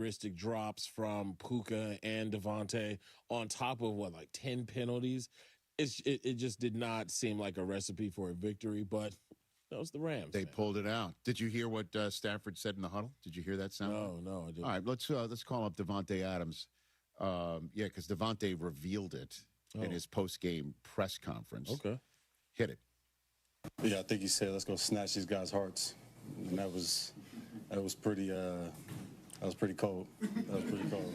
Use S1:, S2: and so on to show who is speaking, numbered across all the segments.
S1: uncharacteristic drops from Puka and Devontae on top of like 10 penalties. It just did not seem like a recipe for a victory, but that was the Rams.
S2: They pulled it out. Did you hear what Stafford said in the huddle? Did you hear that sound?
S1: No, I didn't.
S2: All right, let's call up Devontae Adams. Because Devontae revealed it in his post-game press conference.
S1: Okay.
S2: Hit it.
S3: Yeah, I think he said, let's go snatch these guys' hearts. And that was pretty cold. That was pretty cold.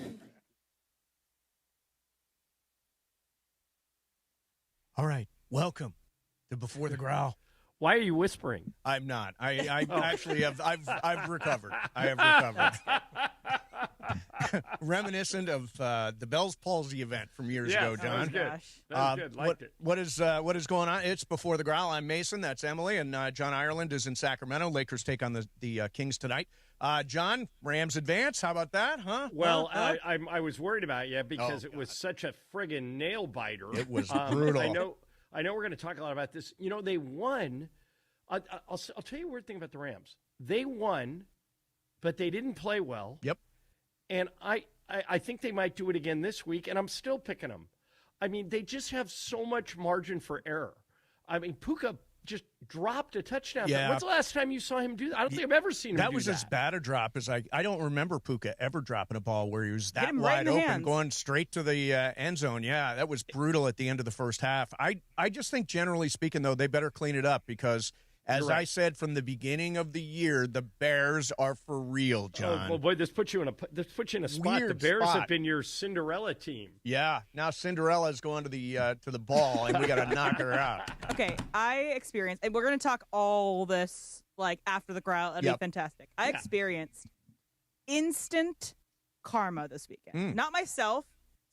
S4: All right, welcome to Before the Growl.
S5: Why are you whispering?
S4: I'm not. I actually have. I've recovered. I have recovered. Reminiscent of the Bell's palsy event from years ago, John.
S5: That was good. Liked it.
S4: What is going on? It's Before the Growl. I'm Mason. That's Emily, and John Ireland is in Sacramento. Lakers take on the Kings tonight. John, Rams advance. How about that? Huh?
S5: Well, I was worried about you because it was such a friggin' nail biter.
S4: It was brutal.
S5: I know we're going to talk a lot about this. You know, they won. I'll tell you a weird thing about the Rams. They won, but they didn't play well.
S4: Yep.
S5: And I think they might do it again this week, and I'm still picking them. I mean, they just have so much margin for error. I mean, Puka just dropped a touchdown.
S4: Yeah.
S5: When's the last time you saw him do that? I don't think I've ever seen him do that.
S4: That was as bad a drop as I don't remember Puka ever dropping a ball where he was that
S6: him
S4: wide
S6: right in the
S4: open,
S6: hands.
S4: going straight to the end zone. Yeah, that was brutal at the end of the first half. I just think, generally speaking, though, they better clean it up because, as I said from the beginning of the year, the Bears are for real, John.
S5: Oh, well, boy, this puts you in a spot.
S4: Weird
S5: the Bears
S4: spot.
S5: have been your Cinderella team.
S4: Yeah, now Cinderella's going to the ball, and we got to knock her out.
S6: Okay, I experienced, and we're going to talk all this like after the growl. It'll be fantastic. I experienced instant karma this weekend. Not myself,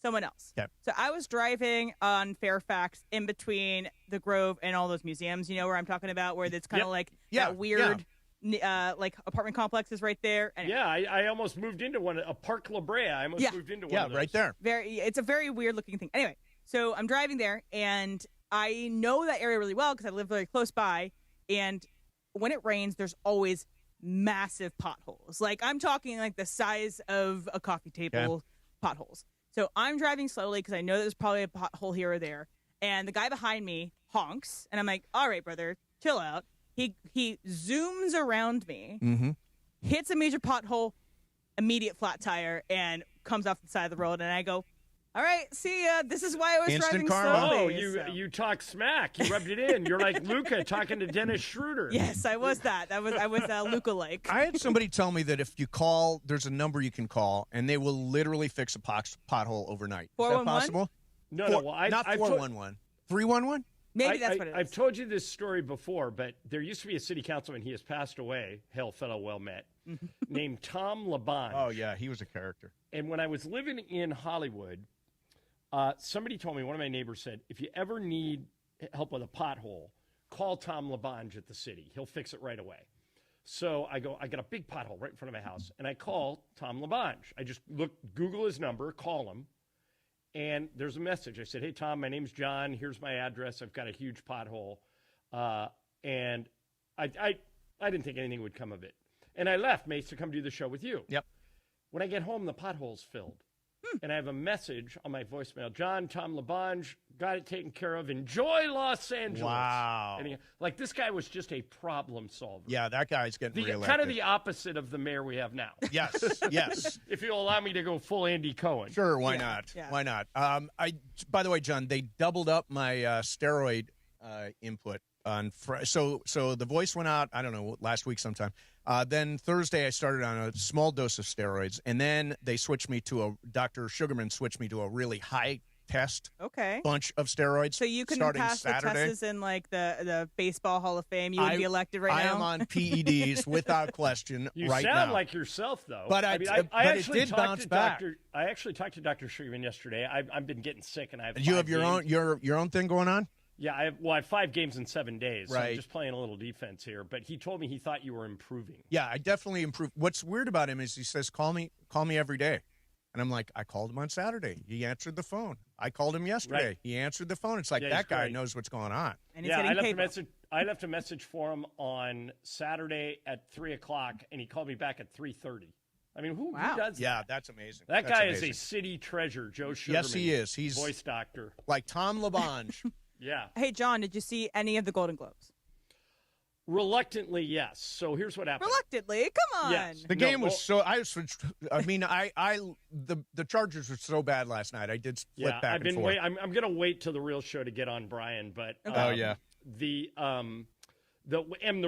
S6: someone else.
S4: Okay.
S6: So I was driving on Fairfax in between the Grove and all those museums. You know where I'm talking about, where it's kind of like that weird, like apartment complexes right there. Anyway.
S5: Yeah, I almost moved into one. A Park La Brea. I almost moved into one.
S4: Yeah,
S5: of those.
S4: right there.
S6: It's a very weird looking thing. Anyway, so I'm driving there, and I know that area really well because I live very close by. And when it rains, there's always massive potholes. Like I'm talking like the size of a coffee table potholes. So I'm driving slowly because I know there's probably a pothole here or there. And the guy behind me honks, and I'm like, all right, brother, chill out. He zooms around me, hits a major pothole, immediate flat tire, and comes off the side of the road. And I go, all right, see ya. This is why I was
S4: Instant
S6: driving
S4: karma.
S6: slowly.
S5: Oh, you talk smack. You rubbed it in. You're like Luca talking to Dennis Schroder.
S6: Yes, I was that. I was Luca-like.
S4: I had somebody tell me that if you call, there's a number you can call, and they will literally fix a pothole overnight. Is that
S6: 411?
S4: possible?
S5: No. Well,
S4: not 411. 311?
S6: Maybe that's what it is.
S5: I've told you this story before, but there used to be a city councilman. He has passed away. Hail, fellow, well met. Named Tom LaBonge.
S4: Oh, yeah, he was a character.
S5: And when I was living in Hollywood, somebody told me, one of my neighbors said, if you ever need help with a pothole, call Tom LaBonge at the city. He'll fix it right away. So I got a big pothole right in front of my house, and I call Tom LaBonge. I just Google his number, call him, and there's a message. I said, hey, Tom, my name's John. Here's my address. I've got a huge pothole. And I didn't think anything would come of it. And I left, Mace, to come do the show with you.
S4: Yep.
S5: When I get home, the pothole's filled. And I have a message on my voicemail. John, Tom LaBonge, got it taken care of. Enjoy Los Angeles.
S4: Wow.
S5: And this guy was just a problem solver.
S4: Yeah, that guy's getting reelected.
S5: Kind of the opposite of the mayor we have now.
S4: Yes.
S5: If you'll allow me to go full Andy Cohen.
S4: Sure, why not?
S6: Yeah.
S4: Why not? By the way, John, they doubled up my steroid input on Friday. So the voice went out, I don't know, last week sometime. Then Thursday I started on a small dose of steroids, and then they switched me to Dr. Sugarman switched me to a really high test bunch of steroids.
S6: So you can pass
S4: Saturday.
S6: the tests in like the Baseball Hall of Fame. You would be elected right now.
S4: I am on PEDs without question
S5: you
S4: right now.
S5: You sound like yourself, though.
S4: But it did bounce back.
S5: I actually talked to Dr. Sugarman yesterday. I've been getting sick, and I have
S4: you have your own thing going on?
S5: Yeah, I have 5 games in 7 days. So
S4: right.
S5: I'm just playing a little defense here. But he told me he thought you were improving.
S4: Yeah, I definitely improved. What's weird about him is he says, call me every day. And I'm like, I called him on Saturday. He answered the phone. I called him yesterday. Right. He answered the phone. It's like that guy knows what's going on.
S6: And he's
S5: I left a message for him on Saturday at 3 o'clock, and he called me back at 3:30. I mean, who
S6: Wow.
S5: does that?
S4: Yeah, that's amazing.
S5: That
S4: That's
S5: guy
S4: amazing.
S5: is a city treasure, Joe Sugarman.
S4: Yes, he is. He's
S5: voice doctor.
S4: like Tom LaBonge.
S5: Yeah.
S6: Hey, John, did you see any of the Golden Globes?
S5: Reluctantly, yes. So here's what happened.
S6: Reluctantly, come on.
S5: Yes.
S4: The
S5: No,
S4: game was
S5: well-
S4: so. The Chargers were so bad last night. I did flip
S5: Yeah,
S4: back
S5: I've
S4: and
S5: been
S4: forth.
S5: wait. I'm going to wait till the real show to get on Brian, but
S4: Oh, yeah.
S5: The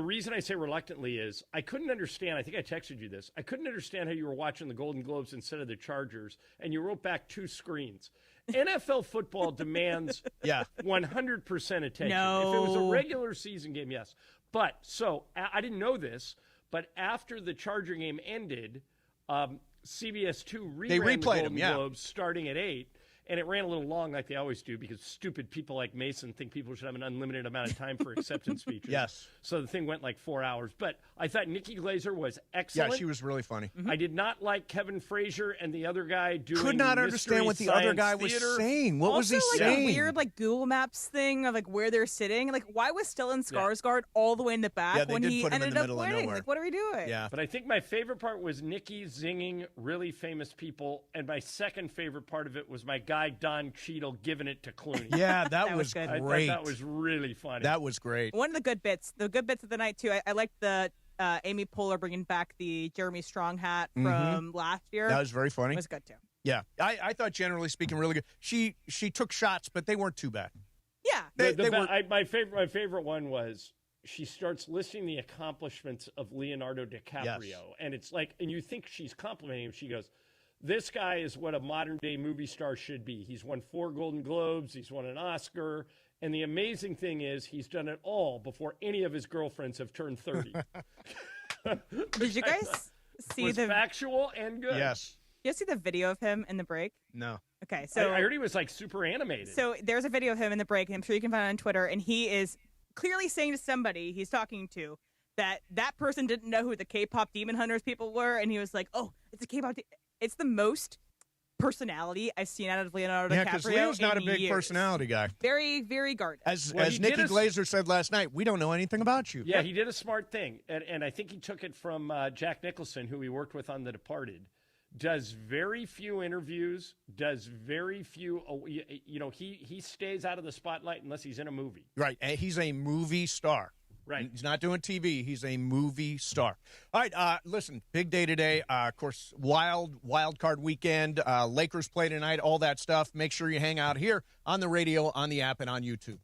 S5: reason I say reluctantly is I couldn't understand. I think I texted you this. I couldn't understand how you were watching the Golden Globes instead of the Chargers, and you wrote back 2 screens. NFL football demands 100% attention.
S6: No.
S5: If it was a regular season game, yes. But so I didn't know this, but after the Charger game ended, CBS 2
S4: They
S5: reran the
S4: replayed
S5: Golden
S4: them, yeah.
S5: Globes starting at 8. And it ran a little long like they always do because stupid people like Mason think people should have an unlimited amount of time for acceptance speeches.
S4: Yes.
S5: So the thing went like 4 hours. But I thought Nikki Glaser was excellent.
S4: Yeah, she was really funny.
S5: I did not like Kevin Frazier and the other guy doing
S4: Could not
S5: Mystery
S4: understand what the other
S5: Science
S4: guy was
S5: Theater.
S4: saying. What was
S6: Also,
S4: he
S6: like
S4: saying?
S6: a weird like Google Maps thing of like where they're sitting. Like, why was Stellan Skarsgård all the way in the back
S4: Yeah, they
S6: when
S4: did
S6: he
S4: put him in
S6: ended
S4: the
S6: up
S4: middle of
S6: winning?
S4: nowhere.
S6: Like, what are we doing?
S4: Yeah.
S5: But I think my favorite part was Nikki zinging really famous people. And my second favorite part of it was my guy Don Cheadle giving it to Clooney.
S4: Yeah, that
S6: That
S4: was
S6: was good.
S5: I
S4: great.
S5: thought that was really funny.
S4: That was great.
S6: One of the good bits of the night too. I liked the Amy Poehler bringing back the Jeremy Strong hat from last year.
S4: That was very funny.
S6: It was good too.
S4: Yeah, I thought generally speaking, really good. She took shots, but they weren't too bad.
S6: Yeah.
S5: My favorite one was she starts listing the accomplishments of Leonardo DiCaprio,
S4: Yes.
S5: and it's like, and you think she's complimenting him. She goes, "This guy is what a modern day movie star should be. He's won 4 Golden Globes. He's won an Oscar." And the amazing thing is he's done it all before any of his girlfriends have turned 30.
S6: Did you guys see
S5: was
S6: the?
S5: factual and good.
S4: Yes.
S6: You see the video of him in the break?
S4: No.
S6: Okay, so
S5: I heard he was like super animated.
S6: So there's a video of him in the break, and I'm sure you can find it on Twitter, and he is clearly saying to somebody he's talking to that person didn't know who the K-pop Demon Hunters people were, and he was like, "Oh, it's a K-pop." It's the most personality I've seen out of Leonardo
S4: Yeah,
S6: DiCaprio.
S4: because Leo's not a
S6: in
S4: big
S6: years.
S4: personality guy.
S6: Very, very guarded.
S4: As
S5: Well, he
S4: Nikki
S5: did a-
S4: Glaser said last night, we don't know anything about you.
S5: Yeah, he did a smart thing, and I think he took it from Jack Nicholson, who he worked with on The Departed. Does very few interviews, does very few, he stays out of the spotlight unless he's in a movie.
S4: Right. And he's a movie star.
S5: Right.
S4: He's not doing TV. He's a movie star. All right. Listen, big day today. Of course, wild card weekend. Lakers play tonight, all that stuff. Make sure you hang out here on the radio, on the app, and on YouTube.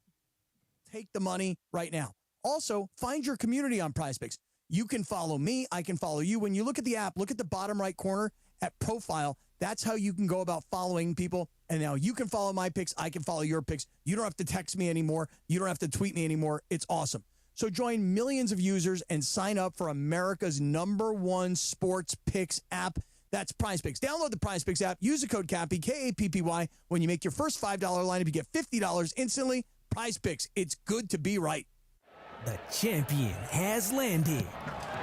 S7: Take the money right now. Also, find your community on PrizePicks. You can follow me. I can follow you. When you look at the app, look at the bottom right corner at profile. That's how you can go about following people. And now you can follow my picks. I can follow your picks. You don't have to text me anymore. You don't have to tweet me anymore. It's awesome. So join millions of users and sign up for America's #1 sports picks app. That's PrizePicks. Download the PrizePicks app. Use the code CAPPY, KAPPY. When you make your first $5 lineup, you get $50 instantly. PrizePicks. It's good to be right.
S8: The champion has landed.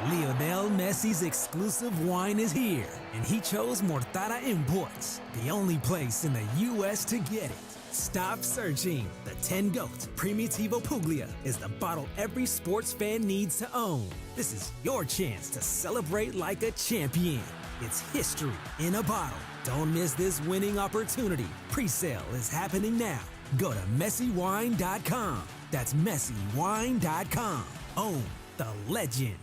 S8: Lionel Messi's exclusive wine is here, and he chose Mortada Imports, the only place in the U.S. to get it. Stop searching. The 10 GOAT Primitivo Puglia is the bottle every sports fan needs to own. This is your chance to celebrate like a champion. It's history in a bottle. Don't miss this winning opportunity. Pre-sale is happening now. Go to messywine.com. That's messywine.com. Own the legend.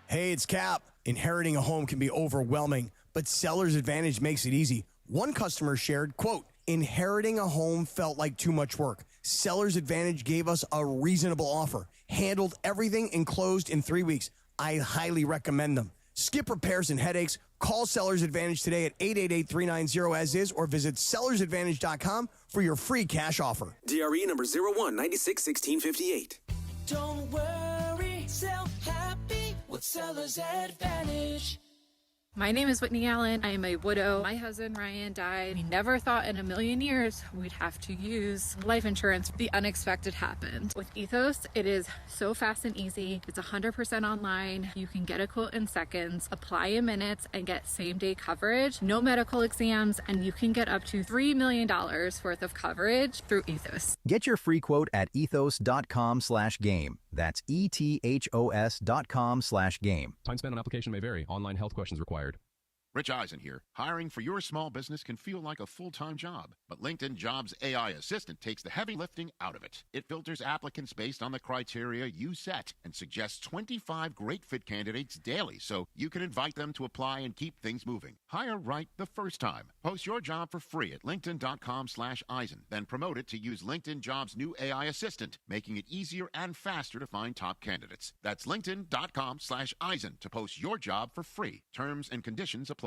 S7: Hey, it's Cap. Inheriting a home can be overwhelming, but Seller's Advantage makes it easy. One customer shared, quote, "Inheriting a home felt like too much work. Seller's Advantage gave us a reasonable offer, handled everything, and closed in 3 weeks. I highly recommend them. Skip repairs and headaches. Call Seller's Advantage today at 888-390-AS-IS or visit sellersadvantage.com for your free cash offer.
S9: DRE number 01961658.
S10: Don't worry, sell happy with Seller's Advantage.
S11: My name is Whitney Allen. I am a widow. My husband Ryan died. We never thought in a million years we'd have to use life insurance. The unexpected happened. With Ethos, it is so fast and easy. It's 100% online. You can get a quote in seconds, apply in minutes, and get same-day coverage. No medical exams, and you can get up to $3 million worth of coverage through Ethos.
S12: Get your free quote at ethos.com/game. That's ETHOS.com/game.
S13: Time spent on application may vary. Online health questions required.
S2: Rich Eisen here. Hiring for your small business can feel like a full-time job, but LinkedIn Jobs AI Assistant takes the heavy lifting out of it. It filters applicants based on the criteria you set and suggests 25 great fit candidates daily, so you can invite them to apply and keep things moving. Hire right the first time. Post your job for free at linkedin.com/Eisen, then promote it to use LinkedIn Jobs' new AI Assistant, making it easier and faster to find top candidates. That's linkedin.com/Eisen to post your job for free. Terms and conditions apply.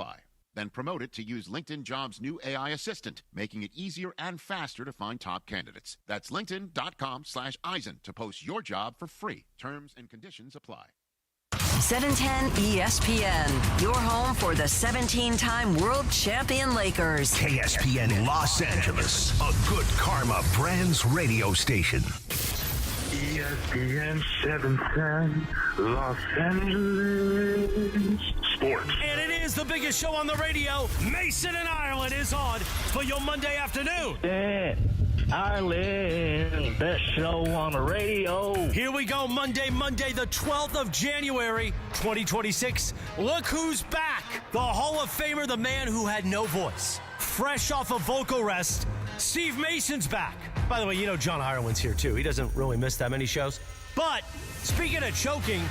S2: Then promote it to use LinkedIn Jobs' new AI Assistant, making it easier and faster to find top candidates. That's linkedin.com/Eisen to post your job for free. Terms and conditions apply.
S13: 710 ESPN, your home for the 17-time world champion Lakers.
S14: KSPN Los Angeles, a Good Karma Brands radio station.
S15: ESPN 710 Los Angeles Sports.
S16: And it is the biggest show on the radio. Mason and Ireland is on for your Monday afternoon.
S15: Yeah, Ireland, best show on the radio.
S16: Here we go, Monday, the 12th of January, 2026. Look who's back. The Hall of Famer, the man who had no voice. Fresh off a vocal rest, Steve Mason's back. By the way, you know John Ireland's here, too. He doesn't really miss that many shows. But, speaking of choking,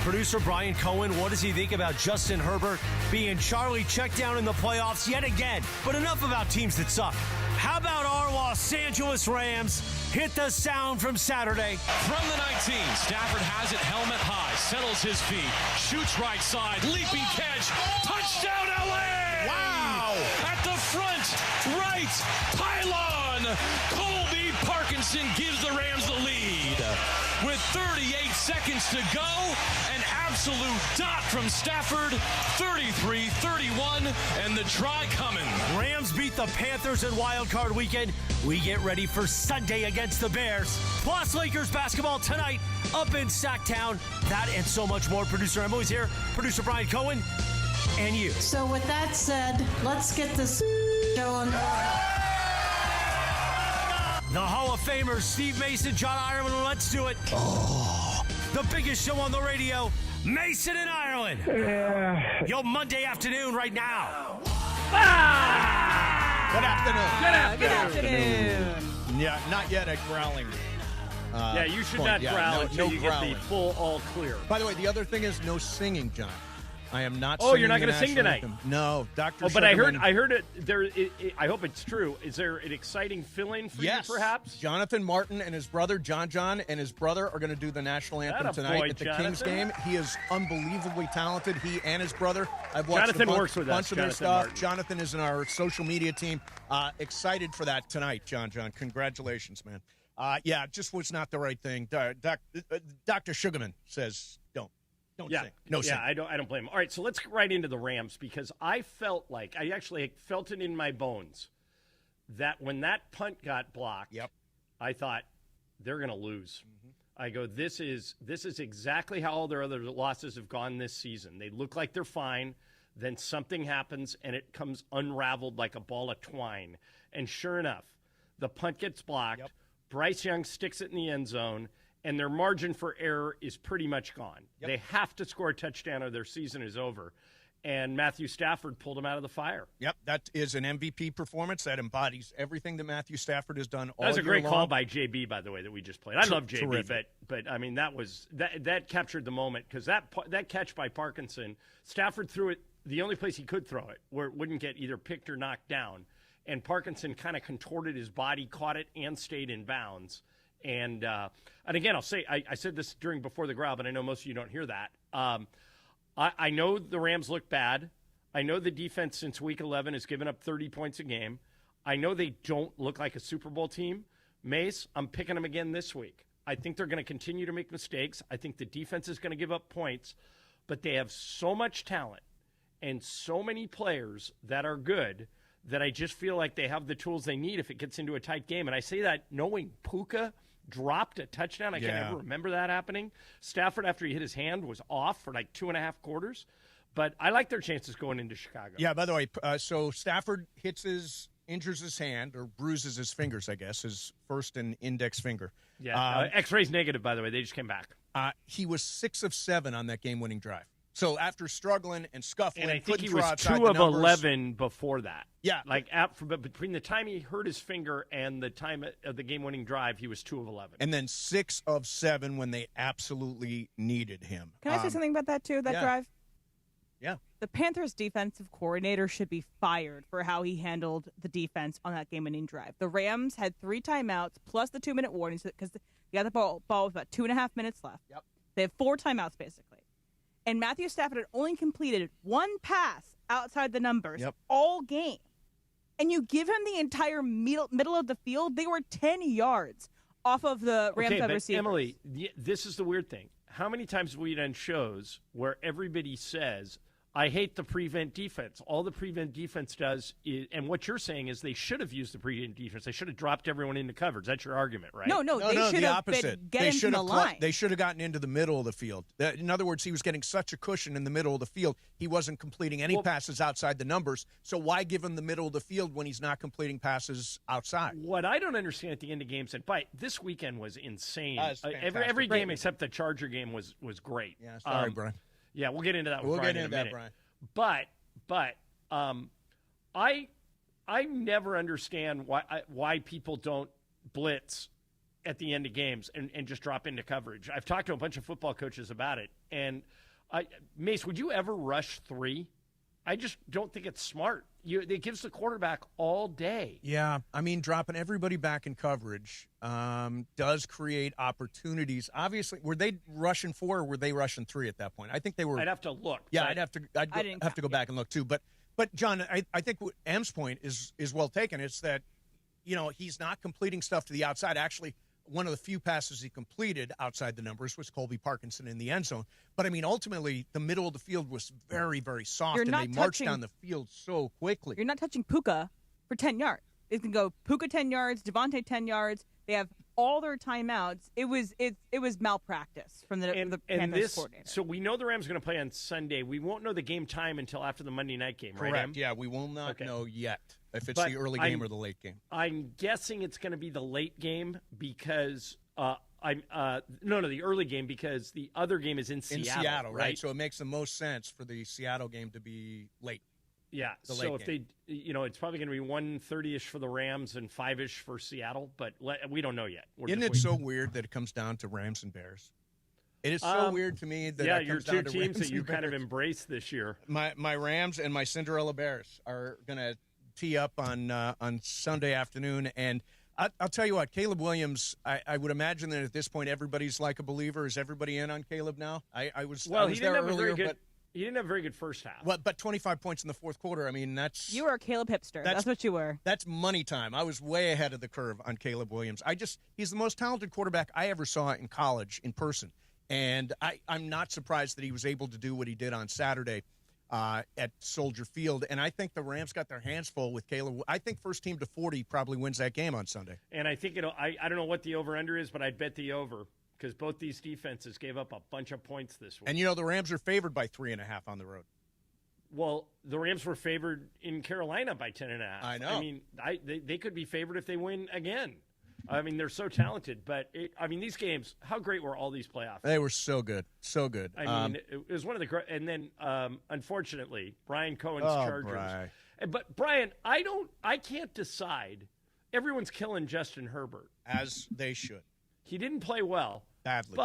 S16: producer Brian Cohen, what does he think about Justin Herbert being Charlie checked down in the playoffs yet again? But enough about teams that suck. How about our Los Angeles Rams? Hit the sound from Saturday.
S17: From the 19, Stafford has it helmet high, settles his feet, shoots right side, leaping catch, touchdown LA!
S16: Wow!
S17: At the front, right, pylon, Colby Parkinson gives the Rams the lead. With 38 seconds to go, an absolute dot from Stafford, 33-31, and the try coming.
S16: Rams beat the Panthers in Wild Card Weekend. We get ready for Sunday against the Bears. Plus Lakers basketball tonight up in Sacktown. That and so much more. Producer Emily's here. Producer Brian Cohen. And you.
S18: So with that said, let's get this going.
S16: The Hall of Famers, Steve Mason, John Ireland, let's do it. Oh, the biggest show on the radio, Mason and Ireland.
S15: Yeah.
S16: Your Monday afternoon right now.
S4: Good afternoon.
S6: Good afternoon.
S4: Yeah, not yet at growling.
S5: Yeah, you should
S4: point.
S5: not growl
S4: no,
S5: until
S4: no
S5: you
S4: growling.
S5: get the full all clear.
S4: By the way, the other thing is no singing, John. I am not.
S5: Oh, you're not
S4: going to
S5: sing tonight.
S4: No, Dr.
S5: Oh, but I
S4: Sugarman.
S5: heard it. There. I hope it's true. Is there an exciting fill-in for you, perhaps?
S4: Jonathan Martin and his brother John and his brother are going to do the national anthem tonight at the Kings game. He is unbelievably talented. He and his brother. I've watched
S5: Jonathan
S4: a
S5: works with
S4: bunch
S5: us,
S4: of their
S5: Jonathan
S4: stuff.
S5: Martin.
S4: Jonathan is in our social media team. Excited for that tonight, John. Congratulations, man. Yeah, just was not the right thing. Dr. Sugarman says don't sing. No sing.
S5: Yeah, I don't blame him. All right, so let's get right into the Rams because I actually felt it in my bones that when that punt got blocked, I thought they're going to lose. Mm-hmm. I go, this is exactly how all their other losses have gone this season. They look like they're fine, then something happens and it comes unraveled like a ball of twine. And sure enough, the punt gets blocked. Yep. Bryce Young sticks it in the end zone. And their margin for error is pretty much gone. Yep. They have to score a touchdown or their season is over. And Matthew Stafford pulled them out of the fire.
S4: Yep, that is an MVP performance. That embodies everything that Matthew Stafford has done all year long.
S5: That was a great call by JB, by the way, that we just played. I love JB,
S4: terrific.
S5: but I mean, that captured the moment because that catch by Parkinson, Stafford threw it the only place he could throw it where it wouldn't get either picked or knocked down. And Parkinson kind of contorted his body, caught it, and stayed in bounds. And again, I'll say, I said this before the growl, but I know most of you don't hear that. I know the Rams look bad. I know the defense since Week 11 has given up 30 points a game. I know they don't look like a Super Bowl team. Mace, I'm picking them again this week. I think they're going to continue to make mistakes. I think the defense is going to give up points. But they have so much talent and so many players that are good that I just feel like they have the tools they need if it gets into a tight game. And I say that knowing Puka dropped a touchdown. I can't ever remember that happening. Stafford, after he hit his hand, was off for like 2.5 quarters. But I like their chances going into Chicago.
S4: Yeah, by the way, so Stafford injures his hand, or bruises his fingers, I guess, his first and index finger.
S5: Yeah, X-ray's negative, by the way. They just came back.
S4: He was 6 of 7 on that game-winning drive. So after struggling and scuffling,
S5: And I think he
S4: throw
S5: was
S4: outside
S5: 2
S4: the
S5: of
S4: numbers,
S5: 11 before that.
S4: Yeah.
S5: Like but between the time he hurt his finger and the time of the game-winning drive, he was 2 of 11.
S4: and then 6 of 7 when they absolutely needed him.
S6: Can I say something about that, too, that
S4: yeah.
S6: drive?
S4: Yeah.
S6: The Panthers' defensive coordinator should be fired for how he handled the defense on that game-winning drive. The Rams had 3 timeouts plus the 2-minute warnings because they got the ball with about 2.5 minutes left.
S4: Yep.
S6: They have 4 timeouts, basically. And Matthew Stafford had only completed 1 pass outside the numbers all game. And you give him the entire middle of the field, they were 10 yards off of the Rams wide receivers.
S5: Emily, this is the weird thing. How many times have we done shows where everybody says, I hate the prevent defense. All the prevent defense does is, and what you're saying is they should have used the prevent defense. They should have dropped everyone into coverage. That's your argument, right?
S6: No, they should
S4: the
S6: have
S4: opposite.
S6: been getting to the line.
S4: They should have gotten into the middle of the field. In other words, he was getting such a cushion in the middle of the field, he wasn't completing any passes outside the numbers. So why give him the middle of the field when he's not completing passes outside?
S5: What I don't understand at the end of games, and this weekend was insane.
S4: Great
S5: Every game except the Charger game was great.
S4: Yeah, sorry, Brian.
S5: Yeah, we'll get into that.
S4: We'll
S5: Brian
S4: get
S5: in
S4: into
S5: a
S4: that,
S5: minute.
S4: Brian.
S5: But I never understand why people don't blitz at the end of games and just drop into coverage. I've talked to a bunch of football coaches about it, and Mace, would you ever rush 3? I just don't think it's smart. It gives the quarterback all day.
S4: Yeah, I mean, dropping everybody back in coverage does create opportunities. Obviously, were they rushing 4 or were they rushing 3 at that point? I think they were.
S5: I'd have to look.
S4: Yeah, I'd have to go back and look too. But John, I think what M's point is well taken. It's that he's not completing stuff to the outside. Actually, one of the few passes he completed outside the numbers was Colby Parkinson in the end zone. But, I mean, ultimately, the middle of the field was very, very soft, and they marched down the field so quickly.
S6: You're not touching Puka for 10 yards. They can go Puka 10 yards, Devontae 10 yards. They have all their timeouts. It was malpractice from the Panthers coordinator.
S5: So we know the Rams are going to play on Sunday. We won't know the game time until after the Monday night game, right?
S4: Correct. Yeah, we will not know yet if it's the early game or the late game.
S5: I'm guessing it's going to be the late game because the early game because the other game is in Seattle,
S4: right? So it makes the most sense for the Seattle game to be late.
S5: Yeah, so if they, it's probably going to be 1:30-ish for the Rams and 5-ish for Seattle, but we don't know yet.
S4: Isn't it so weird that it comes down to Rams and Bears? It is so weird to me that it
S5: your
S4: comes down
S5: two
S4: to
S5: teams
S4: Rams
S5: that you
S4: and
S5: kind of
S4: Bears.
S5: embraced this year.
S4: My Rams and my Cinderella Bears are going to tee up on Sunday afternoon, and I'll tell you what, Caleb Williams. I would imagine that at this point everybody's like a believer. Is everybody in on Caleb now? I was there earlier, but.
S5: He didn't have a very good first half.
S4: Well, but 25 points in the fourth quarter, I mean, that's...
S6: You were a Caleb hipster. That's what you were.
S4: That's money time. I was way ahead of the curve on Caleb Williams. He's the most talented quarterback I ever saw in college in person. And I'm not surprised that he was able to do what he did on Saturday at Soldier Field. And I think the Rams got their hands full with Caleb. I think first team to 40 probably wins that game on Sunday.
S5: And I think I don't know what the over-under is, but I'd bet the over. Because both these defenses gave up a bunch of points this week.
S4: And, the Rams are favored by 3.5 on the road.
S5: Well, the Rams were favored in Carolina by 10.5.
S4: I know.
S5: I mean, they could be favored if they win again. I mean, they're so talented. But, these games, how great were all these playoffs?
S4: They were so good. So good.
S5: I mean, it was one of the great. And then, unfortunately, Brian Cohen's Chargers.
S4: Brian.
S5: But, Brian, I can't decide. Everyone's killing Justin Herbert.
S4: As they should.
S5: He didn't play well.
S4: Badly.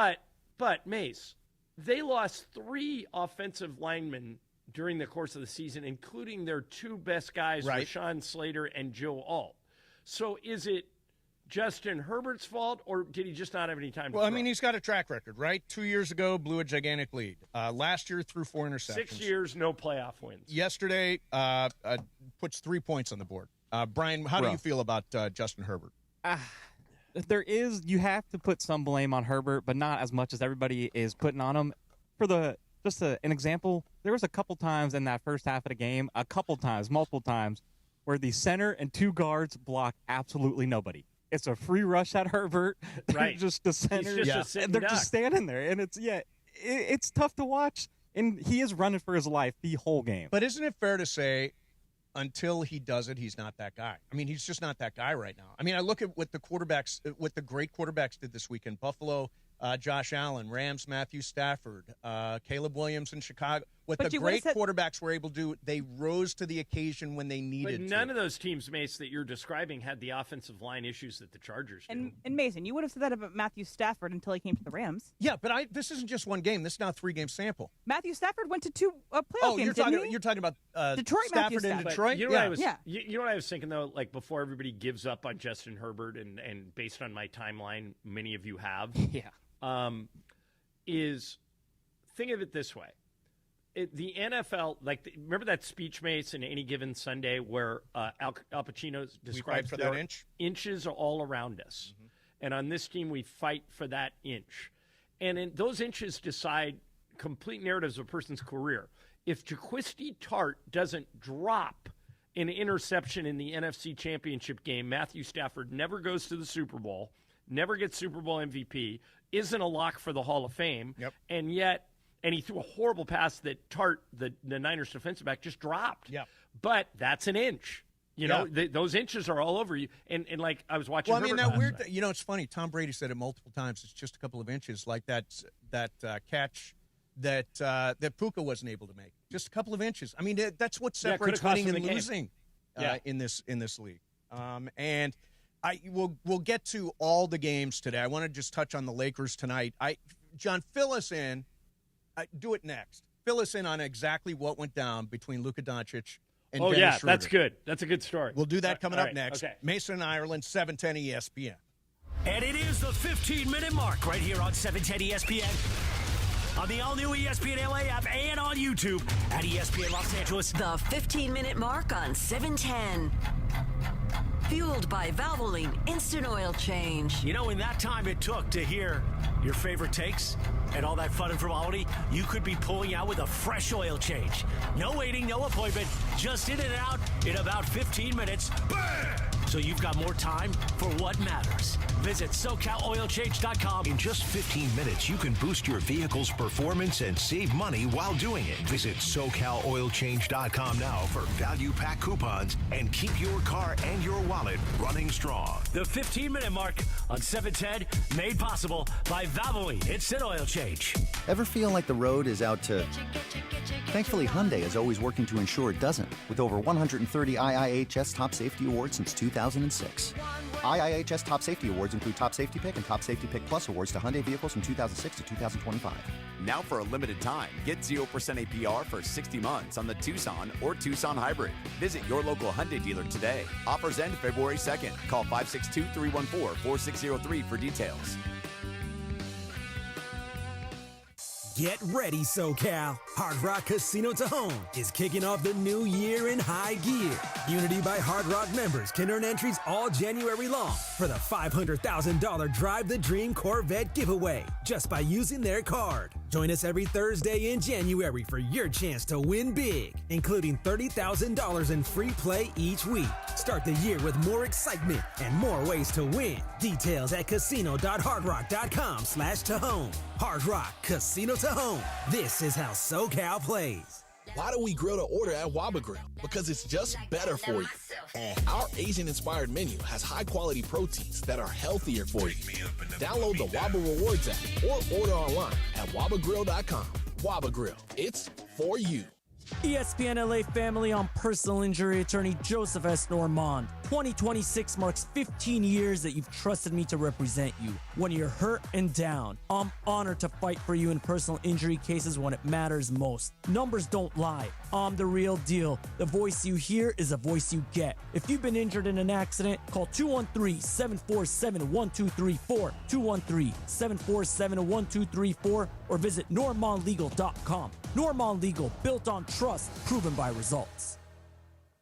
S5: But Mace, they lost 3 offensive linemen during the course of the season, including their 2 best guys,
S4: right.
S5: Rashawn Slater and Joe Alt. So is it Justin Herbert's fault, or did he just not have any time to throw?
S4: I mean, he's got a track record, right? 2 years ago, blew a gigantic lead. Last year, threw 4 interceptions.
S5: 6 years, no playoff wins.
S4: Yesterday, puts 3 points on the board. Brian, how do you feel about Justin Herbert?
S19: You have to put some blame on Herbert, but not as much as everybody is putting on him. An example, there was a couple times in that first half of the game, multiple times, where the center and 2 guards block absolutely nobody. It's a free rush at Herbert.
S5: Right.
S19: Just the center.
S5: He's just a sitting
S19: they're
S5: duck.
S19: just standing there, and it's tough to watch. And he is running for his life the whole game.
S4: But isn't it fair to say, until he does it, he's not that guy? I mean, he's just not that guy right now. I mean, I look at what the great quarterbacks did this weekend. Buffalo Josh Allen, Rams, Matthew Stafford, Caleb Williams in Chicago. What
S6: But
S4: the
S6: you would've
S4: great quarterbacks were able to do, they rose to the occasion when they needed
S5: But none of those teams, Mace, that you're describing had the offensive line issues that the Chargers do.
S6: And Mason, you would have said that about Matthew Stafford until he came to the Rams.
S4: Yeah, but this isn't just one game. This is now a 3-game sample.
S6: Matthew Stafford went to 2 playoff games,
S4: you're talking about
S6: Detroit.
S4: Stafford
S6: Matthew
S4: in
S6: Stafford.
S4: Detroit?
S5: You know what I was thinking, though? Like, before everybody gives up on Justin Herbert, and based on my timeline, many of you have. Is think of it this way. The NFL, remember that speech, Mace, in Any Given Sunday where Al Pacino describes
S4: that inch?
S5: Inches are all around us. Mm-hmm. And on this team, we fight for that inch. And those inches decide complete narratives of a person's career. If Jaquiski Tartt doesn't drop an interception in the NFC Championship game, Matthew Stafford never goes to the Super Bowl, never gets Super Bowl MVP, isn't a lock for the Hall of Fame, and he threw a horrible pass that Tartt, the Niners defensive back, just dropped. But that's an inch. You know, those inches are all over you. And like I was watching.
S4: Well, I mean,
S5: Herbert
S4: that weird.
S5: night.
S4: You know, it's funny. Tom Brady said it multiple times. It's just a couple of inches, like that catch that Puka wasn't able to make. Just a couple of inches. I mean, that's what separates winning and losing in this league. And we'll get to all the games today. I want to just touch on the Lakers tonight. John, fill us in. Do it next. Fill us in on exactly what went down between Luka Doncic and Dennis Schroder.
S5: That's good. That's a good story.
S4: We'll do that coming
S5: all
S4: up
S5: right,
S4: next.
S5: Okay.
S4: Mason, Ireland, 710 ESPN.
S16: And it is the 15-minute mark right here on 710 ESPN. On the all-new ESPN LA app and on YouTube at ESPN Los Angeles.
S13: The 15-minute mark on 710. Fueled by Valvoline Instant Oil Change.
S16: You know, in that time it took to hear your favorite takes and all that fun and frivolity, you could be pulling out with a fresh oil change. No waiting, no appointment, just in and out in about 15 minutes. Bam! So you've got more time for what matters. Visit SoCalOilChange.com.
S14: In just 15 minutes, you can boost your vehicle's performance and save money while doing it. Visit SoCalOilChange.com now for value pack coupons and keep your car and your wallet running strong.
S16: The 15-minute mark on 710, made possible by Valvoline Instant Oil Change.
S12: Ever feel like the road is out to... Thankfully, Hyundai is always working to ensure it doesn't, with over 130 IIHS Top Safety Awards since 2006. IIHS Top Safety Awards include Top Safety Pick and Top Safety Pick Plus awards to Hyundai vehicles from 2006 to 2025.
S20: Now for a limited time, get 0% APR for 60 months on the Tucson or Tucson Hybrid. Visit your local Hyundai dealer today. Offers end February 2nd. Call 562-314-4603 for details.
S8: Get ready, SoCal. Hard Rock Casino Tejon is kicking off the new year in high gear. Unity by Hard Rock members can earn entries all January long for the $500,000 Drive the Dream Corvette giveaway just by using their card. Join us every Thursday in January for your chance to win big, including $30,000 in free play each week. Start the year with more excitement and more ways to win. Details at casino.hardrock.com/Tejon. Hard Rock Casino Tejon. This is how SoCal plays.
S21: Why do we grill to order at Waba Grill? Because it's just better for you. Our Asian-inspired menu has high-quality proteins that are healthier for you. Download the Waba Rewards app or order online at wabagrill.com. Waba Grill, it's for you.
S22: ESPN LA family, I'm personal injury attorney Joseph S. Normand. 2026 marks 15 years that you've trusted me to represent you. When you're hurt and down, I'm honored to fight for you in personal injury cases when it matters most. Numbers don't lie. I'm the real deal. The voice you hear is a voice you get. If you've been injured in an accident, call 213-747-1234, 213-747-1234, or visit normandlegal.com. Normand Legal, built on trust, proven by results.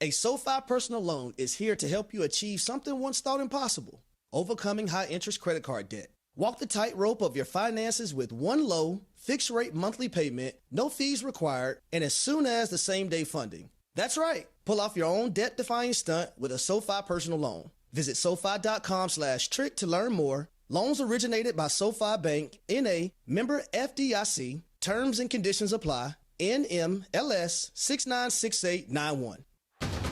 S23: A SoFi personal loan is here to help you achieve something once thought impossible: overcoming high-interest credit card debt. Walk the tightrope of your finances with one low, fixed-rate monthly payment, no fees required, and as soon as the same-day funding. That's right. Pull off your own debt-defying stunt with a SoFi personal loan. Visit SoFi.com/trick to learn more. Loans originated by SoFi Bank, N.A., member FDIC. Terms and conditions apply. NMLS 696891.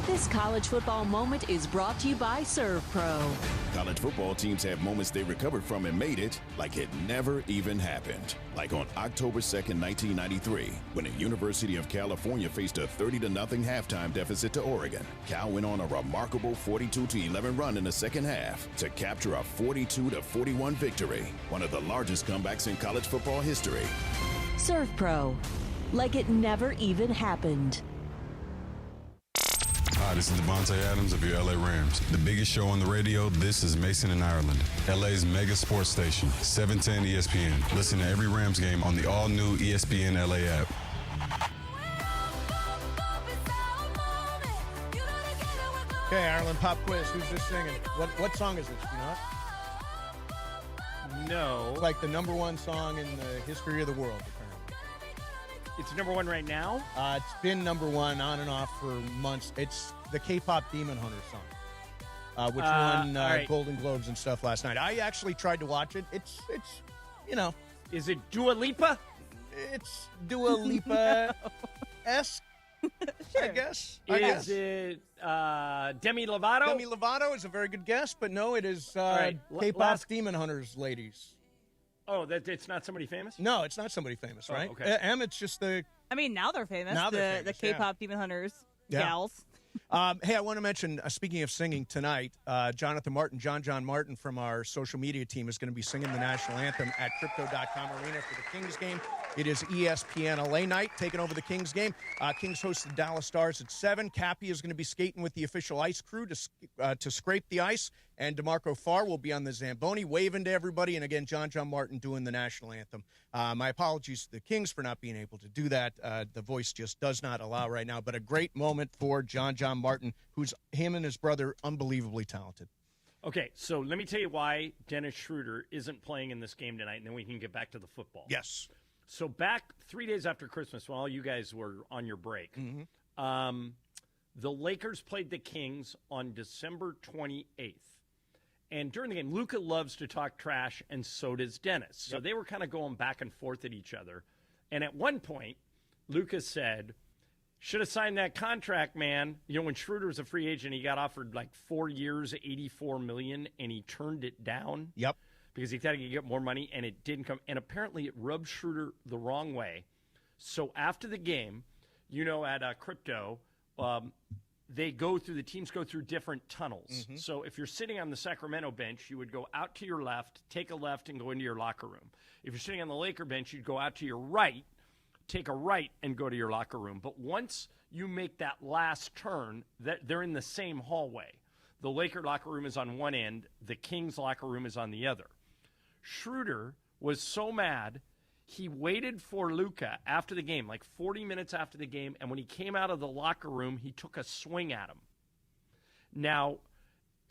S1: This college football moment is brought to you by Serve Pro.
S3: College football teams have moments they recovered from and made it like it never even happened. Like on October 2nd, 1993, when the University of California faced a 30-0 halftime deficit to Oregon. Cal went on a remarkable 42-11 run in the second half to capture a 42-41 victory, one of the largest comebacks in college football history.
S1: Serve Pro, like it never even happened.
S7: Hi, this is Devontae Adams of your LA Rams. The biggest show on the radio, this is Mason in Ireland. LA's mega sports station, 710 ESPN. Listen to every Rams game on the all-new ESPN LA app.
S4: Okay, Ireland pop quiz. Who's this singing? What song is this? Do you know?
S5: No.
S4: It's like the number one song in the history of the world, apparently.
S5: It's number one right now?
S4: It's been number one on and off for months. It's the K-pop Demon Hunter song, which won
S5: right.
S4: Golden Globes and stuff last night. I actually tried to watch it. It's you know.
S5: Is it Dua Lipa?
S4: It's Dua Lipa-esque,
S6: Sure.
S4: I guess.
S5: Is it Demi Lovato?
S4: Demi Lovato is a very good guess, but no, it is
S5: right,
S4: K-pop
S5: last-
S4: Demon Hunters ladies.
S5: Oh, it's not somebody famous?
S4: No, it's not somebody famous, right?
S5: Okay.
S4: It's just the...
S6: I mean, now they're famous.
S4: Now they're
S6: the
S4: famous, yeah.
S6: K-pop Demon Hunters
S4: Yeah.
S6: gals.
S4: Hey, I want to mention, speaking of singing tonight, Jonathan Martin, John Martin from our social media team is going to be singing the national anthem at Crypto.com Arena for the Kings game. It is ESPN LA night, taking over the Kings game. Kings host the Dallas Stars at 7. Cappy is going to be skating with the official ice crew to scrape the ice, and DeMarco Farr will be on the Zamboni waving to everybody, and again, John Martin doing the national anthem. My apologies to the Kings for not being able to do that. The voice just does not allow right now, but a great moment for John Martin, who's him and his brother unbelievably talented.
S5: Okay, so let me tell you why Dennis Schroder isn't playing in this game tonight, and then we can get back to the football.
S4: Yes.
S5: So back 3 days after Christmas, when all you guys were on your break, the Lakers played the Kings on December 28th. And during the game, Luka loves to talk trash, and so does Dennis. So they were kind of going back and forth at each other. And at one point, Luka said, should have signed that contract, man. You know, when Schroeder was a free agent, he got offered like 4 years, $84 million, and he turned it down.
S4: Yep.
S5: Because he thought he could get more money, and it didn't come. And apparently it rubbed Schroeder the wrong way. So after the game, you know, at Crypto, the teams go through different tunnels. So if you're sitting on the Sacramento bench, you would go out to your left, take a left, and go into your locker room. If you're sitting on the Laker bench, you'd go out to your right, take a right, and go to your locker room. But once you make that last turn, they're in the same hallway. The Laker locker room is on one end. The Kings locker room is on the other. Schroeder was so mad, he waited for Luka after the game, like 40 minutes after the game, and when he came out of the locker room, he took a swing at him. Now,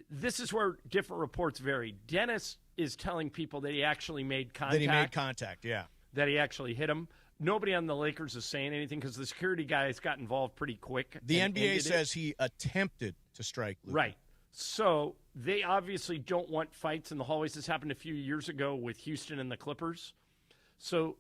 S5: this is where different reports vary. Dennis is telling people that he actually made contact.
S4: That he made contact, yeah.
S5: That he actually hit him. Nobody on the Lakers is saying anything because the security guys got involved pretty quick.
S4: The NBA says he attempted to strike Luka.
S5: Right. So they obviously don't want fights in the hallways. This happened a few years ago with Houston and the Clippers. So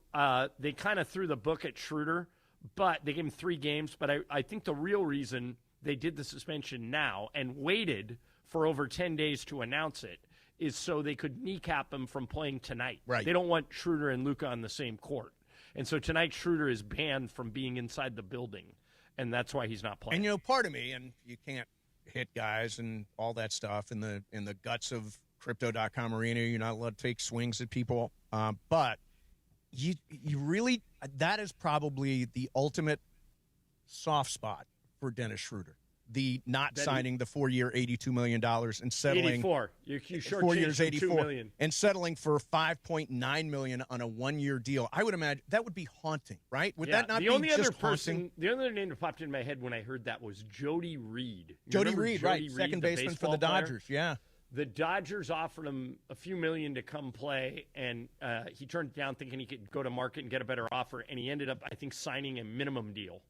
S5: they kind of threw the book at Schroeder, but they gave him 3 games. But I think the real reason they did the suspension now and waited for over 10 days to announce it is so they could kneecap him from playing tonight.
S4: Right.
S5: They don't want Schroeder and Luka on the same court. And so tonight Schroeder is banned from being inside the building, and that's why he's not playing.
S4: And, you know, part of me, and you can't hit guys and all that stuff in the guts of Crypto.com Arena. You're not allowed to take swings at people. But you really, that is probably the ultimate soft spot for Dennis Schroeder. The not signing the 4-year, $82 million and settling
S5: 84. You
S4: 4 years, $84
S5: million.
S4: and settling for $5.9 million on a 1-year deal. I would imagine that would be haunting, right? Would that not be just haunting?
S5: The only other name that popped in my head when I heard that was Jody Reed.
S4: Jody Reed, right? Second baseman for the Dodgers. Yeah.
S5: The Dodgers offered him a few million to come play, and he turned it down thinking he could go to market and get a better offer, and he ended up, I think, signing a minimum deal.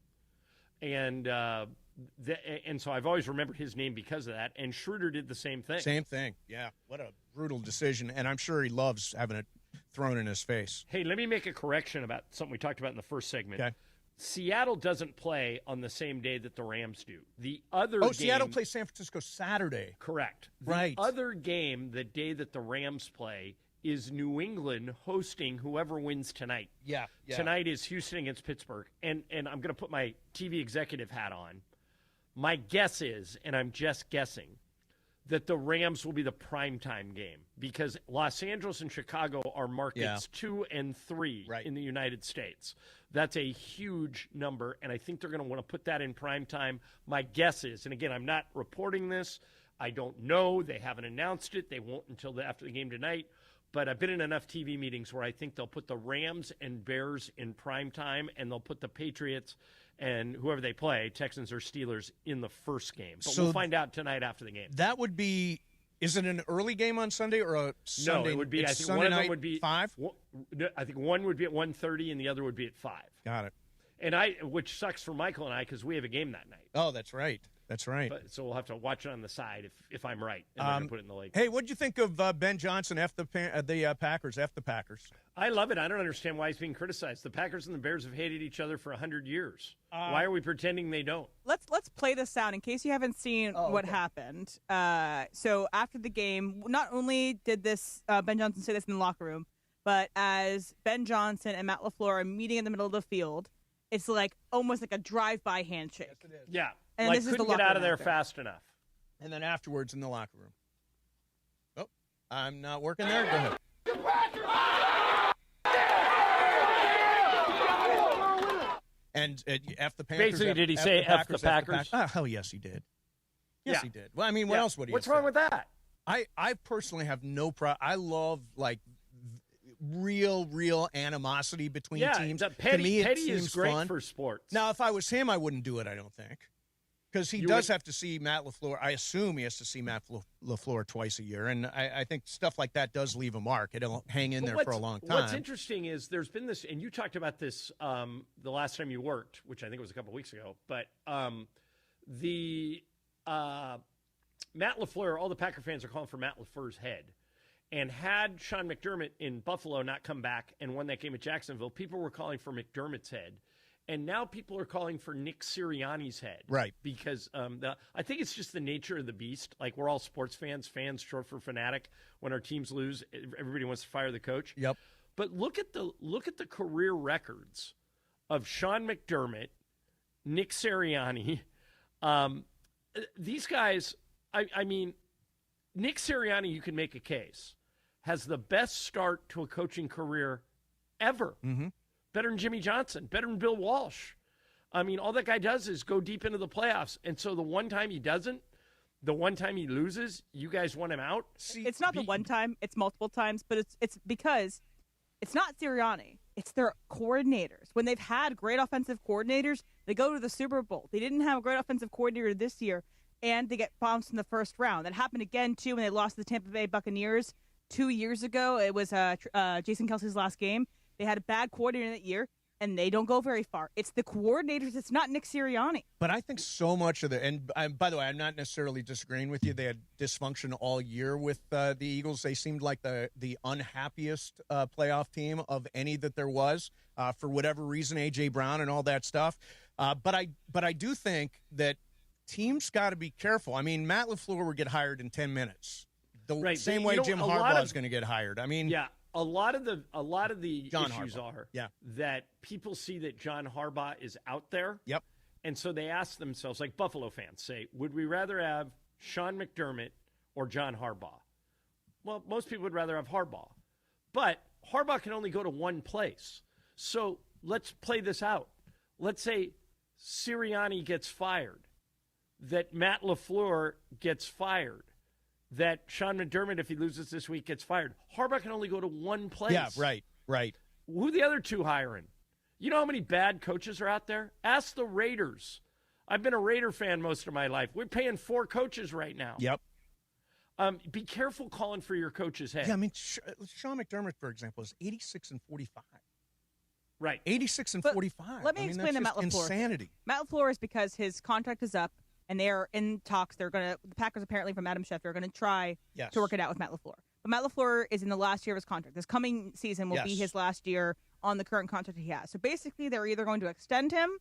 S5: And so I've always remembered his name because of that, and Schroeder did the same thing.
S4: Same thing, yeah. What a brutal decision, and I'm sure he loves having it thrown in his face.
S5: Hey, let me make a correction about something we talked about in the first segment.
S4: Okay.
S5: Seattle doesn't play on the same day that the Rams do. The other game,
S4: Seattle plays San Francisco Saturday.
S5: Correct.
S4: Right.
S5: The other game, the day that the Rams play, is New England hosting whoever wins tonight.
S4: Yeah.
S5: Tonight is Houston against Pittsburgh. And I'm going to put my TV executive hat on. My guess is, and I'm just guessing, that the Rams will be the primetime game because Los Angeles and Chicago are markets 2 and 3 in the United States. That's a huge number, and I think they're going to want to put that in primetime. My guess is, and again, I'm not reporting this. I don't know. They haven't announced it. They won't until after the game tonight. But I've been in enough TV meetings where I think they'll put the Rams and Bears in primetime, and they'll put the Patriots and whoever they play, Texans or Steelers, in the first game. But we'll find out tonight after the game.
S4: That would be – is it an early game on Sunday or a Sunday?
S5: No, it would be – I think
S4: Sunday
S5: one of them
S4: night
S5: would be –
S4: 5?
S5: I think one would be at 1:30 and the other would be at 5.
S4: Got it.
S5: And which sucks for Michael and I because we have a game that night.
S4: Oh, that's right. That's right.
S5: So we'll have to watch it on the side if I'm right, and then put it in the lake.
S4: Hey, what'd you think of Ben Johnson, the Packers, the Packers?
S5: I love it. I don't understand why he's being criticized. The Packers and the Bears have hated each other for 100 years. Why are we pretending they don't?
S6: Let's play this sound in case you haven't seen what happened. So after the game, not only did this Ben Johnson say this in the locker room, but as Ben Johnson and Matt LaFleur are meeting in the middle of the field, it's like almost like a drive-by handshake.
S4: Yes, it is.
S5: Yeah.
S6: And
S5: like
S6: this is
S5: couldn't
S6: the
S5: get out of
S6: locker
S5: there
S6: room
S5: fast enough.
S4: And then afterwards in the locker room. Oh, I'm not working there? Go ahead. And F the Panthers.
S5: Basically, did he say F the Packers?
S4: Oh, hell yes, he did. Yes, he did. Well, I mean, what else would he
S5: What's
S4: have
S5: wrong
S4: said?
S5: with that?
S4: I personally have no problem. I love, like, real animosity between teams.
S5: Petty,
S4: to me, it
S5: petty
S4: seems
S5: is great
S4: fun.
S5: for sports.
S4: Now, if I was him, I wouldn't do it, I don't think. Because he does have to see Matt LaFleur. I assume he has to see Matt LaFleur twice a year. And I think stuff like that does leave a mark. It'll hang in there for a long time.
S5: What's interesting is there's been this, and you talked about this the last time you worked, which I think was a couple weeks ago, but Matt LaFleur, all the Packer fans are calling for Matt LaFleur's head. And had Sean McDermott in Buffalo not come back and won that game at Jacksonville, people were calling for McDermott's head. And now people are calling for Nick Sirianni's head.
S4: Right.
S5: Because I think it's just the nature of the beast. Like, we're all sports fans short for fanatic. When our teams lose, everybody wants to fire the coach.
S4: Yep.
S5: But look at the career records of Sean McDermott, Nick Sirianni. These guys, I mean, Nick Sirianni, you can make a case, has the best start to a coaching career ever.
S4: Mm-hmm.
S5: Better than Jimmy Johnson, better than Bill Walsh. I mean, all that guy does is go deep into the playoffs. And so the one time he doesn't, the one time he loses, you guys want him out?
S6: It's not the one time, it's multiple times, but it's because it's not Sirianni. It's their coordinators. When they've had great offensive coordinators, they go to the Super Bowl. They didn't have a great offensive coordinator this year, and they get bounced in the first round. That happened again, too, when they lost to the Tampa Bay Buccaneers 2 years ago. It was Jason Kelsey's last game. They had a bad coordinator that year, and they don't go very far. It's the coordinators. It's not Nick Sirianni.
S4: But I think so much of and by the way, I'm not necessarily disagreeing with you. They had dysfunction all year with the Eagles. They seemed like the unhappiest playoff team of any that there was for whatever reason, A.J. Brown and all that stuff. But I do think that teams got to be careful. I mean, Matt LaFleur would get hired in 10 minutes. The same way Jim Harbaugh is going to get hired. I mean,
S5: yeah. A lot of the
S4: John
S5: issues
S4: Harbaugh.
S5: are that people see that John Harbaugh is out there.
S4: Yep.
S5: And so they ask themselves, like Buffalo fans say, would we rather have Sean McDermott or John Harbaugh? Well, most people would rather have Harbaugh. But Harbaugh can only go to one place. So let's play this out. Let's say Sirianni gets fired, that Matt LaFleur gets fired, that Sean McDermott, if he loses this week, gets fired. Harbaugh can only go to one place.
S4: Yeah, right.
S5: Who are the other two hiring? You know how many bad coaches are out there? Ask the Raiders. I've been a Raider fan most of my life. We're paying 4 coaches right now.
S4: Yep.
S5: Be careful calling for your coach's head.
S4: Yeah, I mean, Sean McDermott, for example, is 86-45.
S5: Right.
S4: 86-45.
S6: Let me explain to Matt LaFleur.
S4: Insanity.
S6: Matt LaFleur is because his contract is up, and they are in talks. The Packers, apparently, from Adam Schefter, are going to try to work it out with Matt LaFleur. But Matt LaFleur is in the last year of his contract. This coming season will be his last year on the current contract he has. So basically, they're either going to extend him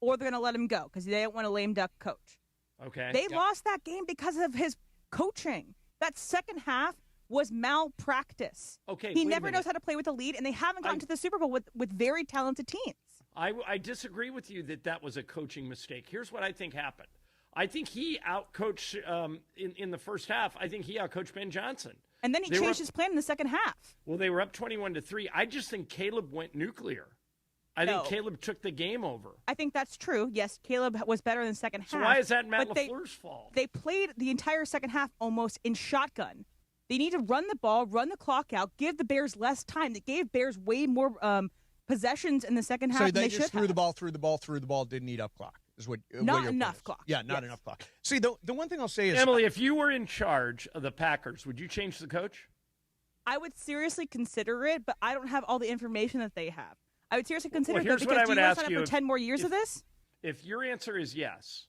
S6: or they're going to let him go because they don't want a lame duck coach.
S5: Okay.
S6: They lost that game because of his coaching. That second half was malpractice.
S5: Okay,
S6: he
S5: wait a
S6: never
S5: minute.
S6: knows how to play with the lead, and they haven't gotten to the Super Bowl with very talented teams.
S5: I disagree with you that was a coaching mistake. Here's what I think happened. I think he outcoached in the first half. I think he outcoached Ben Johnson.
S6: And then he changed his plan in the second half.
S5: Well, they were up 21-3. I just think Caleb went nuclear. I think Caleb took the game over.
S6: I think that's true. Yes, Caleb was better in the second half.
S5: So why is that Matt
S6: but
S5: LaFleur's fault?
S6: They played the entire second half almost in shotgun. They need to run the ball, run the clock out, give the Bears less time. They gave Bears way more possessions in the second half
S4: So
S6: than
S4: they
S6: they
S4: just
S6: should
S4: threw
S6: have.
S4: the ball, didn't need up clock. Is what
S6: Not
S4: your
S6: enough
S4: point is.
S6: clock.
S4: Yeah, not enough clock. See, the one thing I'll say is,
S5: Emily, if you were in charge of the Packers, would you change the coach?
S6: I would seriously consider it, but I don't have all the information that they have. I would seriously consider
S5: Well,
S6: it
S5: here's
S6: though,
S5: what
S6: because
S5: I
S6: do
S5: would
S6: you want
S5: ask
S6: to sign
S5: you
S6: up for 10 more years of this?
S5: If your answer is yes,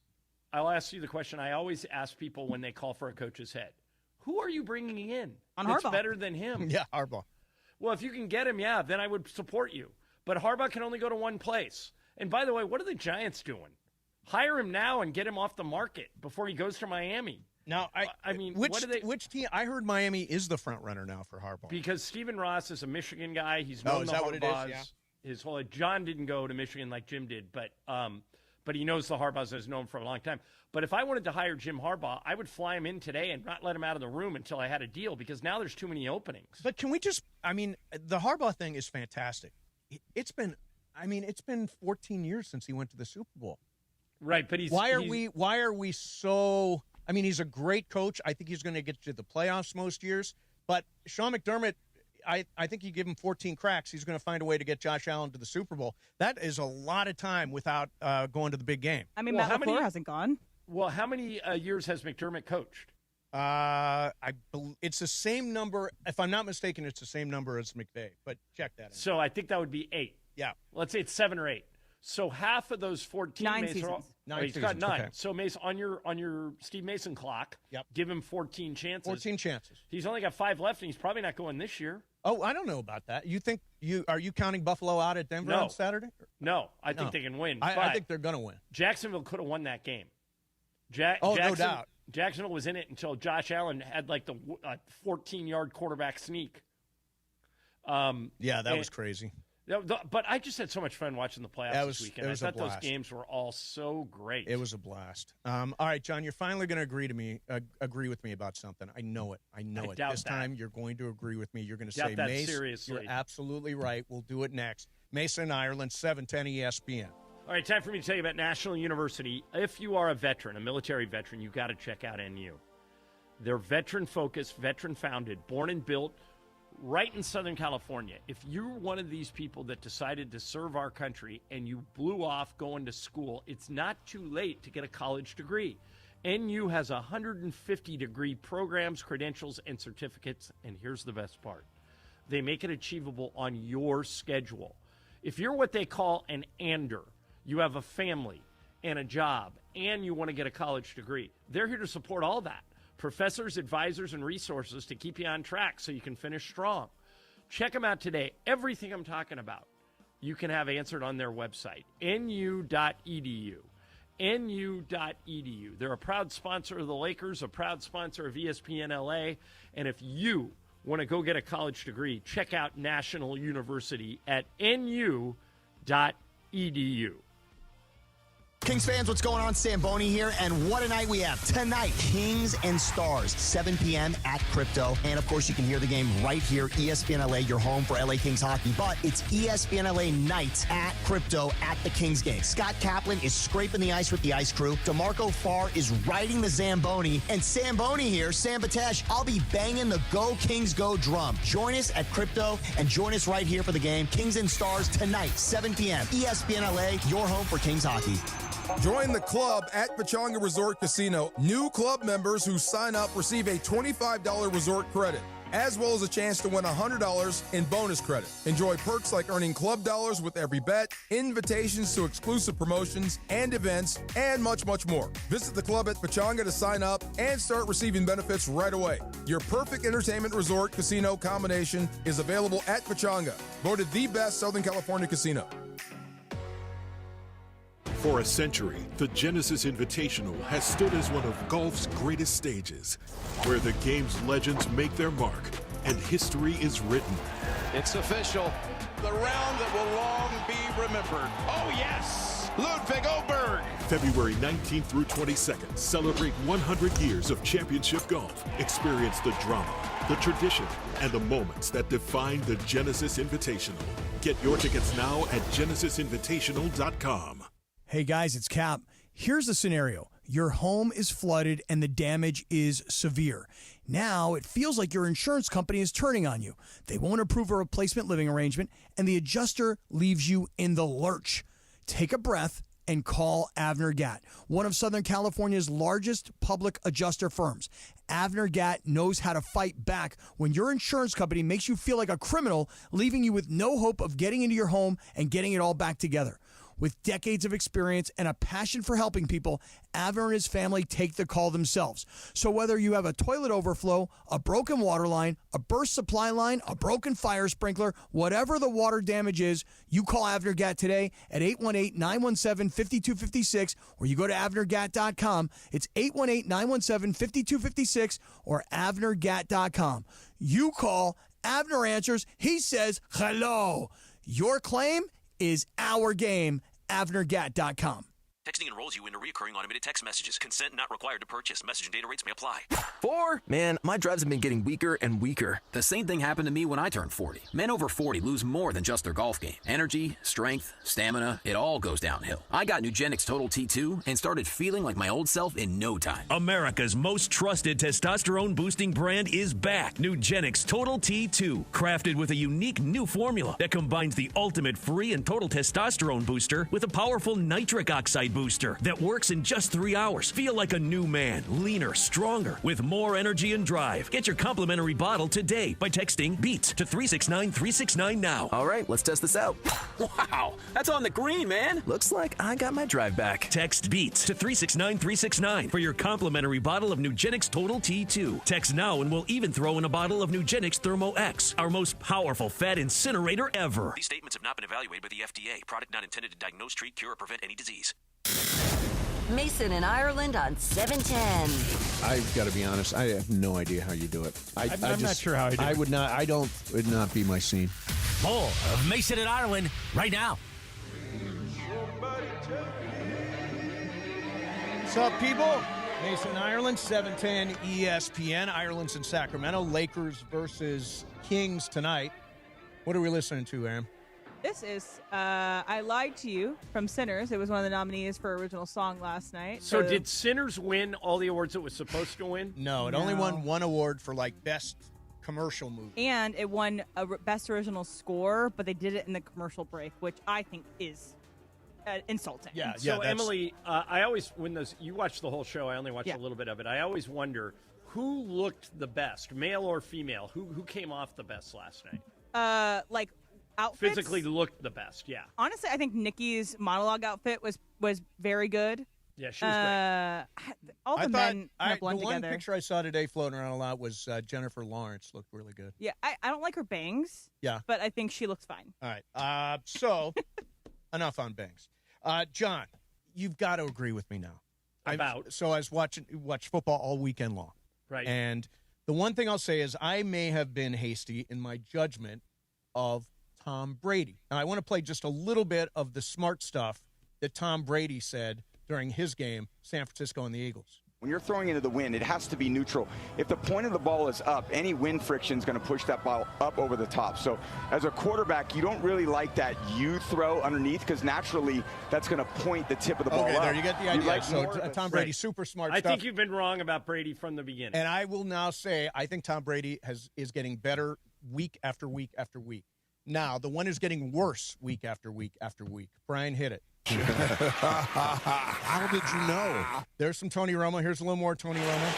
S5: I'll ask you the question I always ask people when they call for a coach's head. Who are you bringing in that's
S6: Harbaugh.
S5: better than him?
S4: Yeah, Harbaugh.
S5: Well, if you can get him, yeah, then I would support you. But Harbaugh can only go to one place. And by the way, what are the Giants doing? Hire him now and get him off the market before he goes to Miami.
S4: Now,
S5: I mean,
S4: which team? I heard Miami is the front runner now for Harbaugh.
S5: Because Stephen Ross is a Michigan guy. He's known
S4: is
S5: the
S4: that what it is?
S5: Harbaughs
S4: Yeah.
S5: his whole life. John didn't go to Michigan like Jim did, but he knows the Harbaughs and has known him for a long time. But if I wanted to hire Jim Harbaugh, I would fly him in today and not let him out of the room until I had a deal because now there's too many openings.
S4: But can we just? I mean, the Harbaugh thing is fantastic. It's been 14 years since he went to the Super Bowl.
S5: Right, but
S4: why are we so? I mean, he's a great coach. I think he's going to get to the playoffs most years. But Sean McDermott, I think you give him 14 cracks, he's going to find a way to get Josh Allen to the Super Bowl. That is a lot of time without going to the big game.
S6: I mean, Matt LaFleur hasn't gone.
S5: Well, how many years has McDermott coached?
S4: It's the same number. If I'm not mistaken, it's the same number as McVay. But check that out.
S5: So I think that would be 8.
S4: Yeah.
S5: Let's say it's 7 or 8. So half of those 14
S6: 9
S5: Mason
S6: seasons.
S5: He's got 9. Okay. So Mason on your Steve Mason clock, give him 14 chances.
S4: 14 chances.
S5: He's only got 5 left, and he's probably not going this year.
S4: Oh, I don't know about that. You think are you counting Buffalo out at Denver on Saturday?
S5: No, I think they can win.
S4: I think they're going to win.
S5: Jacksonville could have won that game.
S4: no doubt.
S5: Jacksonville was in it until Josh Allen had like the 14-yard quarterback sneak.
S4: Yeah, that was crazy.
S5: But I just had so much fun watching the playoffs this weekend. I thought those games were all so great.
S4: It was a blast. All right, John, you're finally going to agree with me about something. I know it. I know it. This time you're going to agree with me. You're going to say, Mace,
S5: seriously.
S4: You're absolutely right. We'll do it next. Mason, Ireland, 710 ESPN.
S5: All right, time for me to tell you about National University. If you are a veteran, a military veteran, you've got to check out NU. They're veteran-focused, veteran-founded, born and built right in Southern California. If you're one of these people that decided to serve our country and you blew off going to school, it's not too late to get a college degree. NU has 150 degree programs, credentials, and certificates, and here's the best part. They make it achievable on your schedule. If you're what they call an ander, you have a family and a job, and you want to get a college degree, they're here to support all that. Professors, advisors, and resources to keep you on track so you can finish strong. Check them out today. Everything I'm talking about, you can have answered on their website, nu.edu. nu.edu. They're a proud sponsor of the Lakers, a proud sponsor of ESPN LA, and if you want to go get a college degree, check out National University at nu.edu.
S9: Kings fans, what's going on? Samboni here, and what a night we have. Tonight, Kings and Stars, 7 p.m. at Crypto. And, of course, you can hear the game right here, ESPN LA, your home for LA Kings hockey. But it's ESPN LA night at Crypto at the Kings game. Scott Kaplan is scraping the ice with the ice crew. DeMarco Farr is riding the Zamboni. And Samboni here, Sam Batesh, I'll be banging the Go Kings Go drum. Join us at Crypto and join us right here for the game. Kings and Stars tonight, 7 p.m. ESPN LA, your home for Kings hockey.
S2: Join the club at Pechanga Resort Casino. New club members who sign up receive a $25 resort credit, as well as a chance to win $100 in bonus credit. Enjoy perks like earning club dollars with every bet, invitations to exclusive promotions and events, and much, much more. Visit the club at Pechanga to sign up and start receiving benefits right away. Your perfect entertainment resort casino combination is available at Pechanga, voted the best Southern California casino.
S10: For a century, the Genesis Invitational has stood as one of golf's greatest stages, where the game's legends make their mark and history is written.
S11: It's official. The round that will long be remembered. Oh, yes! Ludwig Oberg.
S10: February 19th through 22nd, celebrate 100 years of championship golf. Experience the drama, the tradition, and the moments that define the Genesis Invitational. Get your tickets now at genesisinvitational.com.
S24: Hey guys, it's Cap. Here's the scenario. Your home is flooded and the damage is severe. Now it feels like your insurance company is turning on you. They won't approve a replacement living arrangement and the adjuster leaves you in the lurch. Take a breath and call Avner Gatt, one of Southern California's largest public adjuster firms. Avner Gatt knows how to fight back when your insurance company makes you feel like a criminal, leaving you with no hope of getting into your home and getting it all back together. With decades of experience and a passion for helping people, Avner and his family take the call themselves. So whether you have a toilet overflow, a broken water line, a burst supply line, a broken fire sprinkler, whatever the water damage is, you call Avner Gatt today at 818-917-5256 or you go to avnergatt.com. It's 818-917-5256 or avnergatt.com. You call, Avner answers, he says hello. Your claim is our game. avnergatt.com.
S25: Texting enrolls you into recurring automated text messages. Consent not required to purchase. Message and data rates may apply.
S26: 4? Man, my drives have been getting weaker and weaker. The same thing happened to me when I turned 40. Men over 40 lose more than just their golf game. Energy, strength, stamina, it all goes downhill. I got Nugenix Total T2 and started feeling like my old self in no time.
S27: America's most trusted testosterone-boosting brand is back. Nugenix Total T2. Crafted with a unique new formula that combines the ultimate free and total testosterone booster with a powerful nitric oxide booster that works in just 3 hours. Feel like a new man, leaner, stronger, with more energy and drive. Get your complimentary bottle today by texting BEAT to 369-369 now.
S26: All right, let's test this out. Wow, that's on the green, man. Looks like I got my drive back.
S27: Text BEAT to 369-369 for your complimentary bottle of Nugenix Total T2. Text now and we'll even throw in a bottle of Nugenix Thermo X, our most powerful fat incinerator ever.
S25: These statements have not been evaluated by the FDA. Product not intended to diagnose, treat, cure, or prevent any disease.
S13: Mason in Ireland on 710.
S28: I've got to be honest. I have no idea how you do it.
S4: I'm not sure how I do it.
S28: I would not. Would not be my scene.
S16: More of Mason in Ireland right now.
S4: What's up, people? Mason, Ireland, 710 ESPN. Ireland's in Sacramento. Lakers versus Kings tonight. What are we listening to, Aaron?
S6: This is I Lied to You from Sinners. It was one of the nominees for original song last night.
S5: So did Sinners win all the awards it was supposed to win?
S4: No, it only won one award for, like, best commercial movie.
S6: And it won a best original score, but they did it in the commercial break, which I think is insulting.
S5: Yeah. So Emily, I always, when you watch the whole show, I only watched a little bit of it. I always wonder who looked the best, male or female. Who came off the best last night?
S6: Like outfits?
S5: Physically looked the best. Yeah.
S6: Honestly, I think Nikki's monologue outfit was very good.
S5: Yeah, she was great.
S6: All the men kind of blend
S4: the one
S6: together.
S4: picture I saw today floating around a lot was Jennifer Lawrence looked really good.
S6: Yeah, I don't like her bangs.
S4: Yeah.
S6: But I think she looks fine.
S4: All right. So enough on bangs. John, you've got to agree with me now. So I was watched football all weekend long.
S5: Right.
S4: And the one thing I'll say is I may have been hasty in my judgment of Tom Brady. Now, I want to play just a little bit of the smart stuff that Tom Brady said during his game, San Francisco and the Eagles.
S29: When you're throwing into the wind, it has to be neutral. If the point of the ball is up, any wind friction is going to push that ball up over the top. So as a quarterback, you don't really like that you throw underneath because naturally that's going to point the tip of the ball up.
S4: Okay, there you get the idea.
S29: Like
S4: so Tom Brady, super smart
S5: I
S4: stuff.
S5: think you've been wrong about Brady from the beginning.
S4: And I will now say I think Tom Brady is getting better week after week after week. Now, the one who's getting worse week after week after week, Brian hit it.
S28: How did you know?
S4: There's some Tony Romo. Here's a little more Tony Romo.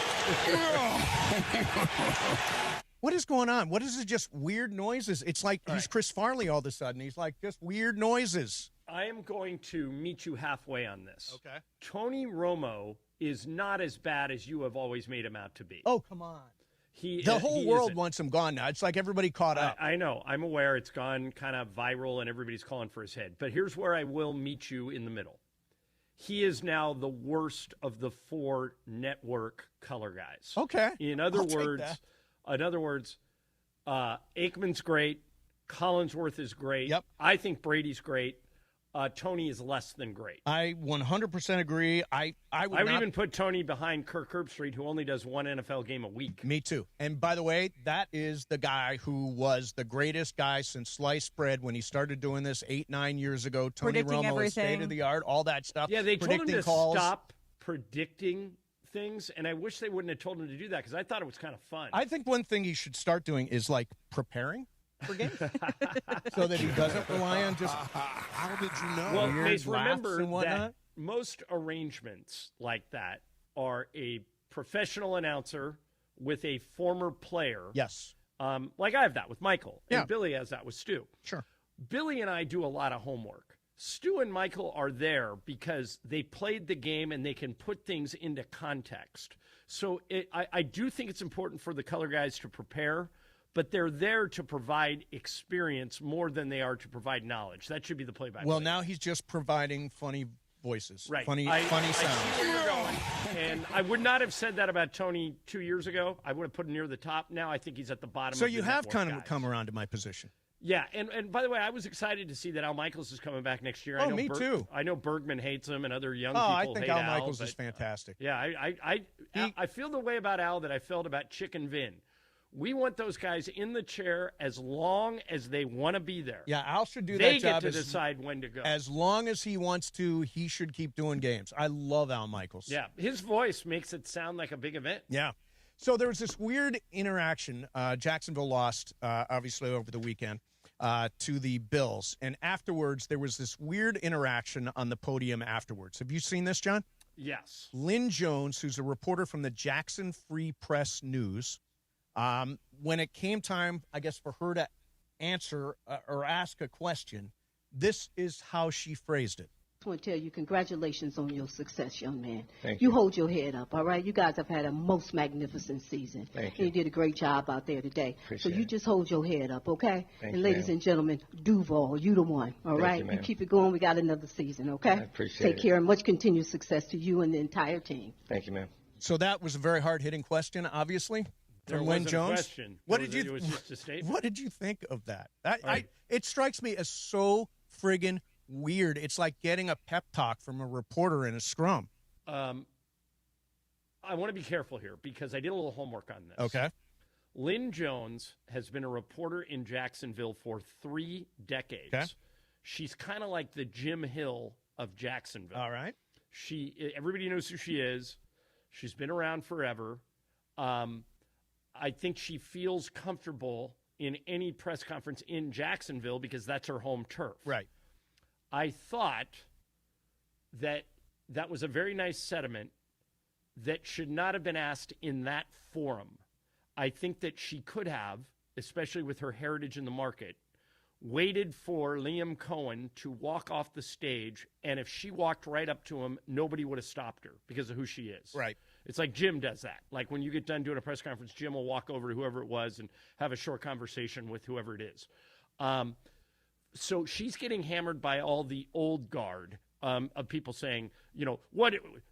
S4: What is going on? What is it? Just weird noises? It's like he's Chris Farley all of a sudden. He's like just weird noises.
S5: I am going to meet you halfway on this.
S4: Okay.
S5: Tony Romo is not as bad as you have always made him out to be.
S4: Oh, come on.
S5: The
S4: whole world wants him gone now. It's like everybody caught up.
S5: I know. I'm aware it's gone kind of viral and everybody's calling for his head. But here's where I will meet you in the middle. He is now the worst of the 4 network color guys.
S4: Okay.
S5: In other words, Aikman's great. Collinsworth is great.
S4: Yep.
S5: I think Brady's great. Tony is less than great.
S4: I 100% agree. I would
S5: even put Tony behind Kirk Herbstreit, who only does 1 NFL game a week.
S4: Me too. And by the way, that is the guy who was the greatest guy since sliced bread when he started doing this 8-9 years ago. Tony
S6: Predicting
S4: Romo,
S6: everything.
S4: state of the art, all that stuff.
S5: Yeah, they told him to
S4: calls.
S5: stop predicting things, and I wish they wouldn't have told him to do that because I thought it was kind of fun.
S4: I think one thing he should start doing is like preparing for games so that he doesn't rely on just
S28: how did you know?
S5: Well,
S4: weird
S5: Mace, remember
S4: and whatnot.
S5: that most arrangements like that are a professional announcer with a former player.
S4: Yes.
S5: Like I have that with Michael, and
S4: Yeah.
S5: Billy has that with Stu.
S4: Sure.
S5: Billy and I do a lot of homework. Stu and Michael are there because they played the game and they can put things into context. So I do think it's important for the color guys to prepare, but they're there to provide experience more than they are to provide knowledge. That should be the play-by-play.
S4: Well, now he's just providing funny voices,
S5: right.
S4: funny
S5: I
S4: sounds.
S5: see where you're going. And I would not have said that about Tony 2 years ago. I would have put him near the top. Now I think he's at the bottom.
S4: So
S5: of the
S4: you have
S5: network
S4: kind of
S5: guys.
S4: come around to my position.
S5: Yeah, and by the way, I was excited to see that Al Michaels is coming back next year.
S4: Oh,
S5: I know
S4: me too.
S5: I know Bergman hates him and other young
S4: Oh,
S5: people
S4: I think
S5: hate
S4: Al Michaels
S5: but,
S4: is fantastic.
S5: Yeah, I feel the way about Al that I felt about Chick and Vin. We want those guys in the chair as long as they want to be there.
S4: Yeah, Al should do
S5: they
S4: that job.
S5: They get to decide when to go.
S4: As long as he wants to, he should keep doing games. I love Al Michaels.
S5: Yeah, his voice makes it sound like a big event.
S4: Yeah. So there was this weird interaction. Jacksonville lost, obviously, over the weekend to the Bills. And afterwards, there was this weird interaction on the podium afterwards. Have you seen this, John?
S5: Yes.
S4: Lynn Jones, who's a reporter from the Jackson Free Press News, when it came time, I guess, for her to answer or ask a question, this is how she phrased it.
S8: I want to tell you congratulations on your success, young man.
S12: Thank
S8: you. Hold your head up, all right? You guys have had a most magnificent season.
S12: Thank
S8: you. You did a great job out there today.
S12: Appreciate
S8: so you just hold your head up, okay?
S12: Thank
S8: and
S12: you,
S8: ladies
S12: ma'am.
S8: and gentlemen, Duval, you the one, all
S12: Thank
S8: right?
S12: you, ma'am.
S8: keep it going. We got another season, okay?
S12: I appreciate
S8: Take
S12: it.
S8: care and much continued success to you and the entire team.
S12: Thank you, ma'am.
S4: So that was a very hard-hitting question, obviously,
S5: There
S4: from Lynn
S5: wasn't a
S4: Jones.
S5: question. It was just a statement.
S4: What did you think of that?
S5: Right.
S4: It strikes me as so friggin' weird. It's like getting a pep talk from a reporter in a scrum.
S5: I want to be careful here because I did a little homework on this.
S4: Okay.
S5: Lynn Jones has been a reporter in Jacksonville for 3 decades.
S4: Okay.
S5: She's kind of like the Jim Hill of Jacksonville.
S4: All right.
S5: Everybody knows who she is. She's been around forever. I think she feels comfortable in any press conference in Jacksonville because that's her home turf.
S4: Right.
S5: I thought that was a very nice sentiment that should not have been asked in that forum. I think that she could have, especially with her heritage in the market, waited for Liam Cohen to walk off the stage, and if she walked right up to him, nobody would have stopped her because of who she is.
S4: Right.
S5: It's like Jim does that. Like when you get done doing a press conference, Jim will walk over to whoever it was and have a short conversation with whoever it is. So she's getting hammered by all the old guard of people saying,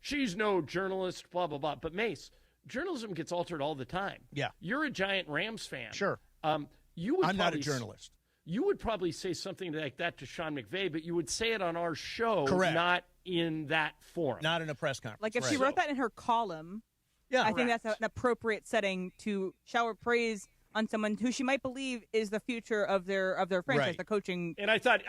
S5: she's no journalist, blah, blah, blah. But Mace, journalism gets altered all the time.
S4: Yeah.
S5: You're a giant Rams fan.
S4: Sure.
S5: I'm
S4: not a journalist.
S5: You would probably say something like that to Sean McVay, but you would say it on our show,
S4: Correct.
S5: Not in that forum.
S4: Not in a press conference.
S6: Like if she
S4: Right.
S6: wrote that in her column,
S4: Yeah,
S6: I think
S5: correct.
S6: that's an appropriate setting to shower praise on someone who she might believe is the future of their franchise,
S4: Right.
S6: the coaching.
S5: And I thought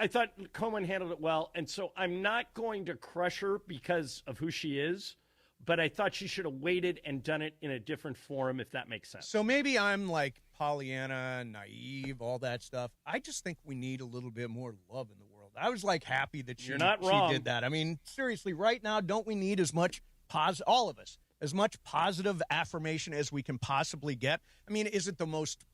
S5: Coleman handled it well, and so I'm not going to crush her because of who she is, but I thought she should have waited and done it in a different forum, if that makes sense.
S4: So maybe I'm like Pollyanna, naive, all that stuff. I just think we need a little bit more love in the world thrilled. I was like happy that she
S5: You're not wrong.
S4: did that. I mean, seriously, right now, don't we need as much all of us, as much positive affirmation as we can possibly get? I mean, is it the most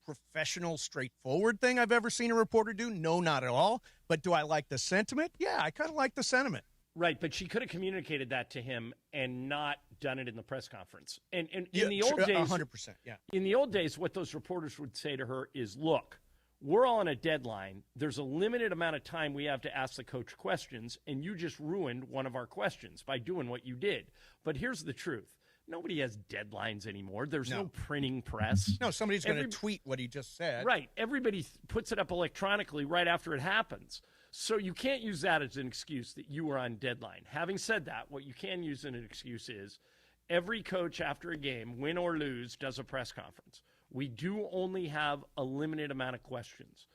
S4: professional, straightforward thing I've ever seen a reporter do? No, not at all. But do I like the sentiment? Yeah, I kind of like the sentiment.
S5: Right, but she could have communicated that to him and not done it in the press conference. And in the old days,
S4: 100%, yeah.
S5: In the old days, what those reporters would say to her is, look, we're on a deadline. There's a limited amount of time we have to ask the coach questions, and you just ruined one of our questions by doing what you did. But here's the truth. Nobody has deadlines anymore. There's no printing press.
S4: No, somebody's going to tweet what he just said.
S5: Right. Everybody puts it up electronically right after it happens. So you can't use that as an excuse that you were on deadline. Having said that, what you can use as an excuse is every coach after a game, win or lose, does a press conference. We do only have a limited amount of questions.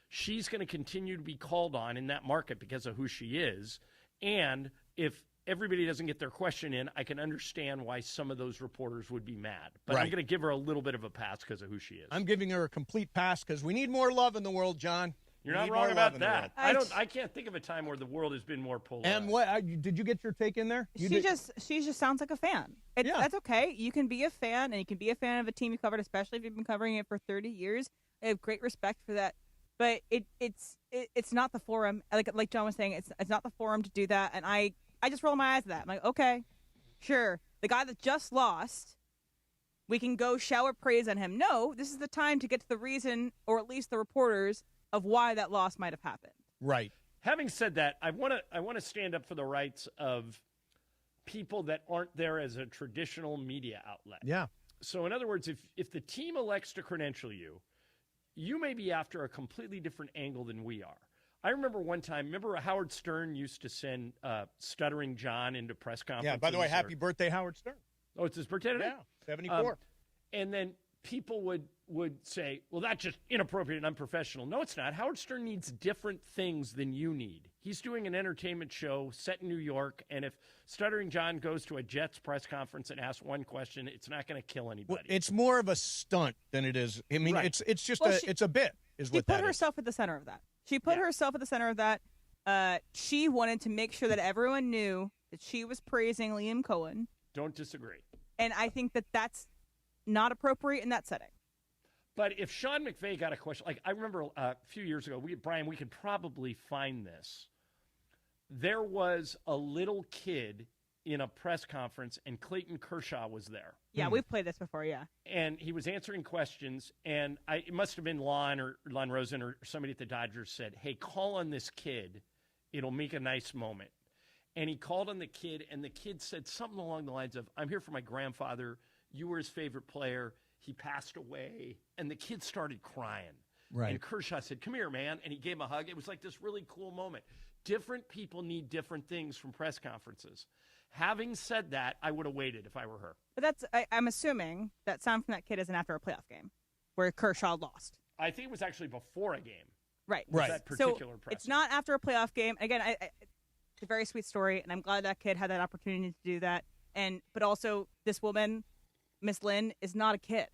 S5: She's going to continue to be called on in that market because of who she is. And if everybody doesn't get their question in, I can understand why some of those reporters would be mad. But I'm going to give her a little bit of a pass because of who she is.
S4: I'm giving her a complete pass because we need more love in the world, John.
S5: You're not wrong about that. I can't think of a time where the world has been more polarized.
S4: And what did you get your take in there?
S6: She just sounds like a fan. That's okay. You can be a fan, and you can be a fan of a team you covered, especially if you've been covering it for 30 years. I have great respect for that. But it's not the forum. Like John was saying, it's not the forum to do that. And I just roll my eyes at that. I'm like, okay, sure. The guy that just lost, we can go shower praise on him. No, this is the time to get to the reason, or at least the reporters, of why that loss might have happened.
S4: Right.
S5: Having said that, I want to stand up for the rights of people that aren't there as a traditional media outlet.
S4: Yeah.
S5: So in other words, if the team elects to credential you, you may be after a completely different angle than we are. I remember one time, Howard Stern used to send Stuttering John into press conferences.
S4: Yeah, by the way, happy birthday, Howard Stern.
S5: Oh, it's his birthday today?
S4: Yeah, 74.
S5: And then people would say, well, that's just inappropriate and unprofessional. No, it's not. Howard Stern needs different things than you need. He's doing an entertainment show set in New York, and if Stuttering John goes to a Jets press conference and asks one question, it's not going to kill anybody.
S4: Well, it's more of a stunt than it is. I mean, it's just it's a bit.
S6: She put herself at the center of that. She put herself at the center of that. She wanted to make sure that everyone knew that she was praising Liam Cohen.
S5: Don't disagree.
S6: And I think that that's not appropriate in that setting.
S5: But if Sean McVay got a question, like I remember a few years ago, Brian, we could probably find this. There was a little kid in a press conference, and Clayton Kershaw was there.
S6: Yeah, we've played this before, yeah.
S5: And he was answering questions, and it must have been Lon Rosen or somebody at the Dodgers said, hey, call on this kid. It'll make a nice moment. And he called on the kid, and the kid said something along the lines of, I'm here for my grandfather. You were his favorite player. He passed away. And the kid started crying.
S4: Right.
S5: And Kershaw said, come here, man. And he gave him a hug. It was like this really cool moment. Different people need different things from press conferences. Having said that, I would have waited if I were her.
S6: But I'm assuming that sound from that kid isn't after a playoff game where Kershaw lost.
S5: I think it was actually before a game.
S6: Right.
S5: That particular press.
S6: It's not after a playoff game. Again, it's a very sweet story, and I'm glad that kid had that opportunity to do that. But also, this woman, Miss Lynn, is not a kid.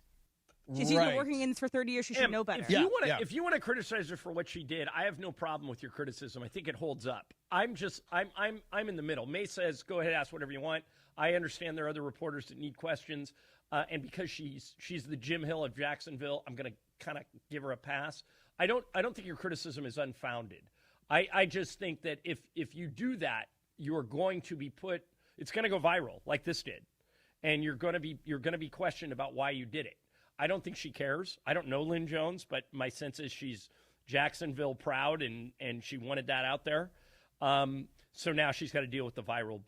S6: She's been working in this for 30 years. She should know better.
S5: If you want to criticize her for what she did, I have no problem with your criticism. I think it holds up. I'm in the middle. May says, go ahead, ask whatever you want. I understand there are other reporters that need questions, and because she's the Jim Hill of Jacksonville, I'm going to kind of give her a pass. I don't think your criticism is unfounded. I just think that if you do that, you're going to be it's going to go viral like this did, and you're going to be questioned about why you did it. I don't think she cares. I don't know Lynn Jones, but my sense is she's Jacksonville proud, and she wanted that out there. So now she's got to deal with the viral,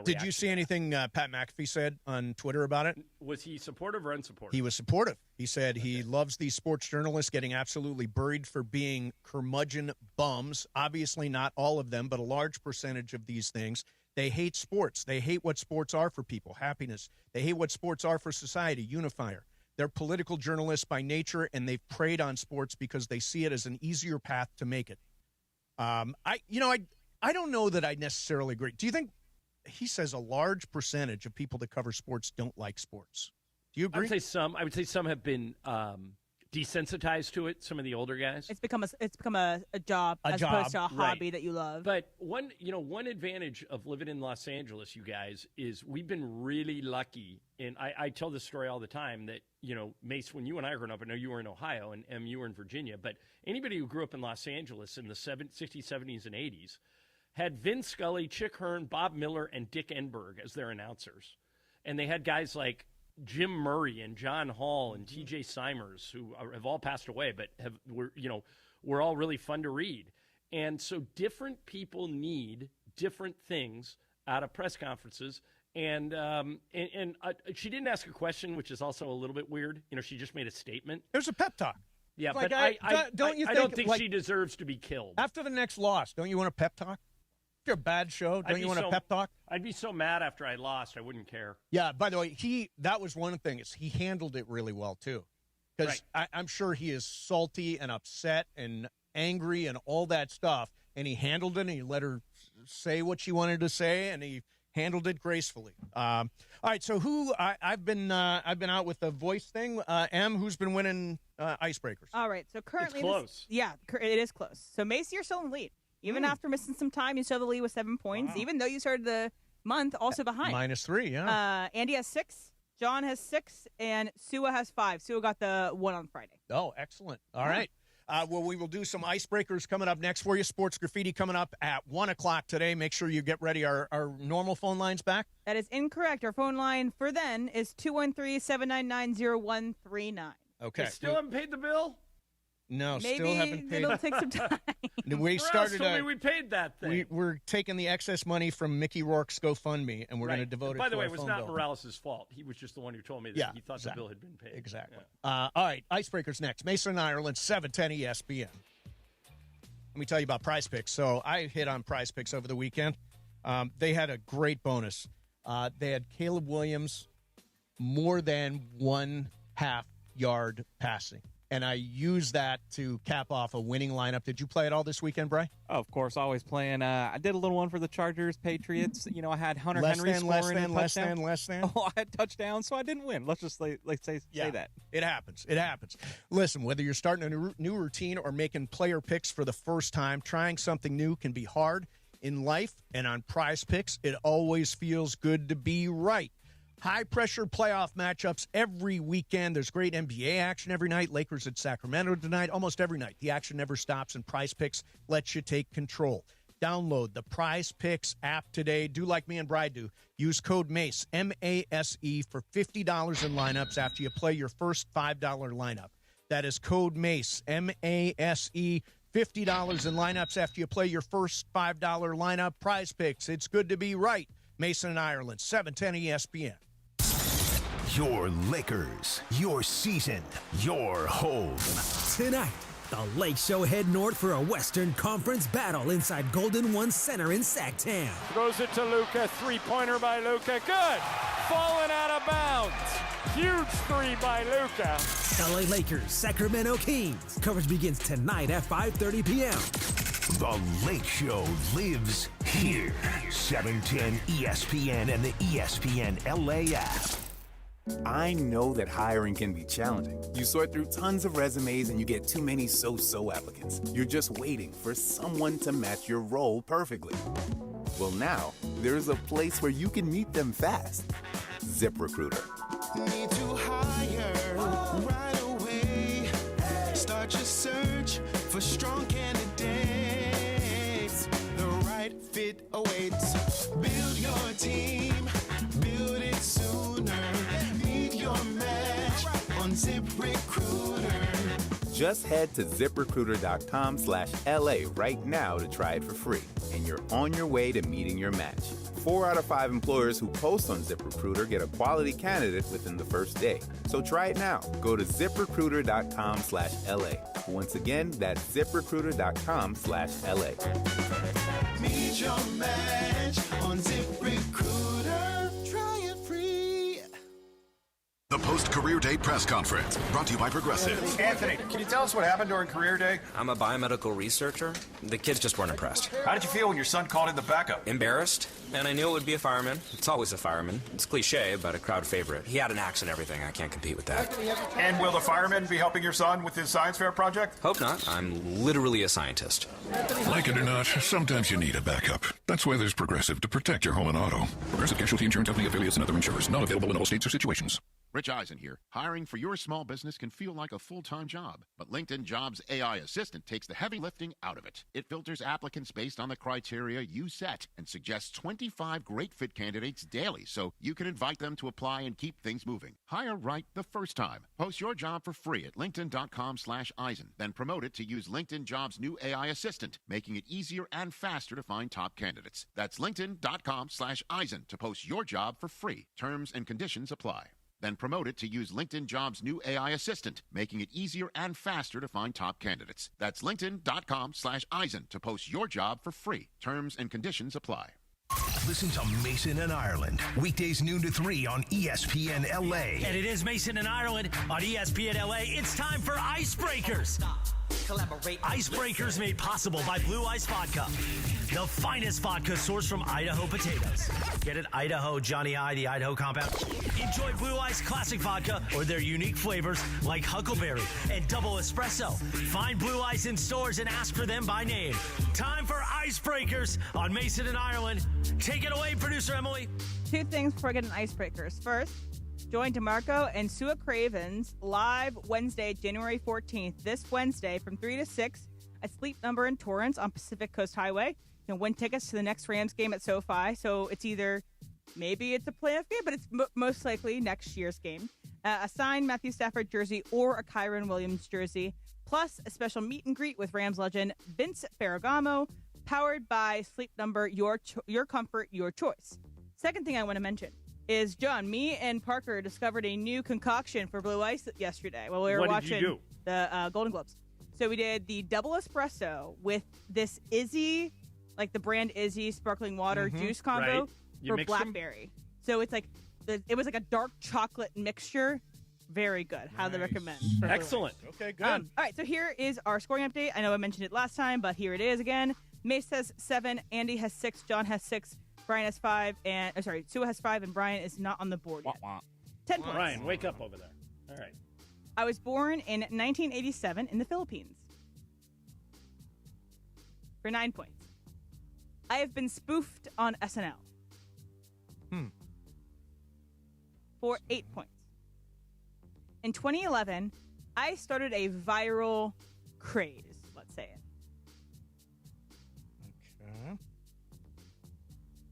S4: Did you see anything Pat McAfee said on Twitter about it?
S5: Was he supportive or unsupportive?
S4: He was supportive. He said he loves these sports journalists getting absolutely buried for being curmudgeon bums. Obviously not all of them, but a large percentage of these things. They hate sports. They hate what sports are for people, happiness. They hate what sports are for society, unifier. They're political journalists by nature, and they've preyed on sports because they see it as an easier path to make it. I don't know that I necessarily agree. Do you think he says a large percentage of people that cover sports don't like sports? Do you agree?
S5: I would say some have been desensitized to it, some of the older guys.
S6: It's become a job as opposed to a hobby that you love.
S5: But one advantage of living in Los Angeles, you guys, is we've been really lucky. And I tell this story all the time that, Mace, when you and I were growing up, I know you were in Ohio and you were in Virginia, but anybody who grew up in Los Angeles in the 60s, 70s, and 80s had Vin Scully, Chick Hearn, Bob Miller, and Dick Enberg as their announcers. And they had guys like Jim Murray and John Hall and T.J. Simers, who have all passed away, but were all really fun to read. And so different people need different things out of press conferences. And she didn't ask a question, which is also a little bit weird. She just made a statement.
S4: It was a pep talk.
S5: Yeah,
S4: like
S5: but I don't think she deserves to be killed.
S4: After the next loss, don't you want a pep talk? If you're a bad show, don't you want a pep talk?
S5: I'd be so mad after I lost, I wouldn't care.
S4: Yeah, by the way, that was one thing, is he handled it really well, too. Because I'm sure he is salty and upset and angry and all that stuff, and he handled it, and he let her say what she wanted to say, and he handled it gracefully. All right, so I've been out with the voice thing. M, who's been winning icebreakers?
S6: All right, so currently
S5: it's close.
S6: It is close. So Macy, you're still in the lead. Even after missing some time, you still have the lead with 7 points, even though you started the month also behind.
S4: -3, yeah.
S6: Andy has 6, John has 6, and Sua has 5. Sua got the one on Friday.
S4: Oh, excellent. All right. Well, we will do some icebreakers coming up next for you. Sports Graffiti coming up at 1 o'clock today. Make sure you get ready. Our normal phone line's back?
S6: That is incorrect. Our phone line for then is 213-799-0139.
S4: Okay.
S5: They still haven't paid the bill?
S4: No,
S6: Maybe
S4: still haven't paid.
S6: it'll take some time.
S4: We started.
S5: We paid that thing.
S4: We're taking the excess money from Mickey Rourke's GoFundMe, and we're going to devote it.
S5: By the way,
S4: to
S5: it was not Morales' fault. He was just the one who told me that he thought the bill had been paid.
S4: Exactly.
S5: Yeah.
S4: All right, icebreakers next. Mason and Ireland, 710 ESPN. Let me tell you about Prize Picks. So I hit on Prize Picks over the weekend. They had a great bonus. They had Caleb Williams more than 1/2 yard passing. And I used that to cap off a winning lineup. Did you play it all this weekend, Bray?
S12: Oh, of course, always playing. I did a little one for the Chargers, Patriots. I had Hunter Henry scoring a touchdown.
S4: Less than.
S12: Oh, I had touchdowns, so I didn't win. Let's just say that.
S4: It happens. It happens. Listen, whether you're starting a new routine or making player picks for the first time, trying something new can be hard in life. And on Prize Picks, it always feels good to be right. High-pressure playoff matchups every weekend. There's great NBA action every night. Lakers at Sacramento tonight. Almost every night. The action never stops, and Prize Picks lets you take control. Download the Prize Picks app today. Do like me and Bride do. Use code MACE, M-A-S-E, for $50 in lineups after you play your first $5 lineup. That is code MACE, M-A-S-E, $50 in lineups after you play your first $5 lineup. Prize Picks. It's good to be right. Mason and Ireland, 710 ESPN.
S14: Your Lakers, your season, your home.
S15: Tonight, the Lake Show head north for a Western Conference battle inside Golden One Center in Sacktown.
S5: Throws it to Luka. Three-pointer by Luka. Good. Falling out of bounds. Huge three by Luka.
S15: LA Lakers, Sacramento Kings. Coverage begins tonight at 5:30 p.m.
S14: The Lake Show lives here. 710 ESPN and the ESPN LA app.
S17: I know that hiring can be challenging. You sort through tons of resumes and you get too many so-so applicants. You're just waiting for someone to match your role perfectly. Well, now, there's a place where you can meet them fast. ZipRecruiter.
S18: Need to hire right away. Start your search for strong candidates. The right fit awaits. Build your team. Build it sooner. Meet your match on ZipRecruiter.
S17: Just head to ZipRecruiter.com/LA right now to try it for free. And you're on your way to meeting your match. 4 out of 5 employers who post on ZipRecruiter get a quality candidate within the first day. So try it now. Go to ZipRecruiter.com/LA. Once again, that's ZipRecruiter.com/LA.
S18: Meet your match on ZipRecruiter. Try it free.
S14: The
S1: post-career day press conference. Brought to you by Progressive.
S3: Anthony, can you tell us what happened during career day?
S7: I'm a biomedical researcher. The kids just weren't impressed.
S3: How did you feel when your son called in the backup?
S7: Embarrassed, and I knew it would be a fireman. It's always a fireman. It's cliche, but a crowd favorite. He had an axe and everything. I can't compete with that.
S3: And will the fireman be helping your son with his science fair project?
S7: Hope not. I'm literally a scientist.
S1: Like it or not, sometimes you need a backup. That's why there's Progressive to protect your home and auto. Progressive Casualty Insurance Company affiliates and other insurers. Not available in all states or situations.
S9: Rich Eisen here. Hiring for your small business can feel like a full-time job, but LinkedIn Jobs AI Assistant takes the heavy lifting out of it. It filters applicants based on the criteria you set and suggests 25 great fit candidates daily, so you can invite them to apply and keep things moving. Hire right the first time. Post your job for free at linkedin.com/Eisen, then promote it to use LinkedIn Jobs' new AI Assistant, making it easier and faster to find top candidates. That's linkedin.com/Eisen to post your job for free. Terms and conditions apply. Then promote it to use LinkedIn Jobs' new AI Assistant, making it easier and faster to find top candidates. That's linkedin.com/Eisen to post your job for free. Terms and conditions apply.
S14: Listen to Mason and Ireland, weekdays noon to 3 on ESPN LA.
S16: And it is Mason and Ireland on ESPN LA. It's time for Icebreakers. Icebreakers made possible by Blue Ice Vodka, the finest vodka sourced from Idaho potatoes. Get it, Idaho, Johnny I, the Idaho compound. Enjoy Blue Ice Classic Vodka or their unique flavors like Huckleberry and Double Espresso. Find Blue Ice in stores and ask for them by name. Time for Icebreakers on Mason and Ireland. Take it away, producer Emily.
S6: Two things before I get an Icebreakers. First, join DeMarco and Sua Cravens live Wednesday, January 14th, this Wednesday from 3 to 6 at Sleep Number in Torrance on Pacific Coast Highway. You can win tickets to the next Rams game at SoFi. So it's either, maybe it's a playoff game, but it's most likely next year's game. A signed Matthew Stafford jersey or a Kyron Williams jersey, plus a special meet and greet with Rams legend Vince Ferragamo, powered by Sleep Number, your comfort, your choice. Second thing I want to mention is, John, me and Parker discovered a new concoction for Blue Ice yesterday while we were watching the Golden Globes. So we did the double espresso with this Izzy, like the brand Izzy sparkling water juice combo for blackberry. So it's like it was like a dark chocolate mixture. Very good. Highly recommend.
S5: Excellent.
S4: Okay, good.
S6: All right, so here is our scoring update. I know I mentioned it last time, but here it is again. Mace has 7, Andy has 6, John has 6, Brian has 5, and Sue has 5, and Brian is not on the board yet. 10 points.
S5: Brian, wake up over there. All right.
S6: I was born in 1987 in the Philippines. For 9 points. I have been spoofed on SNL. For 8 points. In 2011, I started a viral craze, let's say it.
S4: Okay.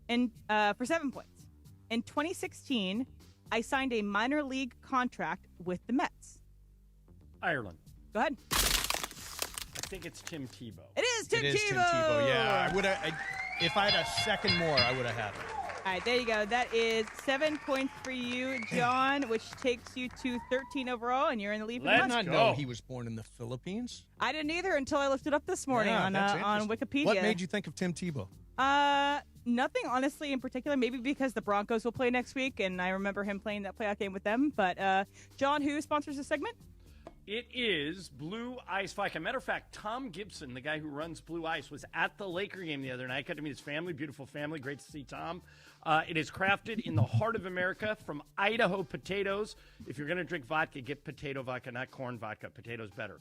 S6: And for 7 points. In 2016, I signed a minor league contract with the Mets.
S5: Ireland.
S6: Go ahead.
S5: I think it's Tim Tebow.
S6: It is Tim Tebow.
S4: Tim Tebow. Yeah, I would have. If I had a second more, I would have had it.
S6: All right, there you go. That is 7 points for you, John, which takes you to 13 overall, and you're in the lead.
S4: I did not know he was born in the Philippines.
S6: I didn't either until I looked it up this morning on Wikipedia.
S4: What made you think of Tim Tebow?
S6: Nothing, honestly, in particular. Maybe because the Broncos will play next week, and I remember him playing that playoff game with them. But, John, who sponsors this segment?
S5: It is Blue Ice Vodka. Matter of fact, Tom Gibson, the guy who runs Blue Ice, was at the Laker game the other night. Got to meet his family, beautiful family. Great to see Tom. It is crafted in the heart of America from Idaho potatoes. If you're going to drink vodka, get potato vodka, not corn vodka. Potatoes better.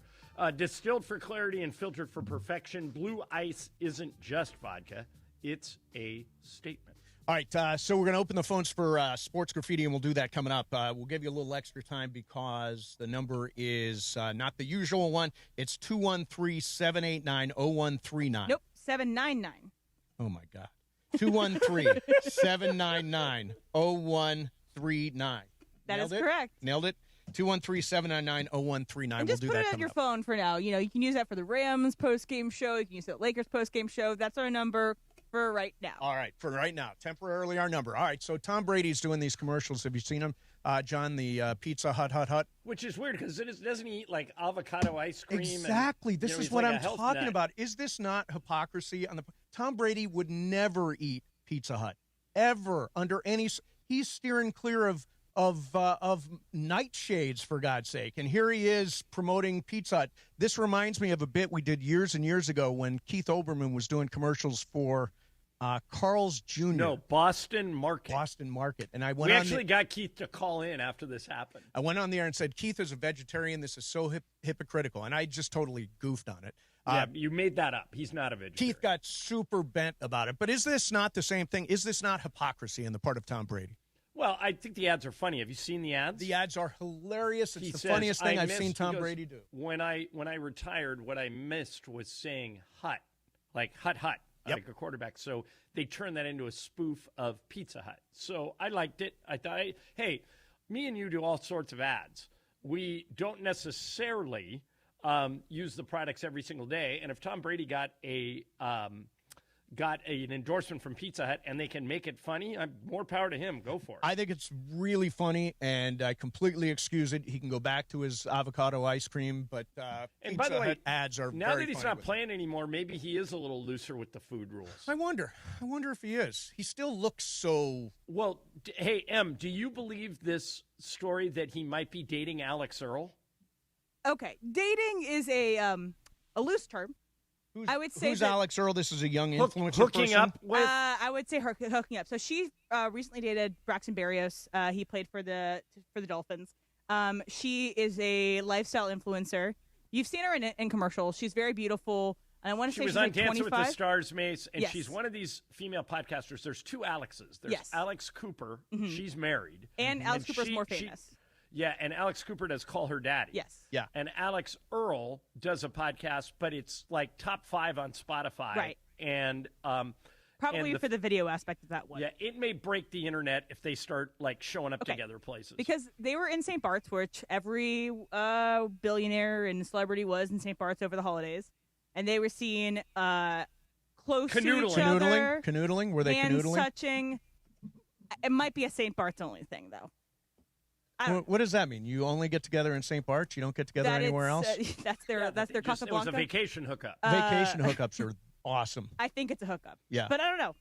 S5: Distilled for clarity and filtered for perfection. Blue Ice isn't just vodka. It's a statement.
S4: All right, so we're going to open the phones for Sports Graffiti, and we'll do that coming up. We'll give you a little extra time because the number is not the usual one. It's 213-789-0139.
S6: Nope, 799.
S4: Oh, my God. 213-799-0139.
S6: That is correct.
S4: Nailed it. 213-799-0139.
S6: And just put it on your phone for now. You know, you can use that for the Rams post-game show. You can use it at Lakers post-game show. That's our number for right now.
S4: All right, for right now. Temporarily our number. All right, so Tom Brady's doing these commercials. Have you seen him, John, the Pizza Hut?
S5: Which is weird because doesn't he eat like avocado ice cream?
S4: Exactly.
S5: And,
S4: this is what I'm talking about. Is this not hypocrisy? Tom Brady would never eat Pizza Hut, ever, under any. He's steering clear of of nightshades, for God's sake. And here he is promoting Pizza Hut. This reminds me of a bit we did years and years ago when Keith Olbermann was doing commercials for Carl's Jr.
S5: No, Boston Market.
S4: Boston Market. And
S5: We actually got Keith to call in after this happened.
S4: I went on the air and said, Keith is a vegetarian. This is so hypocritical. And I just totally goofed on it.
S5: Yeah, you made that up. He's not a vegetarian.
S4: Keith got super bent about it. But is this not the same thing? Is this not hypocrisy on the part of Tom Brady?
S5: Well, I think the ads are funny. Have you seen the ads?
S4: The ads are hilarious. It's
S5: He
S4: the
S5: says,
S4: funniest thing
S5: "I
S4: I've
S5: missed,"
S4: seen Tom
S5: he goes,
S4: Brady do.
S5: When I retired, what I missed was saying hut, like hut, like a quarterback. So they turned that into a spoof of Pizza Hut. So I liked it. I thought, hey, me and you do all sorts of ads. We don't necessarily use the products every single day. And if Tom Brady got an endorsement from Pizza Hut and they can make it funny, more power to him. Go for it.
S4: I think it's really funny, and I completely excuse it. He can go back to his avocado ice cream, but
S5: and
S4: Pizza
S5: by the way,
S4: Hut ads are
S5: now
S4: very
S5: that he's
S4: funny
S5: not
S4: with
S5: playing anymore, maybe he is a little looser with the food rules.
S4: I wonder if he is. He still looks so...
S5: Well, hey, Em, do you believe this story that he might be dating Alex Earl?
S6: Okay, dating is a loose term. I would say
S4: Who's
S6: that,
S4: Alex Earl? This is a young influencer
S5: hooking
S4: person?
S5: up with.
S6: I would say hooking up. So she recently dated Braxton Berrios. He played for the Dolphins. She is a lifestyle influencer. You've seen her in commercials. She's very beautiful. And I want to say
S5: She was
S6: she's
S5: on
S6: like
S5: Dancing
S6: 25.
S5: with the Stars, Mace, and
S6: Yes.
S5: she's one of these female podcasters. There's two Alexes. There's
S6: Yes.
S5: Alex Cooper.
S6: Mhm.
S5: She's married.
S6: And Alex Cooper's more famous.
S5: Yeah, and Alex Cooper does Call Her Daddy.
S6: Yes.
S4: Yeah.
S5: And Alex Earl does a podcast, but it's like top 5 on Spotify.
S6: Right.
S5: And
S6: Probably
S5: and
S6: for the video aspect of that one.
S5: Yeah, it may break the internet if they start like showing up
S6: Okay.
S5: together places.
S6: Because they were in St. Bart's, which every billionaire and celebrity was in St. Bart's over the holidays. And they were seen close to each other.
S4: Canoodling? Were they
S6: hands
S4: canoodling?
S6: touching. It might be a St. Bart's only thing, though.
S4: What does that mean? You only get together in St. Bart's? You don't get together
S6: That
S4: anywhere else?
S6: That's their
S5: It was
S6: Casablanca.
S5: a vacation hookup.
S4: Vacation hookups are awesome.
S6: I think it's a hookup.
S4: Yeah.
S6: But I don't know.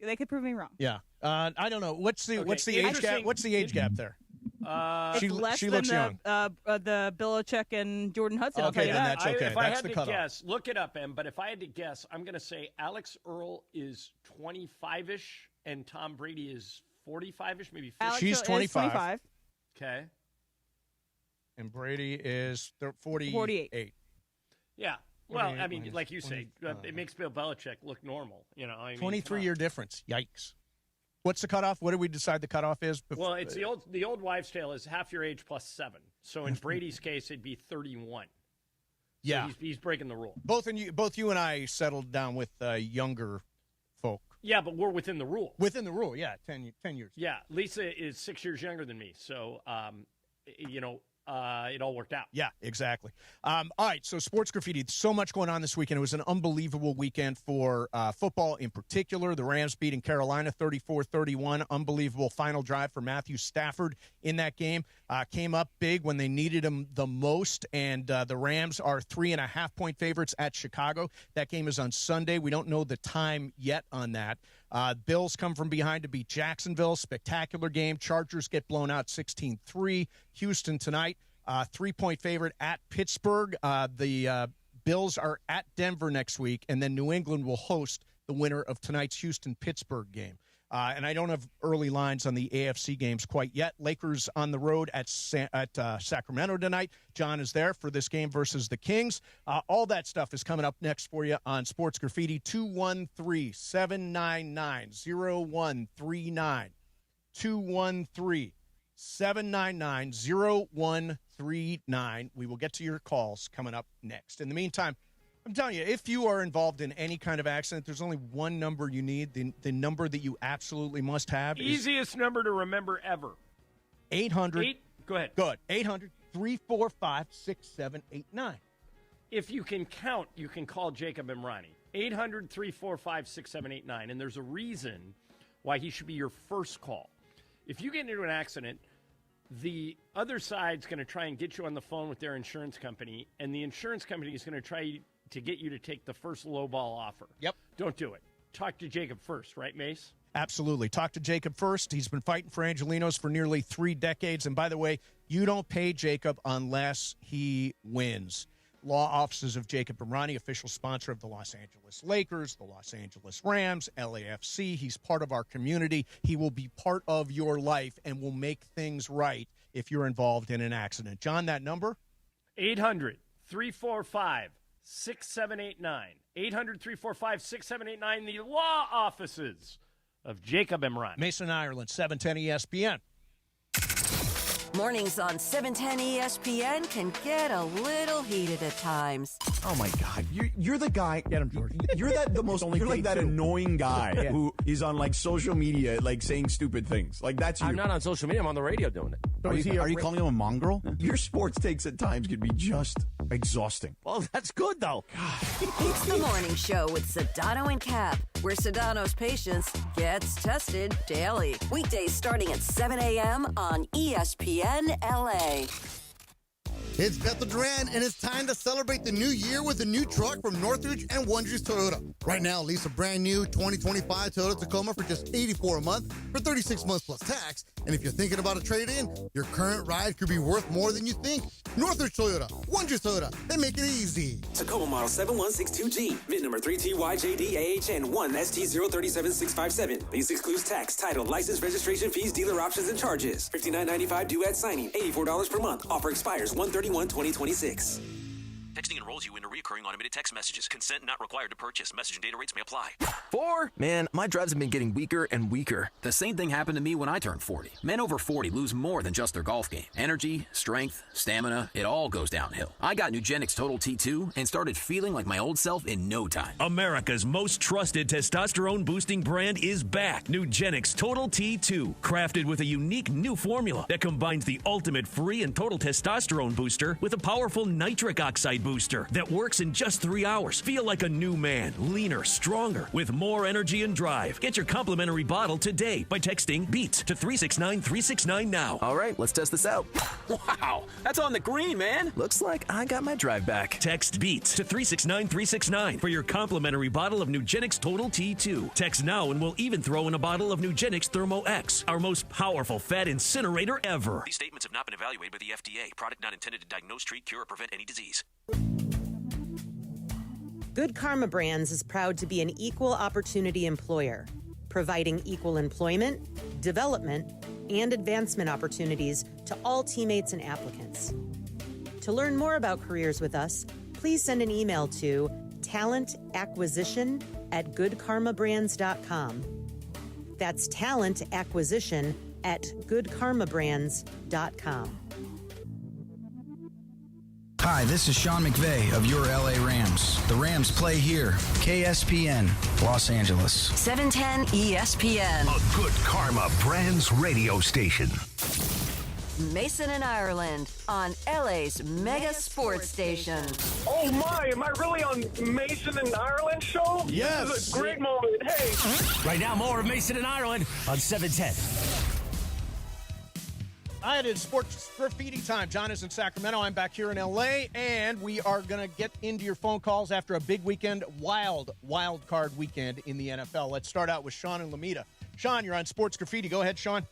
S6: They could prove me wrong.
S4: Yeah. I don't know. What's the age gap?
S5: interesting.
S4: What's the age gap there?
S6: It's less
S4: she
S6: than
S4: looks young.
S6: the Belichick and Jordan Hudson. I'll tell you
S4: then
S6: that.
S4: that's okay.
S5: If I
S4: That's
S5: had
S4: the
S5: to
S4: cutoff.
S5: guess, look it up, Em, but if I had to guess, I'm going to say Alex Earl is 25-ish and Tom Brady is 45-ish, maybe 50.
S6: Alex
S4: She's
S6: is
S4: 25.
S5: Okay.
S4: And Brady is 48.
S6: 48.
S5: Yeah. Well,
S4: 48
S5: I mean,
S4: minus
S5: like you say, it makes Bill Belichick look normal. You know, I mean,
S4: 23-year difference. Yikes. What's the cutoff? What did we decide the cutoff is?
S5: Well, it's the old wives' tale is half your age plus 7. So in Brady's case, it'd be 31. So
S4: Yeah.
S5: he's breaking the rule.
S4: Both you and I settled down with younger folk.
S5: Yeah, but we're within the rule.
S4: Within the rule, yeah, 10 years.
S5: Yeah, Lisa is 6 years younger than me, so it all worked out.
S4: Yeah, exactly. All right, so Sports Graffiti, so much going on this weekend. It was an unbelievable weekend for football in particular. The Rams beating Carolina 34-31. Unbelievable final drive for Matthew Stafford in that game. Came up big when they needed him the most, and the Rams are 3.5-point favorites at Chicago. That game is on Sunday. We don't know the time yet on that. Bills come from behind to beat Jacksonville. Spectacular game. Chargers get blown out 16-3. Houston tonight, 3-point favorite at Pittsburgh. The Bills are at Denver next week, and then New England will host the winner of tonight's Houston-Pittsburgh game. And I don't have early lines on the AFC games quite yet. Lakers on the road at Sacramento tonight. John is there for this game versus the Kings. All that stuff is coming up next for you on Sports Graffiti. 213-799-0139. 213-799-0139. We will get to your calls coming up next. In the meantime, I'm telling you, if you are involved in any kind of accident, there's only one number you need, the number that you absolutely must have.
S5: Easiest number to remember ever.
S4: 800.
S5: Go ahead.
S4: Good. 800-345-6789.
S5: If you can count, you can call Jacob Imrani. 800-345-6789. And there's a reason why he should be your first call. If you get into an accident, the other side's going to try and get you on the phone with their insurance company, and the insurance company is going to try to get you to take the first lowball offer.
S4: Yep.
S5: Don't do it. Talk to Jacob first, right, Mace?
S4: Absolutely. Talk to Jacob first. He's been fighting for Angelenos for nearly 3 decades. And by the way, you don't pay Jacob unless he wins. Law offices of Jacob Imrani, official sponsor of the Los Angeles Lakers, the Los Angeles Rams, LAFC. He's part of our community. He will be part of your life and will make things right if you're involved in an accident. John, that number?
S5: 800-345-6789. 800-345-6789, the law offices of Jacob Imran.
S4: Mason, Ireland, 710 ESPN.
S13: Mornings on 710 ESPN can get a little heated at times.
S2: Oh my God, you're the guy. Get him, George. You're the most. You're like that annoying guy who is on like social media, like saying stupid things. Like that's you.
S10: I'm not on social media. I'm on the radio doing it.
S2: Are you calling him a mongrel? Your sports takes at times can be just exhausting.
S10: Well, that's good though.
S13: It's the morning show with Sedano and Cap, where Sedano's patience gets tested daily. Weekdays starting at 7 a.m. on ESPN LA.
S11: It's Bethel Duran, and it's time to celebrate the new year with a new truck from Northridge and Wonders Toyota. Right now, lease a brand new 2025 Toyota Tacoma for just $84 a month for 36 months plus tax. And if you're thinking about a trade-in, your current ride could be worth more than you think. Northridge Toyota, Wonders Toyota, they make it easy.
S19: Tacoma model 7162G, VIN number 3TYJDAHN 1ST037657. These excludes tax, title, license, registration fees, dealer options, and charges. $59.95 due at signing, $84 per month. Offer expires 1/31/2026.
S25: Texting enrolls you into recurring automated text messages. Consent not required to purchase. Message and data rates may apply.
S26: 4? Man, my drives have been getting weaker and weaker. The same thing happened to me when I turned 40. Men over 40 lose more than just their golf game. Energy, strength, stamina, it all goes downhill. I got Nugenix Total T2 and started feeling like my old self in no time.
S27: America's most trusted testosterone-boosting brand is back. Nugenix Total T2. Crafted with a unique new formula that combines the ultimate free and total testosterone booster with a powerful nitric oxide booster that works in just 3 hours. Feel like a new man, leaner, stronger, with more energy and drive. Get your complimentary bottle today by texting BEAT to 369-369 now.
S26: All right, let's test this out. Wow, that's on the green, man. Looks like I got my drive back.
S27: Text BEAT to 369-369 for your complimentary bottle of Nugenix Total T2. Text now and we'll even throw in a bottle of Nugenix Thermo X, our most powerful fat incinerator ever.
S25: These statements have not been evaluated by the FDA. Product not intended to diagnose, treat, cure, or prevent any disease.
S20: Good Karma Brands is proud to be an equal opportunity employer, providing equal employment, development, and advancement opportunities to all teammates and applicants. To learn more about careers with us, please send an email to talentacquisition@goodkarmabrands.com. That's talentacquisition@goodkarmabrands.com.
S21: Hi, this is Sean McVay of your LA Rams. The Rams play here. KSPN, Los Angeles.
S13: 710 ESPN.
S14: A Good Karma Brands radio station.
S13: Mason and Ireland on LA's mega sports station.
S22: Oh my, am I really on Mason and Ireland show?
S10: Yes.
S22: This is a great moment. Hey.
S16: Right now, more of Mason and Ireland on 710.
S4: All right, it's sports graffiti time. John is in Sacramento. I'm back here in L.A., and we are going to get into your phone calls after a big weekend, wild card weekend in the NFL. Let's start out with Sean and Lomita. Sean, you're on sports graffiti. Go ahead, Sean.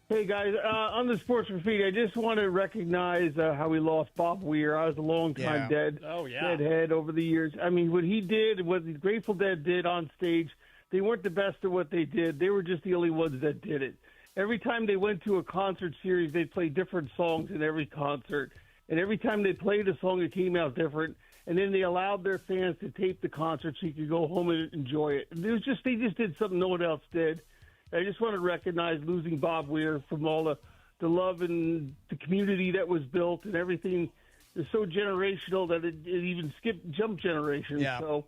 S22: Hey, guys. On the sports graffiti, I just want to recognize how we lost Bob Weir. I was a long-time deadhead over the years. I mean, what he did, what the Grateful Dead did on stage, they weren't the best at what they did. They were just the only ones that did it. Every time they went to a concert series, they'd play different songs in every concert. And every time they played a song, it came out different. And then they allowed their fans to tape the concert so you could go home and enjoy it. They just did something no one else did. I just want to recognize losing Bob Weir from all the love and the community that was built and everything is so generational that it even jumped generations.
S4: Yeah.
S22: So.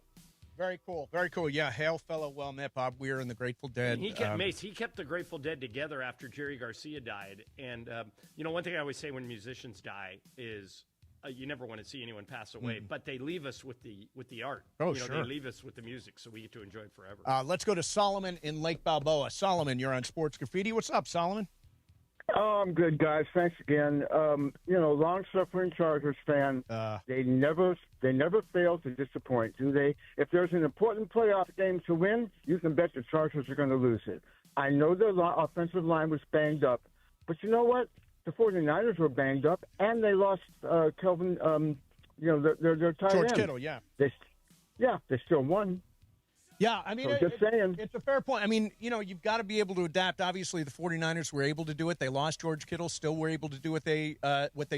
S4: Very cool. Very cool. Yeah, hail fellow well met Bob Weir and the Grateful Dead.
S5: He kept the Grateful Dead together after Jerry Garcia died. And, one thing I always say when musicians die is you never want to see anyone pass away, but they leave us with the art.
S4: Oh, sure.
S5: They leave us with the music, so we get to enjoy it forever.
S4: Let's go to Solomon in Lake Balboa. Solomon, you're on Sports Graffiti. What's up, Solomon?
S22: Oh, I'm good, guys. Thanks again. Long-suffering Chargers fan. They never fail to disappoint, do they? If there's an important playoff game to win, you can bet the Chargers are going to lose it. I know their offensive line was banged up, but you know what? The 49ers were banged up, and they lost Kelvin. Their tight
S4: George
S22: end.
S4: Kittle, yeah.
S22: They still won.
S4: Yeah, I mean,
S22: So just saying.
S4: It's a fair point. I mean, you've got to be able to adapt. Obviously, the 49ers were able to do it. They lost George Kittle, still were able to do what they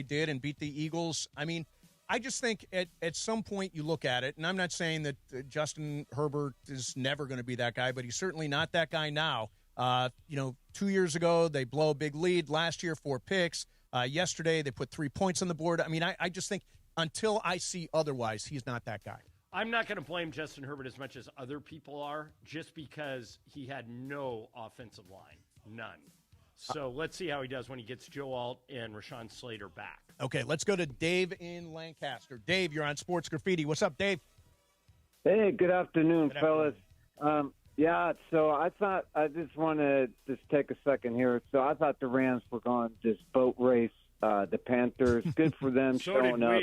S4: did and beat the Eagles. I mean, I just think at some point you look at it, and I'm not saying that Justin Herbert is never going to be that guy, but he's certainly not that guy now. 2 years ago, they blow a big lead. Last year, 4 picks. Yesterday, they put 3 points on the board. I mean, I just think until I see otherwise, he's not that guy.
S5: I'm not going to blame Justin Herbert as much as other people are, just because he had no offensive line, none. So let's see how he does when he gets Joe Alt and Rashawn Slater back.
S4: Okay, let's go to Dave in Lancaster. Dave, you're on Sports Graffiti. What's up, Dave?
S8: Hey, good afternoon, fellas. So I just want to just take a second here. So I thought the Rams were going to just boat race the Panthers. Good for them showing up.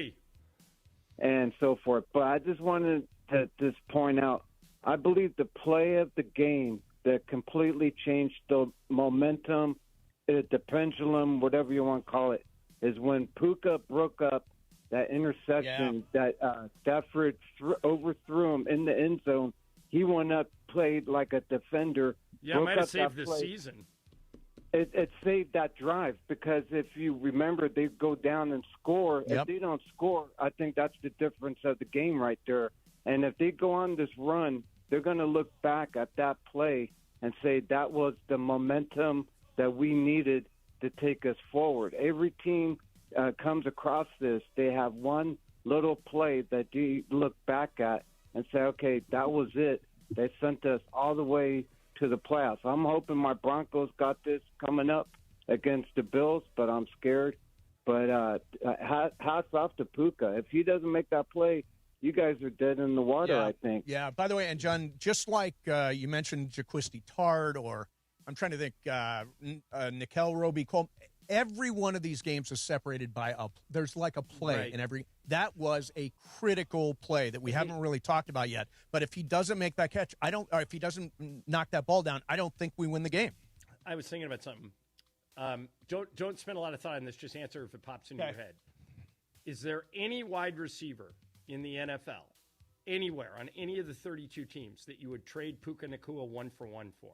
S8: And so forth. But I just wanted to just point out, I believe the play of the game that completely changed the momentum, the pendulum, whatever you want to call it, is when Puka broke up that interception that Stafford overthrew him in the end zone. He went up, played like a defender.
S5: Yeah, might have saved this season.
S8: It saved that drive, because if you remember, they go down and score.
S4: Yep.
S8: If they don't score, I think that's the difference of the game right there. And if they go on this run, they're going to look back at that play and say that was the momentum that we needed to take us forward. Every team comes across this. They have one little play that you look back at and say, okay, that was it. They sent us all the way to the playoffs. I'm hoping my Broncos got this coming up against the Bills, but I'm scared. But hats off to Puka. If he doesn't make that play, you guys are dead in the water, I think.
S4: Yeah, by the way, and John, just like you mentioned Jaquisti Tard, or I'm trying to think, Nickel Roby Cole, every one of these games is separated by there's like a play in every. That was a critical play that we haven't really talked about yet. But if he doesn't make that catch, or if he doesn't knock that ball down, I don't think we win the game.
S5: I was thinking about something. Don't spend a lot of thought on this. Just answer if it pops into your head. Is there any wide receiver in the NFL, anywhere on any of the 32 teams, that you would trade Puka Nacua 1-for-1 for?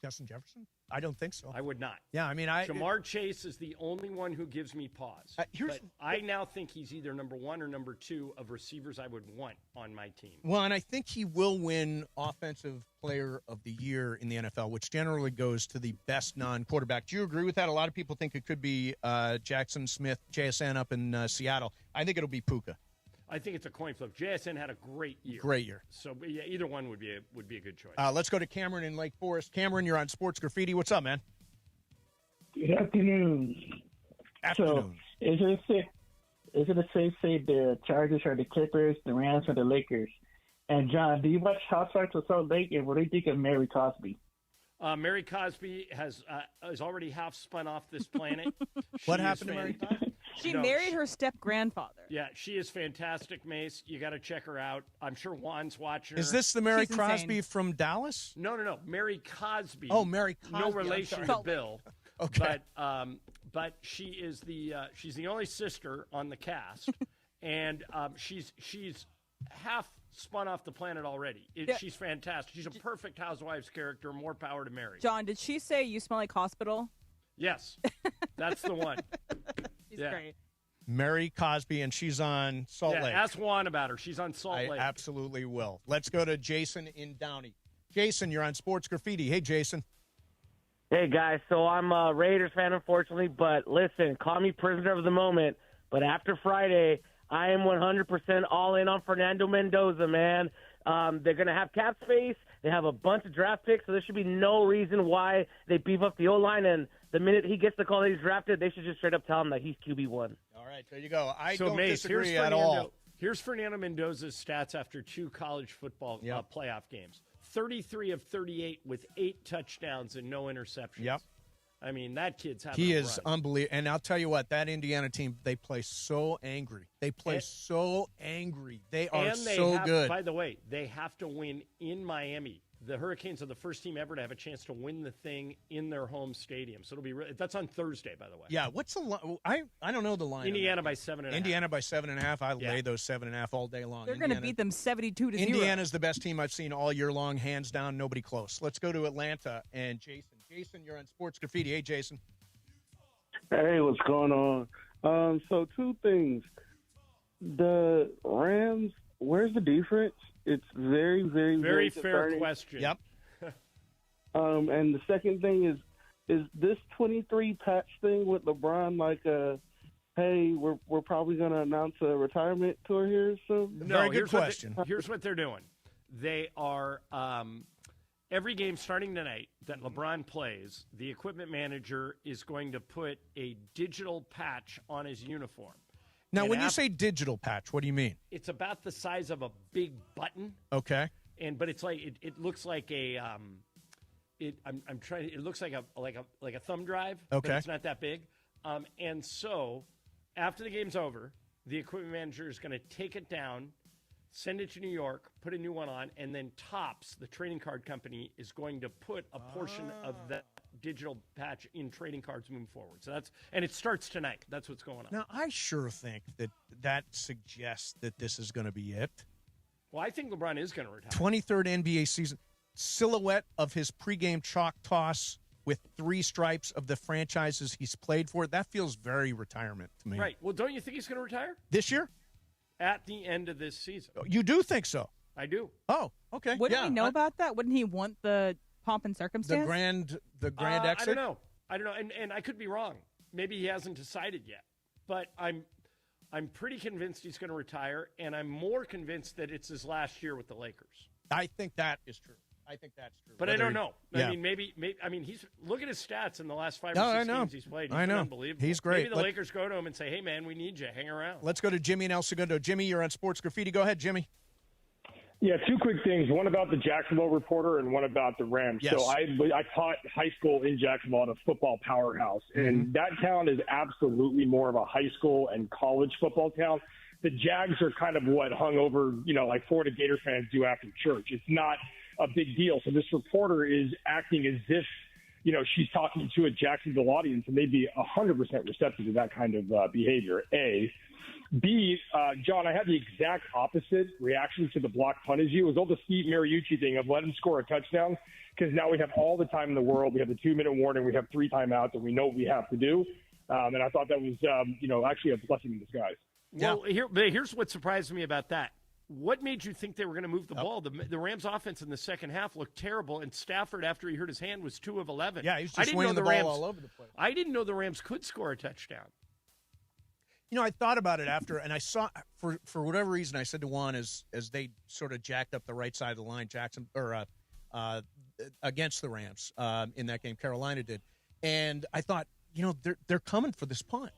S4: Justin Jefferson? I don't think so.
S5: I would not.
S4: Yeah, I mean,
S5: Jamar Chase is the only one who gives me pause. But I now think he's either number 1 or number 2 of receivers I would want on my team.
S4: Well, and I think he will win Offensive Player of the Year in the NFL, which generally goes to the best non-quarterback. Do you agree with that? A lot of people think it could be Jackson Smith, JSN up in Seattle. I think it'll be Puka.
S5: I think it's a coin flip. JSN had a great year.
S4: Great year.
S5: So yeah, either one would be a good choice.
S4: Let's go to Cameron in Lake Forest. Cameron, you're on Sports Graffiti. What's up, man?
S12: Good afternoon.
S4: Afternoon.
S12: So is it a safe say the Chargers are the Clippers, the Rams are the Lakers? And John, do you watch Housewives of Salt Lake? And what do you think of Mary Cosby?
S5: Mary Cosby has already half spun off this planet.
S4: What happened to Mary Cosby?
S6: She married her step-grandfather.
S5: Yeah, she is fantastic, Mace. You got to check her out. I'm sure Juan's watching her.
S4: Is this the Mary Crosby from Dallas?
S5: No. Mary Cosby.
S4: Oh, Mary Cosby.
S5: No relation to Bill.
S4: Okay.
S5: But she is she's the only sister on the cast, and she's half spun off the planet already. She's fantastic. She's a perfect Housewives character. More power to Mary.
S6: John, did she say you smell like hospital?
S5: Yes, that's the one.
S6: She's great.
S4: Mary Cosby, and she's on Salt Lake.
S5: Ask Juan about her. She's on Salt Lake.
S4: I absolutely will. Let's go to Jason in Downey. Jason, you're on Sports Graffiti. Hey, Jason.
S15: Hey, guys. So I'm a Raiders fan, unfortunately, but listen, call me prisoner of the moment. But after Friday, I am 100% all in on Fernando Mendoza, man. They're going to have cap space. They have a bunch of draft picks, so there should be no reason why they beef up the O-line. And the minute he gets the call that he's drafted, they should just straight up tell him that he's QB1.
S4: All right, there you go. I
S5: don't Mace,
S4: disagree at all.
S5: Here's Fernando Mendoza's stats after 2 college football playoff games. 33 of 38 with 8 touchdowns and no interceptions.
S4: Yep.
S5: I mean, that kid's having
S4: He
S5: a
S4: is
S5: run.
S4: unbelievable. And I'll tell you what, that Indiana team, they play so angry. They play so angry. They are
S5: And they
S4: so
S5: have,
S4: good.
S5: By the way, they have to win in Miami. The Hurricanes are the first team ever to have a chance to win the thing in their home stadium. So it'll be that's on Thursday, by the way.
S4: Yeah, what's the line? I don't know the line.
S5: Indiana by 7.5.
S4: Indiana by 7.5. I lay those 7.5 all day long.
S6: They're going to beat them 72-0.
S4: Indiana's the best team I've seen all year long, hands down. Nobody close. Let's go to Atlanta and Jason. Jason, you're on Sports Graffiti. Hey, Jason.
S22: Hey, what's going on? So 2 things. The Rams, where's the defense? It's very, very,
S5: Very
S22: very
S5: fair
S22: concerning.
S5: question.
S4: Yep.
S22: And the second thing is this 23 patch thing with LeBron like hey, we're probably going to announce a retirement tour here soon?
S5: No,
S4: Very good question.
S5: Here's what they're doing. They are every game starting tonight that LeBron plays, the equipment manager is going to put a digital patch on his uniform.
S4: Now,
S5: And
S4: when you say digital patch, what do you mean?
S5: it's about the size of a big button,
S4: Okay.
S5: but it's like it looks like a I'm trying. It looks like a thumb drive.
S4: Okay.
S5: But it's not that big. And so after the game's over, the equipment manager is going to take it down, send it to New York, put a new one on, and then Topps, the trading card company, is going to put a portion of that digital patch in trading cards moving forward. So and it starts tonight. That's what's going on.
S4: Now, I sure think that suggests that this is going to be it.
S5: Well, I think LeBron is going to retire.
S4: 23rd NBA season. Silhouette of his pregame chalk toss with 3 stripes of the franchises he's played for. That feels very retirement to me.
S5: Right. Well, don't you think he's going to retire?
S4: This year?
S5: At the end of this season.
S4: You do think so?
S5: I do.
S4: Oh, okay.
S6: Wouldn't we know about that? Wouldn't he want the pomp and circumstance?
S4: The grand exit?
S5: I don't know. And I could be wrong. Maybe he hasn't decided yet. But I'm pretty convinced he's going to retire, and I'm more convinced that it's his last year with the Lakers.
S4: I think that is true. I think that's true.
S5: But I don't know.
S4: Yeah.
S5: I mean, maybe. I mean, look at his stats in the last 5
S4: No,
S5: or 6
S4: I know.
S5: games he's played. He's
S4: I
S5: been
S4: know.
S5: unbelievable.
S4: He's great.
S5: Maybe the Lakers go to him and say, "Hey, man, we need you. Hang around."
S4: Let's go to Jimmy in El Segundo. Jimmy, you're on Sports Graffiti. Go ahead, Jimmy.
S1: Yeah, 2 quick things. One about the Jacksonville reporter and one about the Rams.
S4: Yes.
S1: So I taught high school in Jacksonville at a football powerhouse, and that town is absolutely more of a high school and college football town. The Jags are kind of what hung over, like Florida Gator fans do after church. It's not a big deal. So this reporter is acting as if, she's talking to a Jacksonville audience, and they'd be 100% receptive to that kind of behavior, A. B, John, I had the exact opposite reaction to the block punt as you. It was all the Steve Mariucci thing of let him score a touchdown, because now we have all the time in the world. We have the 2-minute warning. We have 3 timeouts, and we know what we have to do. And I thought that was, actually a blessing in disguise.
S5: Well, here's what surprised me about that. What made you think they were going to move the ball? The Rams' offense in the second half looked terrible, and Stafford, after he hurt his hand, was 2 of 11.
S4: Yeah, he was just swinging the ball all over the place.
S5: I didn't know the Rams could score a touchdown.
S4: I thought about it after, and I saw for whatever reason, I said to Juan as they sort of jacked up the right side of the line, against the Rams in that game, Carolina did, and I thought, they're coming for this punt,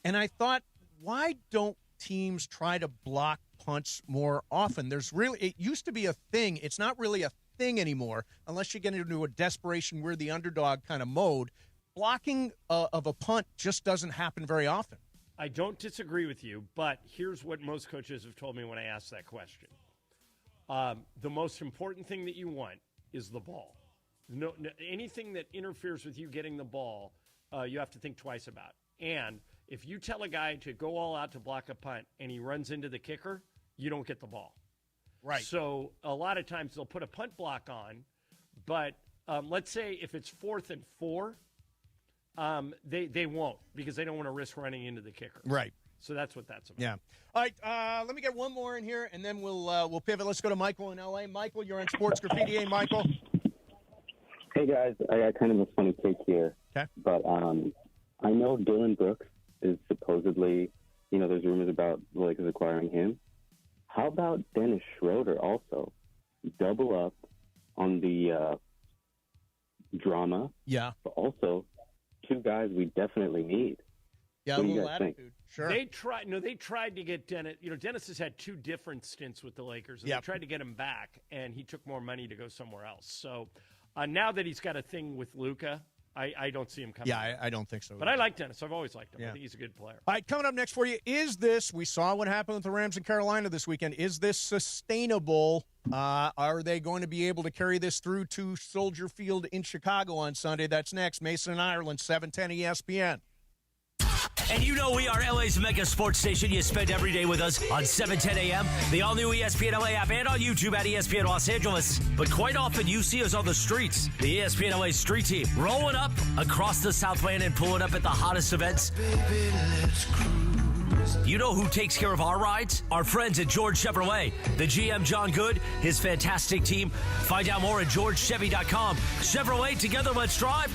S4: and I thought, why don't teams try to block punts more often? It used to be a thing. It's not really a thing anymore unless you get into a desperation, we're the underdog kind of mode. Blocking of a punt just doesn't happen very often.
S5: I don't disagree with you, but here's what most coaches have told me when I ask that question. The most important thing that you want is the ball. No, anything that interferes with you getting the ball, you have to think twice about. And if you tell a guy to go all out to block a punt and he runs into the kicker, you don't get the ball.
S4: Right.
S5: So a lot of times they'll put a punt block on, but let's say if it's 4th and 4, they won't, because they don't want to risk running into the kicker.
S4: Right.
S5: So that's what that's about.
S4: Yeah. All right. Let me get one more in here, and then we'll pivot. Let's go to Michael in L.A. Michael, you're on Sports Graffiti. Hey, Michael.
S3: Hey, guys. I got kind of a funny take here.
S4: Okay.
S3: But I know Dylan Brooks is supposedly, there's rumors about the Lakers acquiring him. How about Dennis Schroder also? Double up on the drama.
S4: Yeah.
S3: But also 2 guys we definitely need.
S4: Yeah,
S3: what
S4: a
S3: do you
S4: little
S3: guys
S4: attitude.
S3: think?
S4: Sure.
S5: They tried to get Dennis. Dennis has had 2 different stints with the Lakers, and they tried to get him back, and he took more money to go somewhere else. So now that he's got a thing with Luka, I don't see him coming.
S4: Yeah, I don't think so.
S5: But I like Dennis. I've always liked him.
S4: Yeah.
S5: I think he's a good player.
S4: All right, coming up next for you, we saw what happened with the Rams in Carolina this weekend. Is this sustainable? Are they going to be able to carry this through to Soldier Field in Chicago on Sunday? That's next. Mason, Ireland, 710 ESPN.
S16: And you know we are LA's mega sports station. You spend every day with us on 710 a.m., the all-new ESPN LA app, and on YouTube at ESPN Los Angeles. But quite often you see us on the streets. The ESPN LA street team rolling up across the Southland and pulling up at the hottest events. Baby, let's cruise. You know who takes care of our rides? Our friends at George Chevrolet. The GM, John Good, his fantastic team. Find out more at GeorgeChevy.com. Chevrolet, together let's drive.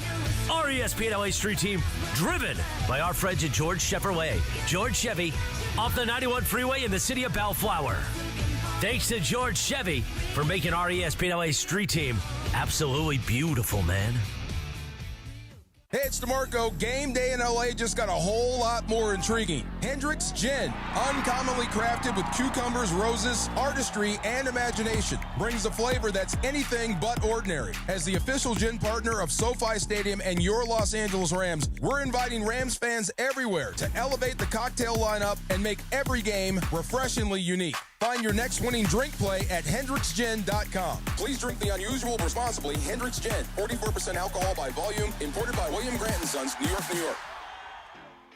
S16: Our ESPN LA street team, driven by our friends at George Chevrolet. George Chevy, off the 91 freeway in the city of Bellflower. Thanks to George Chevy for making our ESPN LA street team absolutely beautiful, man.
S2: Hey, it's DeMarco. Game day in LA just got a whole lot more intriguing. Hendrick's Gin, uncommonly crafted with cucumbers, roses, artistry, and imagination, brings a flavor that's anything but ordinary. As the official gin partner of SoFi Stadium and your Los Angeles Rams, we're inviting Rams fans everywhere to elevate the cocktail lineup and make every game refreshingly unique. Find your next winning drink play at HendricksGin.com. Please drink the unusual responsibly. Hendrick's Gin, 44% alcohol by volume, imported by William Grant & Sons, New York, New York.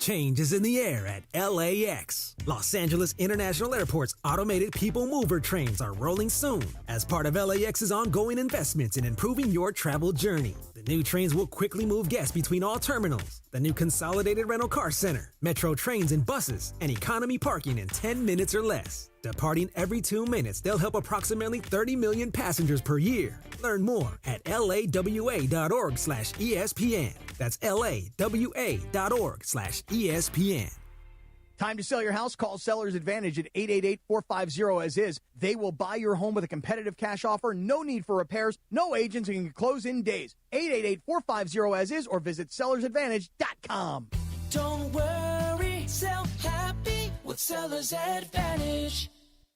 S7: Change is in the air at LAX. Los Angeles International Airport's automated people mover trains are rolling soon as part of LAX's ongoing investments in improving your travel journey. The new trains will quickly move guests between all terminals. The new consolidated rental car center, metro trains and buses, and economy parking in 10 minutes or less. Departing every 2 minutes, they'll help approximately 30 million passengers per year. Learn more at lawa.org/ESPN. That's lawa.org/ESPN.
S9: Time to sell your house? Call Sellers Advantage at 888-450-AS-IS. They will buy your home with a competitive cash offer. No need for repairs. No agents, and you can close in days. 888-450-AS-IS or visit sellersadvantage.com.
S17: Don't worry, sell happy with Sellers Advantage.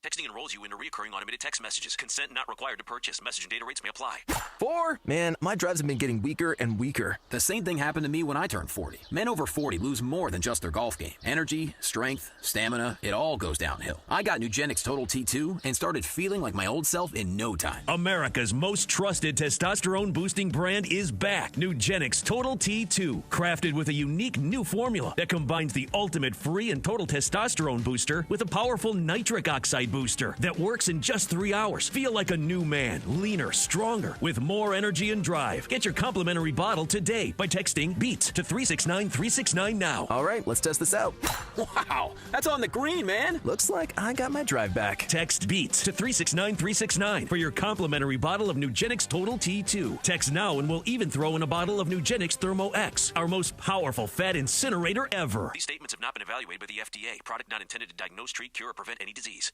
S25: Texting enrolls you into recurring automated text messages. Consent not required to purchase. Message and data rates may apply.
S26: 4? Man, my drives have been getting weaker and weaker. The same thing happened to me when I turned 40. Men over 40 lose more than just their golf game. Energy, strength, stamina, it all goes downhill. I got Nugenix Total T2 and started feeling like my old self in no time.
S27: America's most trusted testosterone-boosting brand is back. Nugenix Total T2. Crafted with a unique new formula that combines the ultimate free and total testosterone booster with a powerful nitric oxide booster that works in just 3 hours. Feel like a new man, leaner, stronger, with more energy and drive. Get your complimentary bottle today by texting BEATS to 369-369 now.
S26: All right, let's test this out. Wow, that's on the green, man. Looks like I got my drive back.
S27: Text BEATS to 369-369 for your complimentary bottle of Nugenix Total T2. Text now and we'll even throw in a bottle of Nugenix Thermo X, our most powerful fat incinerator ever.
S25: These statements have not been evaluated by the FDA. Product not intended to diagnose, treat, cure, or prevent any disease.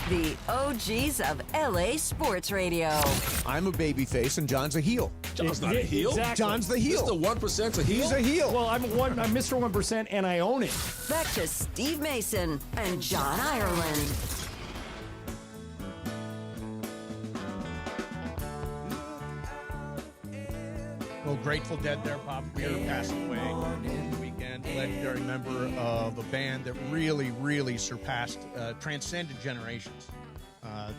S13: The OGs of LA Sports Radio.
S4: I'm a babyface and John's a heel.
S18: John's not a heel.
S6: Exactly.
S4: John's the heel.
S18: This is the 1% a heel?
S4: He's a heel.
S5: Well, I'm Mr. 1% and I own it.
S13: Back to Steve Mason and John Ireland.
S4: Well, Grateful Dead there, Bob Weir passed away over the weekend. Legendary member of a band that really, really surpassed, transcended generations.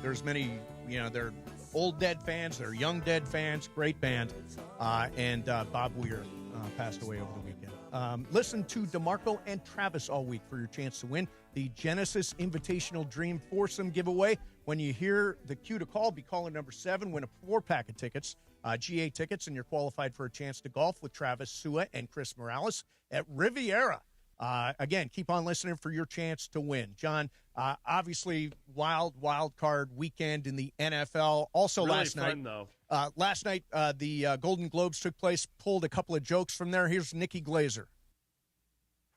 S4: There's many, they're old Dead fans, they're young Dead fans, great band. And Bob Weir passed away over the weekend. Listen to DeMarco and Travis all week for your chance to win the Genesis Invitational Dream Foursome giveaway. When you hear the cue to call, be caller number 7, win a 4-pack of tickets. GA tickets, and you're qualified for a chance to golf with Travis Sua and Chris Morales at Riviera. Again, keep on listening for your chance to win. John, obviously, wild card weekend in the NFL. Also
S5: really
S4: last
S5: fun,
S4: night,
S5: though.
S4: The Golden Globes took place, pulled a couple of jokes from there. Here's Nikki Glazer.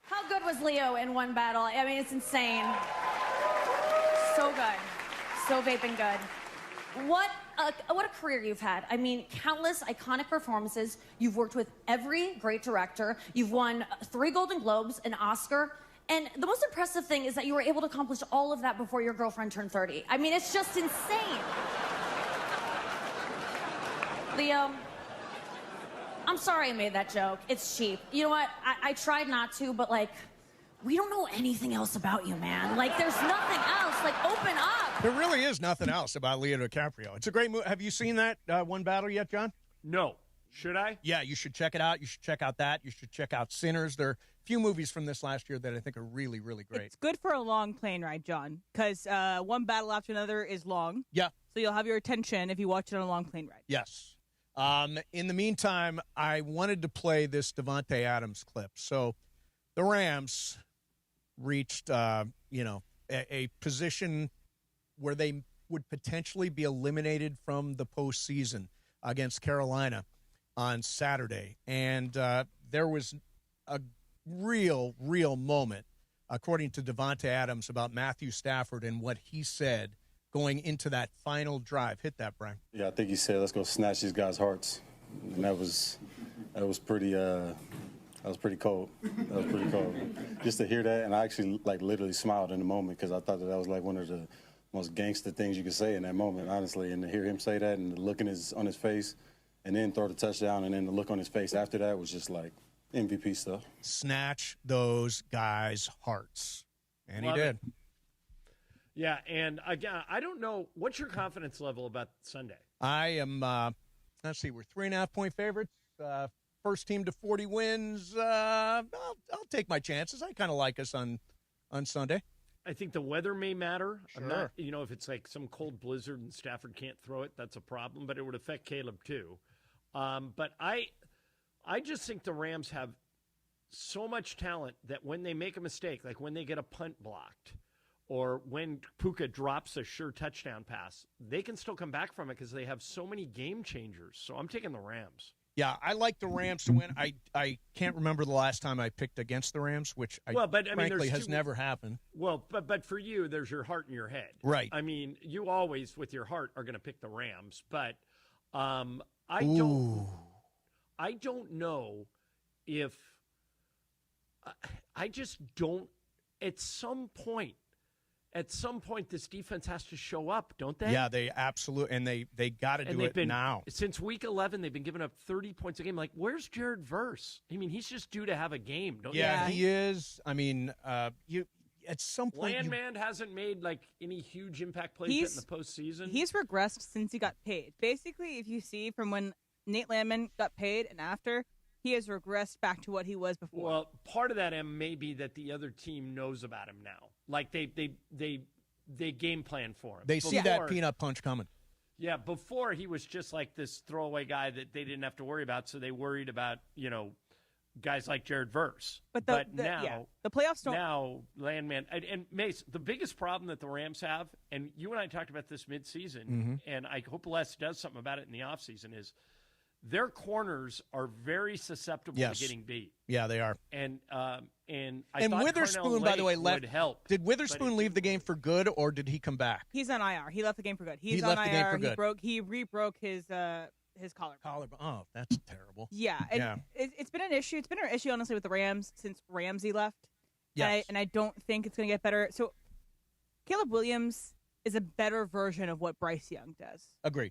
S23: How good was Leo in one battle? I mean, it's insane. So good. So vaping good. What a career you've had. I mean, countless iconic performances. You've worked with every great director. You've won 3 Golden Globes, an Oscar. And the most impressive thing is that you were able to accomplish all of that before your girlfriend turned 30. I mean, it's just insane. Leo, I'm sorry I made that joke. It's cheap. You know what? I tried not to, but, like, we don't know anything else about you, man. Like, there's nothing else. Like, open up.
S4: There really is nothing else about Leo DiCaprio. It's a great movie. Have you seen that One Battle yet, John?
S5: No. Should I?
S4: Yeah, you should check it out. You should check out that. You should check out Sinners. There are a few movies from this last year that I think are really, really great.
S6: It's good for a long plane ride, John, because one battle after another is long.
S4: Yeah.
S6: So you'll have your attention if you watch it on a long plane ride.
S4: Yes. In the meantime, I wanted to play this Davante Adams clip. So the Rams reached, a position where they would potentially be eliminated from the postseason against Carolina on Saturday. And there was a real moment, according to Davante Adams, about Matthew Stafford and what he said going into that final drive. Hit that, Brian.
S10: Yeah, I think he said, let's go snatch these guys' hearts. And that was pretty cold. That was pretty cold. Just to hear that, and I actually, literally smiled in the moment because I thought that was, one of the most gangster things you could say in that moment, honestly. And to hear him say that and the look on his face and then throw the touchdown and then the look on his face after that was just, MVP stuff.
S4: Snatch those guys' hearts. And
S5: Love
S4: he did.
S5: It. Yeah, and again, I don't know. What's your confidence level about Sunday?
S4: I am, let's see, we're 3.5-point favorites. First team to 40 wins. I'll take my chances. I kind of like us on Sunday.
S5: I think the weather may matter.
S4: Sure.
S5: I'm not, if it's like some cold blizzard and Stafford can't throw it, that's a problem, but it would affect Caleb too. But I just think the Rams have so much talent that when they make a mistake, like when they get a punt blocked or when Puka drops a sure touchdown pass, they can still come back from it because they have so many game changers. So I'm taking the Rams.
S4: Yeah, I like the Rams to win. I can't remember the last time I picked against the Rams, which frankly has never happened.
S5: Well, but for you, there's your heart in your head.
S4: Right.
S5: I mean, you always, with your heart, are going to pick the Rams. But I don't know if – I just don't – at some point, this defense has to show up, don't they?
S4: Yeah, they absolutely – and they got to do it now.
S5: Since week 11, they've been giving up 30 points a game. Like, where's Jared Verse? I mean, he's just due to have a game, don't you?
S4: Yeah, he is. I mean, at some point –
S5: Landman hasn't made, any huge impact plays yet in the postseason.
S6: He's regressed since he got paid. Basically, if you see from when Nate Landman got paid and after – he has regressed back to what he was before.
S5: Well, part of that, may be that the other team knows about him now. Like they game plan for him.
S4: They see that peanut punch coming.
S5: Yeah, before he was just like this throwaway guy that they didn't have to worry about, so they worried about, guys like Jared Verse.
S6: But now the playoffs don't.
S5: Now, Landman and Mace, the biggest problem that the Rams have, and you and I talked about this midseason, and I hope Les does something about it in the offseason, is their corners are very susceptible to getting beat.
S4: Yeah, they are.
S5: And thought
S4: Witherspoon, by the way, left.
S5: Would help.
S4: Did Witherspoon leave the game for good, or did he come back?
S6: He's on IR. He left the game for good.
S4: He left the game for good.
S6: He rebroke his collarbone.
S4: Oh, that's terrible.
S6: Yeah, and it's been an issue. It's been an issue, honestly, with the Rams since Ramsey left.
S4: Yes.
S6: And I don't think it's going to get better. So Caleb Williams is a better version of what Bryce Young does.
S4: Agreed.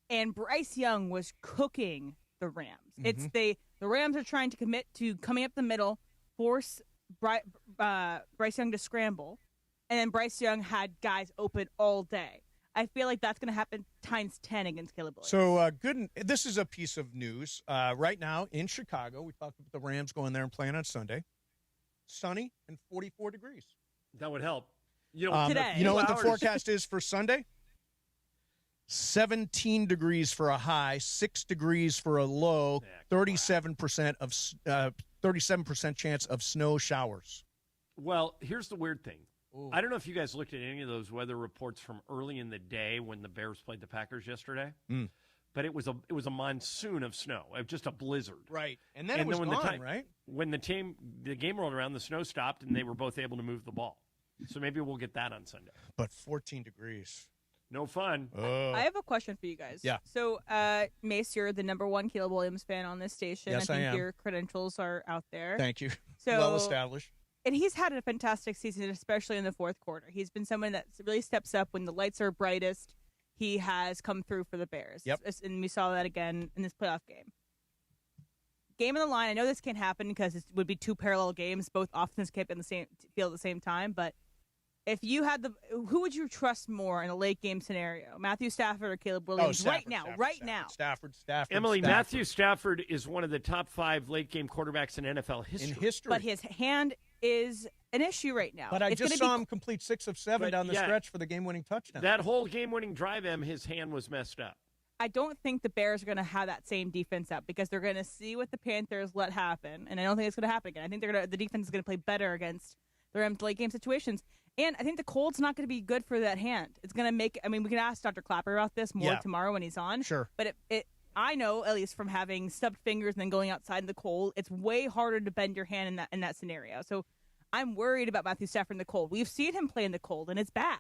S6: And Bryce Young was cooking the Rams. It's the Rams are trying to commit to coming up the middle, force Bryce Young to scramble, and then Bryce Young had guys open all day. I feel like that's going to happen times 10 against Caleb Williams.
S4: So good. This is a piece of news right now in Chicago. We talked about the Rams going there and playing on Sunday. Sunny and 44 degrees.
S5: That would help.
S6: Today.
S4: You know what the forecast is for Sunday? 17 degrees for a high, 6 degrees for a low, 37% chance of snow showers.
S5: Well, here's the weird thing. Ooh. I don't know if you guys looked at any of those weather reports from early in the day when the Bears played the Packers yesterday. But it was a monsoon of snow, just a blizzard.
S4: Right. And then it was gone, right?
S5: When the game rolled around, the snow stopped, and they were both able to move the ball. So maybe we'll get that on Sunday.
S4: But 14 degrees.
S5: No fun.
S6: I have a question for you guys.
S4: Yeah.
S6: So, Mace, you're the #1 Caleb Williams fan on this station.
S4: Yes,
S6: I think
S4: I am.
S6: your credentials are out there.
S4: Thank you.
S6: So,
S4: well established.
S6: And he's had a fantastic season, especially in the fourth quarter. He's been someone that really steps up when the lights are brightest. He has come through for the Bears.
S4: Yep.
S6: And we saw that again in this playoff game. game on the line. I know this can't happen because it would be two parallel games. Both offenses kept in the same field at the same time. But if you had who would you trust more in a late game scenario? Matthew Stafford or Caleb Williams?
S4: Stafford,
S6: right now.
S4: Stafford.
S5: Emily, Matthew Stafford is one of the top 5 late game quarterbacks in NFL history.
S6: But his hand is an issue right now.
S4: But I just saw him complete 6 of 7 down the stretch for the game-winning touchdown.
S5: That whole game-winning drive, his hand was messed up.
S6: I don't think the Bears are going to have that same defense up because they're going to see what the Panthers let happen, and I don't think it's going to happen again. I think the defense is going to play better against the Rams late game situations, and I think the cold's not going to be good for that hand. It's going to make. I mean, we can ask Dr. Clapper about this more tomorrow when he's on.
S4: Sure,
S6: but I know, at least from having stubbed fingers and then going outside in the cold, it's way harder to bend your hand in that scenario. So I'm worried about Matthew Stafford in the cold. We've seen him play in the cold, and it's bad.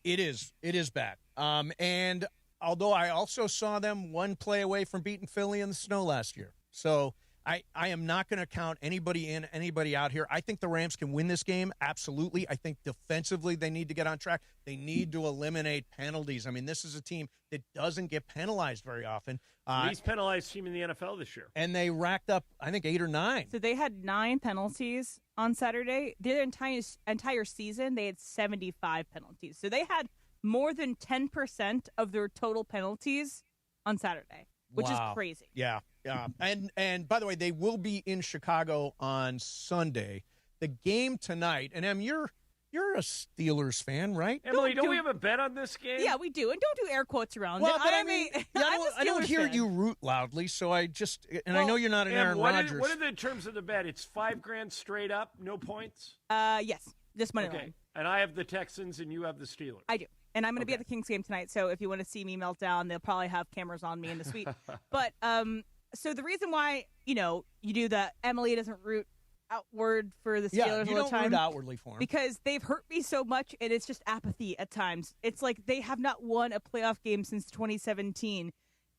S4: It is bad. And although I also saw them one play away from beating Philly in the snow last year. So I am not going to count anybody in, anybody out here. I think the Rams can win this game, absolutely. I think defensively they need to get on track. They need to eliminate penalties. I mean, this is a team that doesn't get penalized very often.
S5: Least penalized team in the NFL this year.
S4: And they racked up, I think, 8 or 9.
S6: So they had 9 penalties on Saturday. Their entire season, they had 75 penalties. So they had more than 10% of their total penalties on Saturday, which is crazy.
S4: Yeah. And by the way, they will be in Chicago on Sunday. The game tonight, and you're a Steelers fan, right?
S5: Emily, don't we have a bet on this game?
S6: Yeah, we do. And don't do air quotes around
S4: it.
S6: But
S4: I don't hear you root loudly, so I just – and I know you're not an Aaron Rodgers.
S5: What are the terms of the bet? It's $5,000 straight up, no points?
S6: Yes, just money line.
S5: And I have the Texans and you have the Steelers.
S6: I do. And I'm going to be at the Kings game tonight, so if you want to see me melt down, they'll probably have cameras on me in the suite. But so the reason why, you do the Emily doesn't root outward for the Steelers all the time.
S4: You don't root outwardly for them.
S6: Because they've hurt me so much, and it's just apathy at times. It's like they have not won a playoff game since 2017.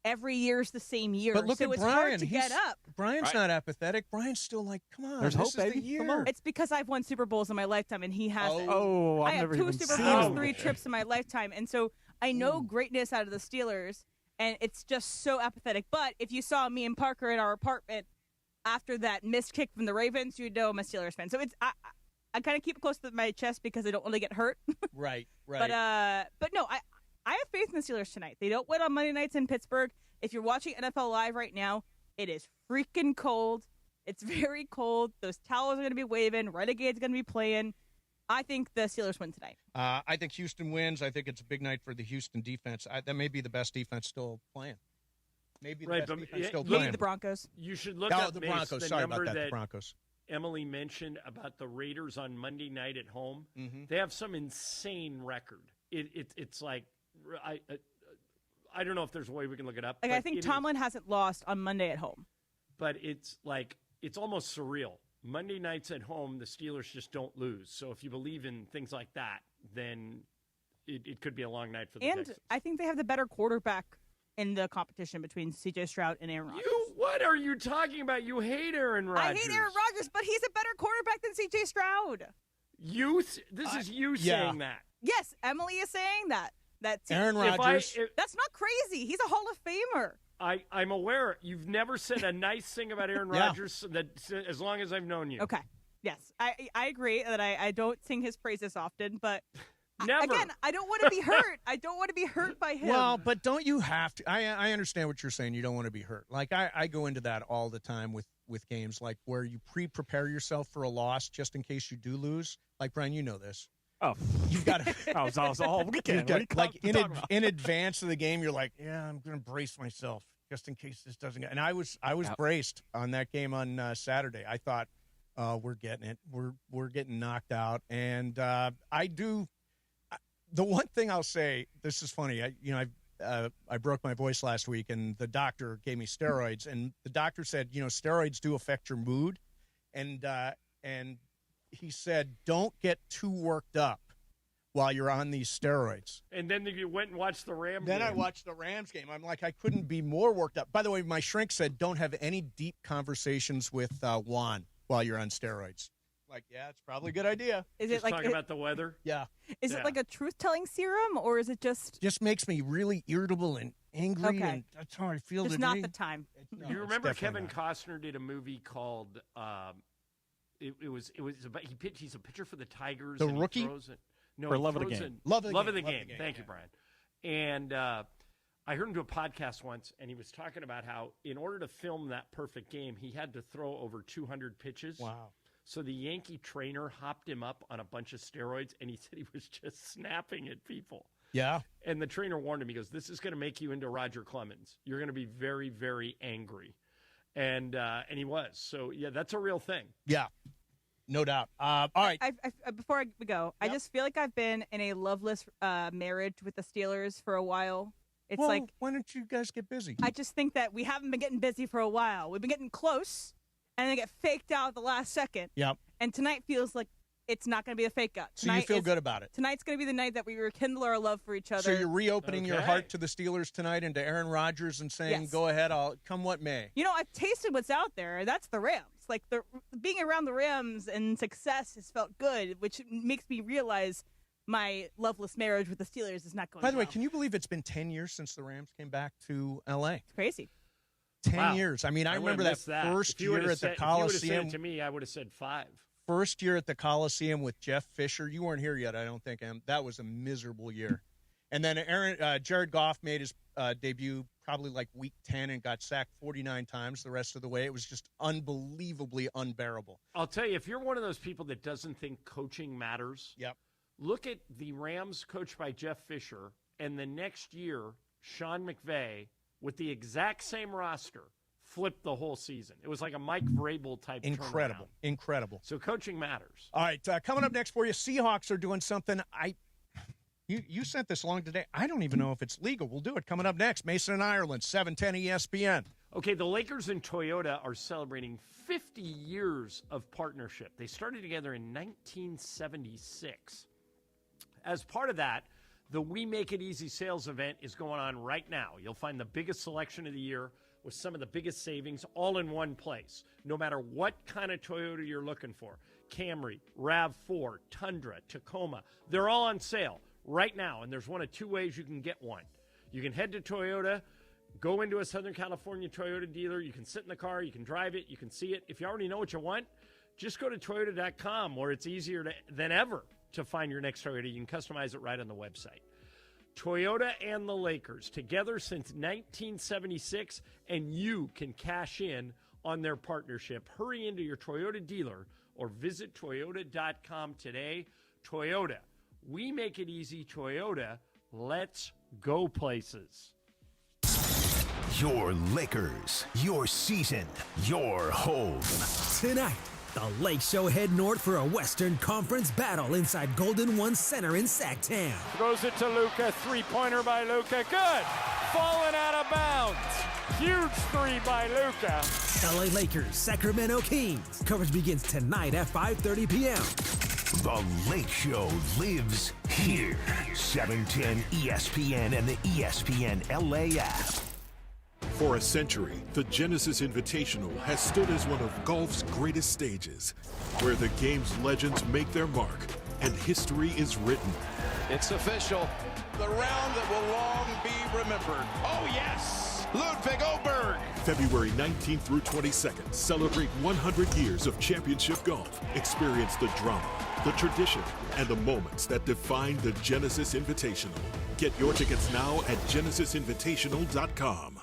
S6: Every year's the same year.
S4: But look
S6: so
S4: at
S6: it's
S4: Brian.
S6: hard to get up.
S4: Brian's not apathetic. Brian's still like, come on.
S9: There's hope,
S4: baby.
S9: The year.
S6: It's because I've won Super Bowls in my lifetime, and he hasn't.
S9: I
S6: have
S9: never
S6: 2
S9: even
S6: Super
S9: seen
S6: Bowls,
S9: him.
S6: 3 trips in my lifetime. And so I know greatness out of the Steelers, and it's just so apathetic. But if you saw me and Parker in our apartment after that missed kick from the Ravens, you'd know I'm a Steelers fan. So it's I kind of keep it close to my chest because I don't want to get hurt.
S4: Right.
S6: But no, I have faith in the Steelers tonight. They don't win on Monday nights in Pittsburgh. If you're watching NFL Live right now, it is freaking cold. It's very cold. Those towels are going to be waving. Renegade's going to be playing. I think the Steelers win tonight.
S4: I think Houston wins. I think it's a big night for the Houston defense. That may be the best defense still playing. Maybe the best defense still playing.
S6: The Broncos.
S5: You should look up
S4: the Broncos. Sorry about that. The Broncos.
S5: Emily mentioned about the Raiders on Monday night at home.
S4: Mm-hmm.
S5: They have some insane record. It's like I don't know if there's a way we can look it up.
S6: I think Tomlin hasn't lost on Monday at home.
S5: But it's almost surreal. Monday nights at home, the Steelers just don't lose. So if you believe in things like that, then it could be a long night for the Texans.
S6: And I think they have the better quarterback in the competition between C.J. Stroud and Aaron Rodgers.
S5: What are you talking about? You hate Aaron Rodgers.
S6: I hate Aaron Rodgers, but he's a better quarterback than C.J. Stroud.
S5: This is you saying that.
S6: Yes, Emily is saying that.
S4: Aaron Rodgers.
S6: That's not crazy. He's a Hall of Famer.
S5: I'm aware. You've never said a nice thing about Aaron Rodgers as long as I've known you.
S6: Okay. Yes. I agree that I don't sing his praises often, but
S5: never.
S6: Again, I don't want to be hurt. I don't want to be hurt by him.
S4: Well, but don't you have to? I understand what you're saying. You don't want to be hurt. Like I go into that all the time with games, like where you prepare yourself for a loss just in case you do lose. Like, Brian, you know this.
S9: Oh,
S4: you've got to.
S9: I was all weekend.
S4: Like in advance of the game, you're like, yeah, I'm going to brace myself just in case this doesn't get. And I was braced on that game on Saturday. I thought we're getting it. We're getting knocked out. And I do. The one thing I'll say, this is funny. I broke my voice last week, and the doctor gave me steroids, and the doctor said, steroids do affect your mood, and he said, don't get too worked up while you're on these steroids.
S5: And then you went and watched the Rams game.
S4: Then I watched the Rams game. I'm like, I couldn't be more worked up. By the way, my shrink said, don't have any deep conversations with Juan while you're on steroids. Like, yeah, it's probably a good idea.
S6: Is
S5: Just
S6: it like
S5: talk about the weather?
S4: Yeah.
S6: Is it like a truth-telling serum, or is it just
S4: makes me really irritable and angry,
S6: Okay.
S4: and that's how I feel
S6: just
S4: today.
S6: not the time?
S5: You remember Kevin Costner did a movie called it was about he's a pitcher for the Tigers.
S4: The
S5: and
S4: Rookie?
S5: He throws it. No,
S8: Or
S5: he
S8: Love of the
S5: throws
S8: Game.
S5: it-
S4: Love of the
S5: the
S4: Game.
S5: Game. Thank you, Brian. And I heard him do a podcast once, and he was talking about how in order to film that perfect game, he had to throw over 200 pitches.
S4: Wow.
S5: So the Yankee trainer hopped him up on a bunch of steroids, and he said he was just snapping at people.
S4: Yeah.
S5: And the trainer warned him. He goes, "This is going to make you into Roger Clemens. You're going to be very, very angry." And he was. So, yeah, that's a real thing.
S4: Yeah. No doubt. All right.
S6: Before we go, I just feel like I've been in a loveless marriage with the Steelers for a while. It's
S4: Well,
S6: like,
S4: why don't you guys get busy?
S6: I just think that we haven't been getting busy for a while. We've been getting close, and then get faked out at the last second.
S4: Yep.
S6: And tonight feels like it's not going to be a fake out.
S4: So you feel good about it?
S6: Tonight's going to be the night that we rekindle our love for each other.
S4: So you're reopening your heart to the Steelers tonight and to Aaron Rodgers and saying,
S6: Yes.
S4: go ahead, I'll come what may.
S6: You know, I've tasted what's out there. That's the Rams. Like, being around the Rams and success has felt good, which makes me realize my loveless marriage with the Steelers is not going
S4: By the way,
S6: well.
S4: can you believe it's been 10 years since the Rams came back to L.A.?
S6: It's crazy.
S4: 10 years. I mean, I remember that first year at the
S5: If you would have
S4: Coliseum.
S5: said it to me, I would have said 5.
S4: First year at the Coliseum with Jeff Fisher. You weren't here yet, I don't think. That was a miserable year. And then Jared Goff made his debut probably like week 10 and got sacked 49 times the rest of the way. It was just unbelievably unbearable.
S5: I'll tell you, if you're one of those people that doesn't think coaching matters, look at the Rams coached by Jeff Fisher, and the next year, Sean McVay, with the exact same roster, flipped the whole season. It was like a Mike Vrabel type
S4: Incredible.
S5: turnaround.
S4: Incredible.
S5: So coaching matters.
S4: All right, coming up next for you, Seahawks are doing something. You sent this along today. I don't even know if it's legal. We'll do it coming up next. Mason and Ireland, 710 ESPN.
S5: Okay, the Lakers and Toyota are celebrating 50 years of partnership. They started together in 1976. As part of that, the We Make It Easy sales event is going on right now. You'll find the biggest selection of the year with some of the biggest savings all in one place, no matter what kind of Toyota you're looking for. Camry, RAV4, Tundra, Tacoma, they're all on sale right now, and there's one of two ways you can get one. You can head to Toyota, go into a Southern California Toyota dealer, you can sit in the car, you can drive it, you can see it. If you already know what you want, just go to Toyota.com, where it's easier than ever to find your next Toyota. You can customize it right on the website. Toyota and the Lakers, together since 1976, and you can cash in on their partnership. Hurry into your Toyota dealer or visit Toyota.com today. Toyota, we make it easy. Toyota, let's go places.
S11: Your Lakers, your season, your home.
S7: Tonight, the Lake Show head north for a Western Conference battle inside Golden One Center in Sacktown.
S5: Throws it to Luka. Three-pointer by Luka. Good. Falling out of bounds. Huge three by Luka.
S7: LA Lakers, Sacramento Kings. Coverage begins tonight at 5:30 p.m.
S11: The Lake Show lives here. 710 ESPN and the ESPN LA app.
S14: For a century, the Genesis Invitational has stood as one of golf's greatest stages, where the game's legends make their mark and history is written.
S2: It's official. The round that will long be remembered. Oh, yes! Ludwig Oberg.
S14: February 19th through 22nd, celebrate 100 years of championship golf. Experience the drama, the tradition, and the moments that define the Genesis Invitational. Get your tickets now at genesisinvitational.com.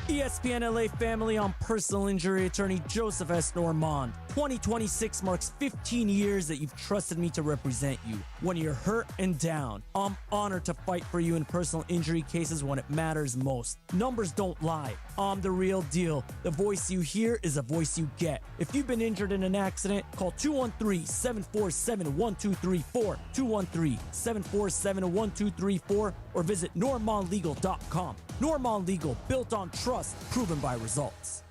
S19: ESPN LA family, I'm personal injury attorney Joseph S. Normand. 2026 marks 15 years that you've trusted me to represent you. When you're hurt and down, I'm honored to fight for you in personal injury cases when it matters most. Numbers don't lie. I'm the real deal. The voice you hear is a voice you get. If you've been injured in an accident, call 213-747-1234, 213-747-1234, or visit normandlegal.com. Normand Legal, built on trust, proven by results.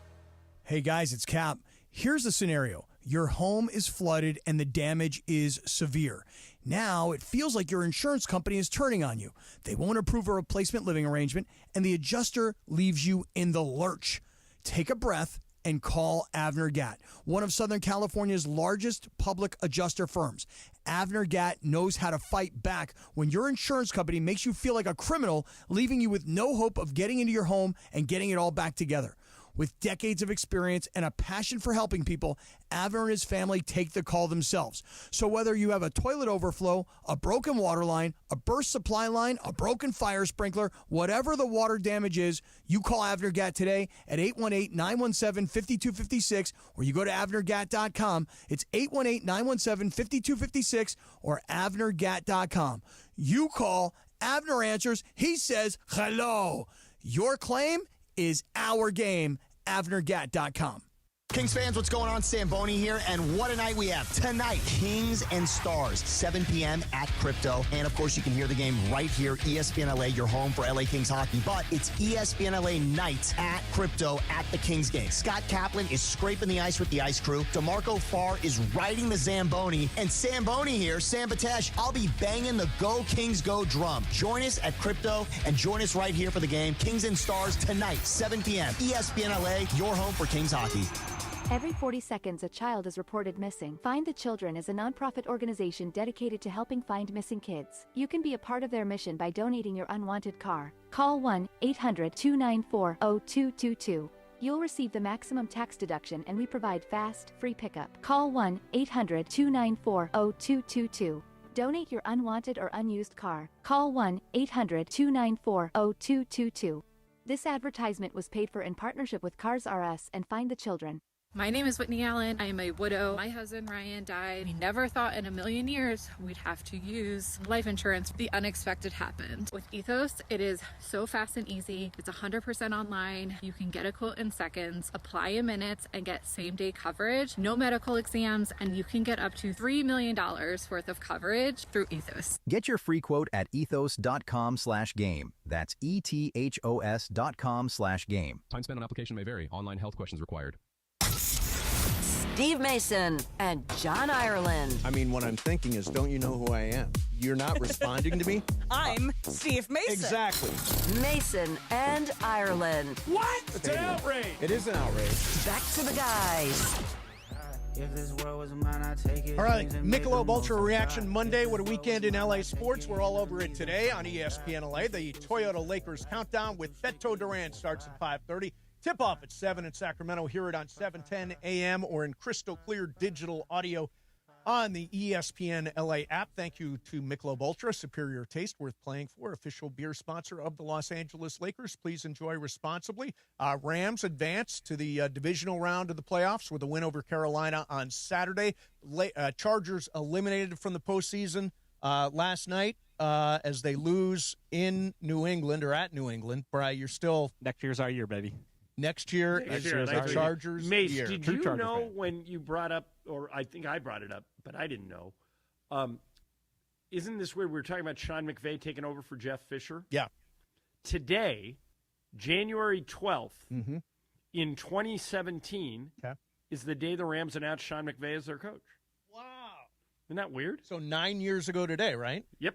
S9: Hey guys, it's Cap. Here's the scenario. Your home is flooded and the damage is severe. Now it feels like your insurance company is turning on you. They won't approve a replacement living arrangement and the adjuster leaves you in the lurch. Take a breath and call Avner Gatt, one of Southern California's largest public adjuster firms. Avner Gatt knows how to fight back when your insurance company makes you feel like a criminal, leaving you with no hope of getting into your home and getting it all back together. With decades of experience and a passion for helping people, Avner and his family take the call themselves. So whether you have a toilet overflow, a broken water line, a burst supply line, a broken fire sprinkler, whatever the water damage is, you call Avner Gatt today at 818-917-5256, or you go to avnergatt.com. It's 818-917-5256 or avnergatt.com. You call, Avner answers, he says hello. Your claim is our game. avnergatt.com.
S8: Kings fans, what's going on? Sam Boney here, and what a night we have tonight. Kings and Stars, 7 p.m. at Crypto. And, of course, you can hear the game right here, ESPN LA, your home for LA Kings hockey. But it's ESPN LA night at Crypto at the Kings game. Scott Kaplan is scraping the ice with the ice crew. DeMarco Farr is riding the Zamboni. And Sam Boney here, Sam Batesh, I'll be banging the Go Kings Go drum. Join us at Crypto and join us right here for the game. Kings and Stars tonight, 7 p.m. ESPN LA, your home for Kings hockey.
S12: Every 40 seconds, a child is reported missing. Find the Children is a nonprofit organization dedicated to helping find missing kids. You can be a part of their mission by donating your unwanted car. Call 1-800-294-0222. You'll receive the maximum tax deduction, and we provide fast, free pickup. Call 1-800-294-0222. Donate your unwanted or unused car. Call 1-800-294-0222. This advertisement was paid for in partnership with Cars R Us and Find the Children.
S15: My name is Whitney Allen. I am a widow. My husband Ryan died. We never thought in a million years we'd have to use life insurance. The unexpected happened. With Ethos, it is so fast and easy. It's 100% online. You can get a quote in seconds, apply in minutes, and get same-day coverage. No medical exams, and you can get up to $3 million worth of coverage through Ethos.
S20: Get your free quote at ethos.com/game. That's ethos.com/game.
S18: Time spent on application may vary. Online health questions required.
S13: Steve Mason and John Ireland.
S4: I mean, what I'm thinking is, don't you know who I am? You're not responding to me?
S6: I'm Steve Mason.
S4: Exactly.
S13: Mason and Ireland.
S6: What?
S4: It's an outrage. It is an outrage.
S13: Back to the guys.
S21: If this world was mine, I'd take it.
S4: All right, Michelob Ultra Reaction Monday. What a weekend in LA sports. We're all over it today on ESPN LA. The Toyota Lakers countdown with Beto Duran starts at 5:30. Tip-off at 7 in Sacramento. Hear it on 710 a.m. or in crystal clear digital audio on the ESPN LA app. Thank you to Michelob Ultra, superior taste, worth playing for, official beer sponsor of the Los Angeles Lakers. Please enjoy responsibly. Rams advance to the divisional round of the playoffs with a win over Carolina on Saturday. Chargers eliminated from the postseason last night as they lose in New England or at New England. Bri, you're still...
S22: Next year's our year, baby.
S4: Next year is the Chargers'
S5: Mace,
S4: year.
S5: did you know when you brought up, or I think I brought it up, but I didn't know, isn't this weird? We were talking about Sean McVay taking over for Jeff Fisher.
S4: Yeah.
S5: Today, January 12th, in 2017, is the day the Rams announced Sean McVay as their coach.
S4: Wow.
S5: Isn't that weird?
S4: So 9 years ago today, right?
S5: Yep.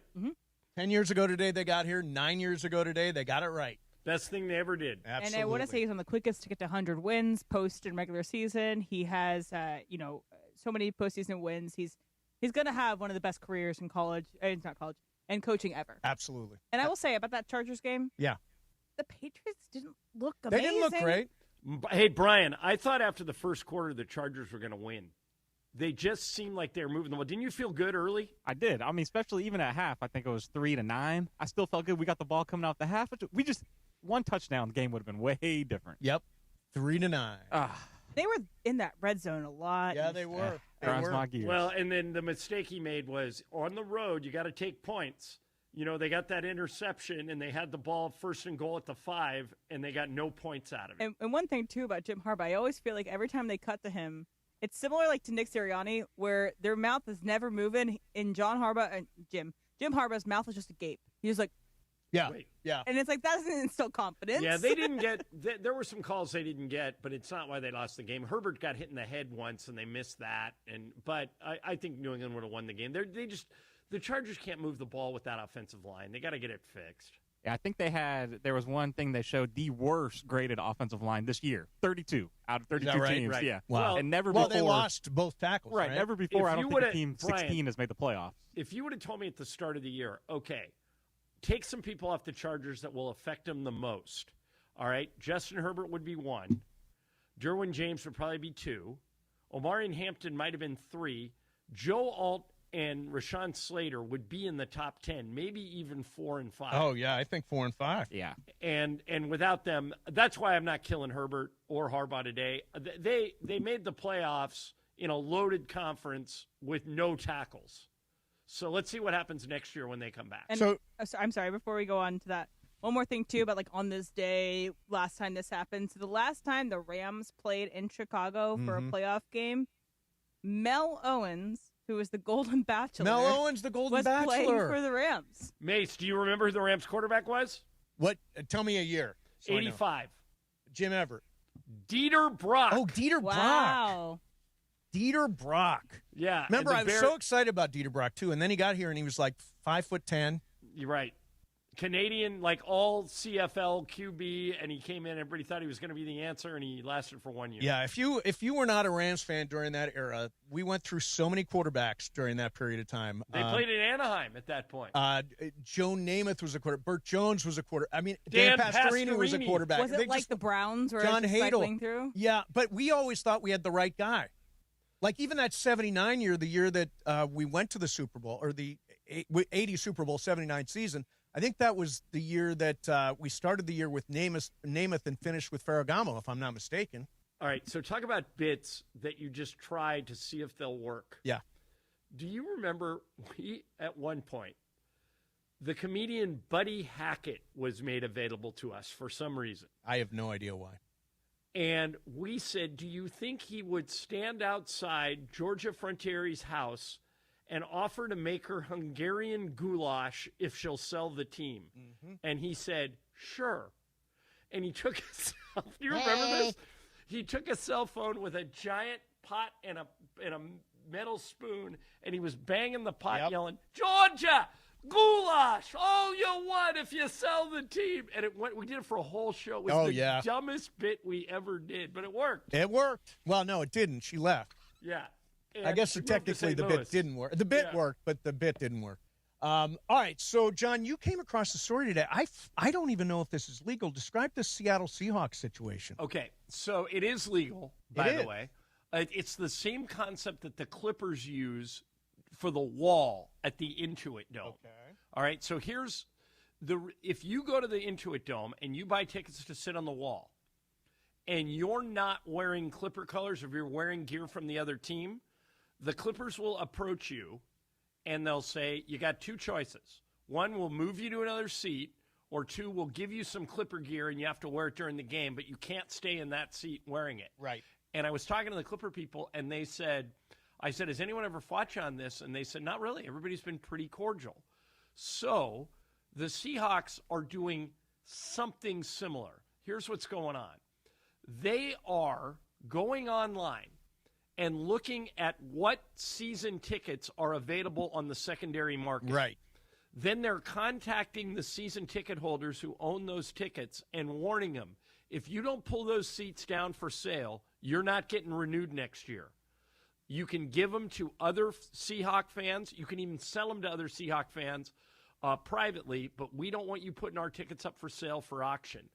S4: 10 years ago today they got here. 9 years ago today they got it right.
S5: Best thing they ever did.
S4: Absolutely.
S6: And I want to say he's on the quickest to get to 100 wins post in regular season. He has, so many postseason wins. He's going to have one of the best careers in college, and coaching ever.
S4: Absolutely.
S6: And I will say about that Chargers game,
S4: yeah,
S6: the Patriots didn't look amazing.
S4: They didn't look great.
S5: Hey, Brian, I thought after the first quarter the Chargers were going to win. They just seemed like they were moving the ball. Didn't you feel good early?
S22: I did. I mean, especially even at half, I think it was 3-9. I still felt good. We got the ball coming off the half. We just one touchdown game would have been way different.
S4: Yep, 3-9.
S6: They were in that red zone a lot.
S4: Yeah, they were.
S22: My gears.
S5: Well, and then the mistake he made was on the road. You got to take points. You know, they got that interception, and they had the ball first and goal at the 5, and they got no points out of it.
S6: And one thing too about Jim Harbaugh, I always feel like every time they cut to him, it's similar like to Nick Sirianni, where their mouth is never moving. In John Harbaugh and Jim Harbaugh's mouth is just a gape. He's like,
S4: yeah,
S5: wait.
S4: Yeah.
S6: And it's like, that doesn't instill confidence.
S5: Yeah, they didn't get – there were some calls they didn't get, but it's not why they lost the game. Herbert got hit in the head once, and they missed that. But I think New England would have won the game. The Chargers can't move the ball with that offensive line. They got to get it fixed.
S22: Yeah, I think there was one thing they showed the worst graded offensive line this year, 32 out of 32
S4: right?
S22: teams.
S4: Right.
S22: Yeah.
S4: Wow.
S22: And never
S4: well,
S22: before.
S4: they lost both tackles.
S22: Right. Never before. I don't think a team 16
S5: Brian,
S22: has made the playoffs.
S5: If you would have told me at the start of the year, okay, take some people off the Chargers that will affect them the most. All right, Justin Herbert would be 1. Derwin James would probably be 2. Omarion Hampton might have been 3. Joe Alt and Rashawn Slater would be in the top 10, maybe even 4 and 5.
S4: Oh, yeah, I think 4 and 5.
S22: Yeah.
S5: And without them, that's why I'm not killing Herbert or Harbaugh today. They made the playoffs in a loaded conference with no tackles. So let's see what happens next year when they come back.
S6: And I'm sorry, before we go on to that, one more thing, too, about like on this day, last time this happened. So the last time the Rams played in Chicago for a playoff game, Mel Owens, who was the Golden Bachelor.
S4: Mel Owens, the Golden Bachelor.
S6: Was playing for the Rams.
S5: Mace, do you remember who the Rams quarterback was?
S4: What? Tell me a year. So
S5: 85.
S4: Jim Everett.
S5: Dieter Brock.
S4: Oh, Dieter Brock.
S6: Wow.
S4: Dieter Brock.
S5: Yeah.
S4: Remember, I was so excited about Dieter Brock, too, and then he got here and he was like 5'10".
S5: You're right. Canadian, like all CFL QB, and he came in. Everybody thought he was going to be the answer, and he lasted for 1 year.
S4: Yeah, if you were not a Rams fan during that era, we went through so many quarterbacks during that period of time.
S5: They played in Anaheim at that point.
S4: Joe Namath was a quarterback. Burt Jones was a quarterback. I mean,
S5: Dan
S4: Pastorini was a quarterback.
S6: Was it like the Browns where
S4: John
S6: it's cycling through?
S4: Yeah, but we always thought we had the right guy. Like even that 79 year, the year that we went to the Super Bowl, or the 80 Super Bowl 79 season, I think that was the year that we started the year with Namath and finished with Ferragamo, if I'm not mistaken.
S5: All right, so talk about bits that you just tried to see if they'll work.
S4: Yeah.
S5: Do you remember at one point, the comedian Buddy Hackett was made available to us for some reason?
S4: I have no idea why.
S5: And we said, do you think he would stand outside Georgia Frontieri's house and offer to make her Hungarian goulash if she'll sell the team?
S4: Mm-hmm.
S5: And he said, sure. And he took do you remember this? He took a cell phone with a giant pot and a metal spoon, and he was banging the pot, yelling, Georgia, goulash, all you want if you sell the team. And it went. We did it for a whole show. It was the dumbest bit we ever did, but it worked.
S4: It worked. Well, no, it didn't. She left.
S5: Yeah.
S4: I guess technically the bit didn't work. The bit worked, but the bit didn't work. All right, so, John, you came across a story today. I don't even know if this is legal. Describe the Seattle Seahawks situation.
S5: Okay, so it is legal, by the way. It's the same concept that the Clippers use for the wall at the Intuit Dome. Okay. All right, so here's if you go to the Intuit Dome and you buy tickets to sit on the wall, and you're not wearing Clipper colors, or if you're wearing gear from the other team, the Clippers will approach you, and they'll say, you got 2 choices. 1, we'll move you to another seat, or 2, we'll give you some Clipper gear, and you have to wear it during the game, but you can't stay in that seat wearing it.
S4: Right.
S5: And I was talking to the Clipper people, and I said, has anyone ever fought you on this? And they said, not really. Everybody's been pretty cordial. So the Seahawks are doing something similar. Here's what's going on. They are going online and looking at what season tickets are available on the secondary market.
S4: Right.
S5: Then they're contacting the season ticket holders who own those tickets and warning them, if you don't pull those seats down for sale, you're not getting renewed next year. You can give them to other Seahawk fans. You can even sell them to other Seahawk fans privately, but we don't want you putting our tickets up for sale for auction.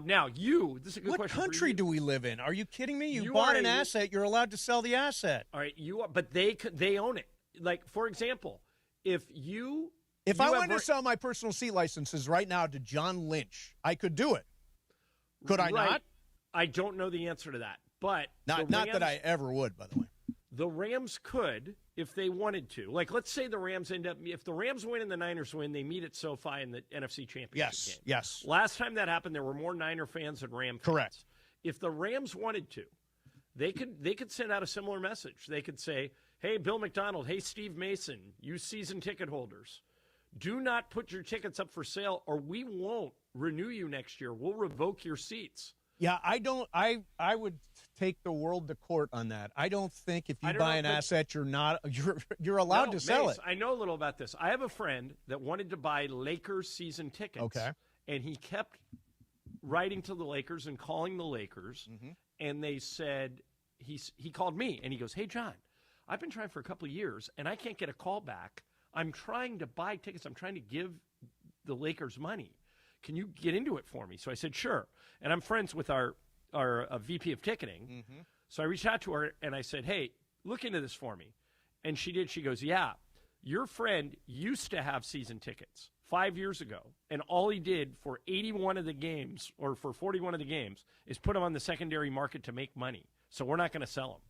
S5: Now, this is a good question.
S4: What country do we live in? Are you kidding me? You
S5: are
S4: bought an asset. You're allowed to sell the asset.
S5: All right, but they own it. Like, for example, if
S4: I wanted to sell my personal seat licenses right now to John Lynch, I could do it. Could I not?
S5: I don't know the answer to that, but
S4: not that I ever would, by the way.
S5: The Rams could if they wanted to. Like, let's say the Rams if the Rams win and the Niners win, they meet at SoFi in the NFC Championship game.
S4: Yes.
S5: Last time that happened, there were more Niner fans than Ram fans.
S4: Correct.
S5: If the Rams wanted to, they could send out a similar message. They could say, hey, Bill McDonald, hey, Steve Mason, you season ticket holders, do not put your tickets up for sale or we won't renew you next year. We'll revoke your seats.
S4: Yeah, I don't. I would take the world to court on that. I don't think if you buy an asset, you're allowed to sell it.
S5: I know a little about this. I have a friend that wanted to buy Lakers season tickets.
S4: Okay.
S5: And he kept writing to the Lakers and calling the Lakers, and they said he called me and he goes, "Hey John, I've been trying for a couple of years and I can't get a call back. I'm trying to buy tickets. I'm trying to give the Lakers money. Can you get into it for me?" So I said, "Sure." And I'm friends with our VP of ticketing. So I reached out to her and I said, "Hey, look into this for me." And she did. She goes, "Yeah, your friend used to have season tickets 5 years ago, and all he did for 81 of the games or for 41 of the games is put them on the secondary market to make money. So we're not going to sell them.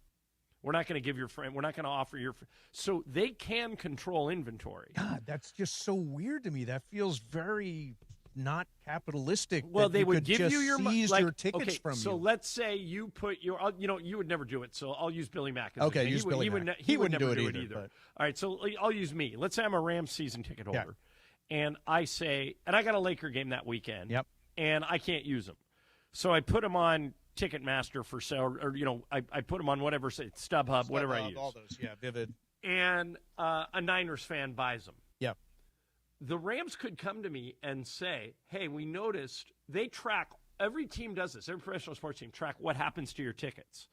S5: We're not going to give your friend, we're not going to offer your friend." So they can control inventory.
S4: God, that's just so weird to me. That feels very not capitalistic.
S5: Well,
S4: that
S5: they would give
S4: just
S5: you your
S4: seize
S5: like,
S4: your tickets from
S5: so
S4: you.
S5: let's say you put your, you would never do it. So I'll use Billy Mack. As
S4: Okay,
S5: an example.
S4: use Billy Mack.
S5: He would
S4: wouldn't
S5: never
S4: do it
S5: it
S4: either, but-
S5: All right, so I'll use me. Let's say I'm a Rams season ticket holder, and I say, and I got a Laker game that weekend.
S4: Yep.
S5: And I can't use them, so I put them on Ticketmaster for sale, or I put them on whatever, StubHub, whatever I use.
S4: All those, Vivid.
S5: And a Niners fan buys them.
S4: Yep.
S5: The Rams could come to me and say, "Hey, we noticed," they track, every team does this, every professional sports team track what happens to your tickets.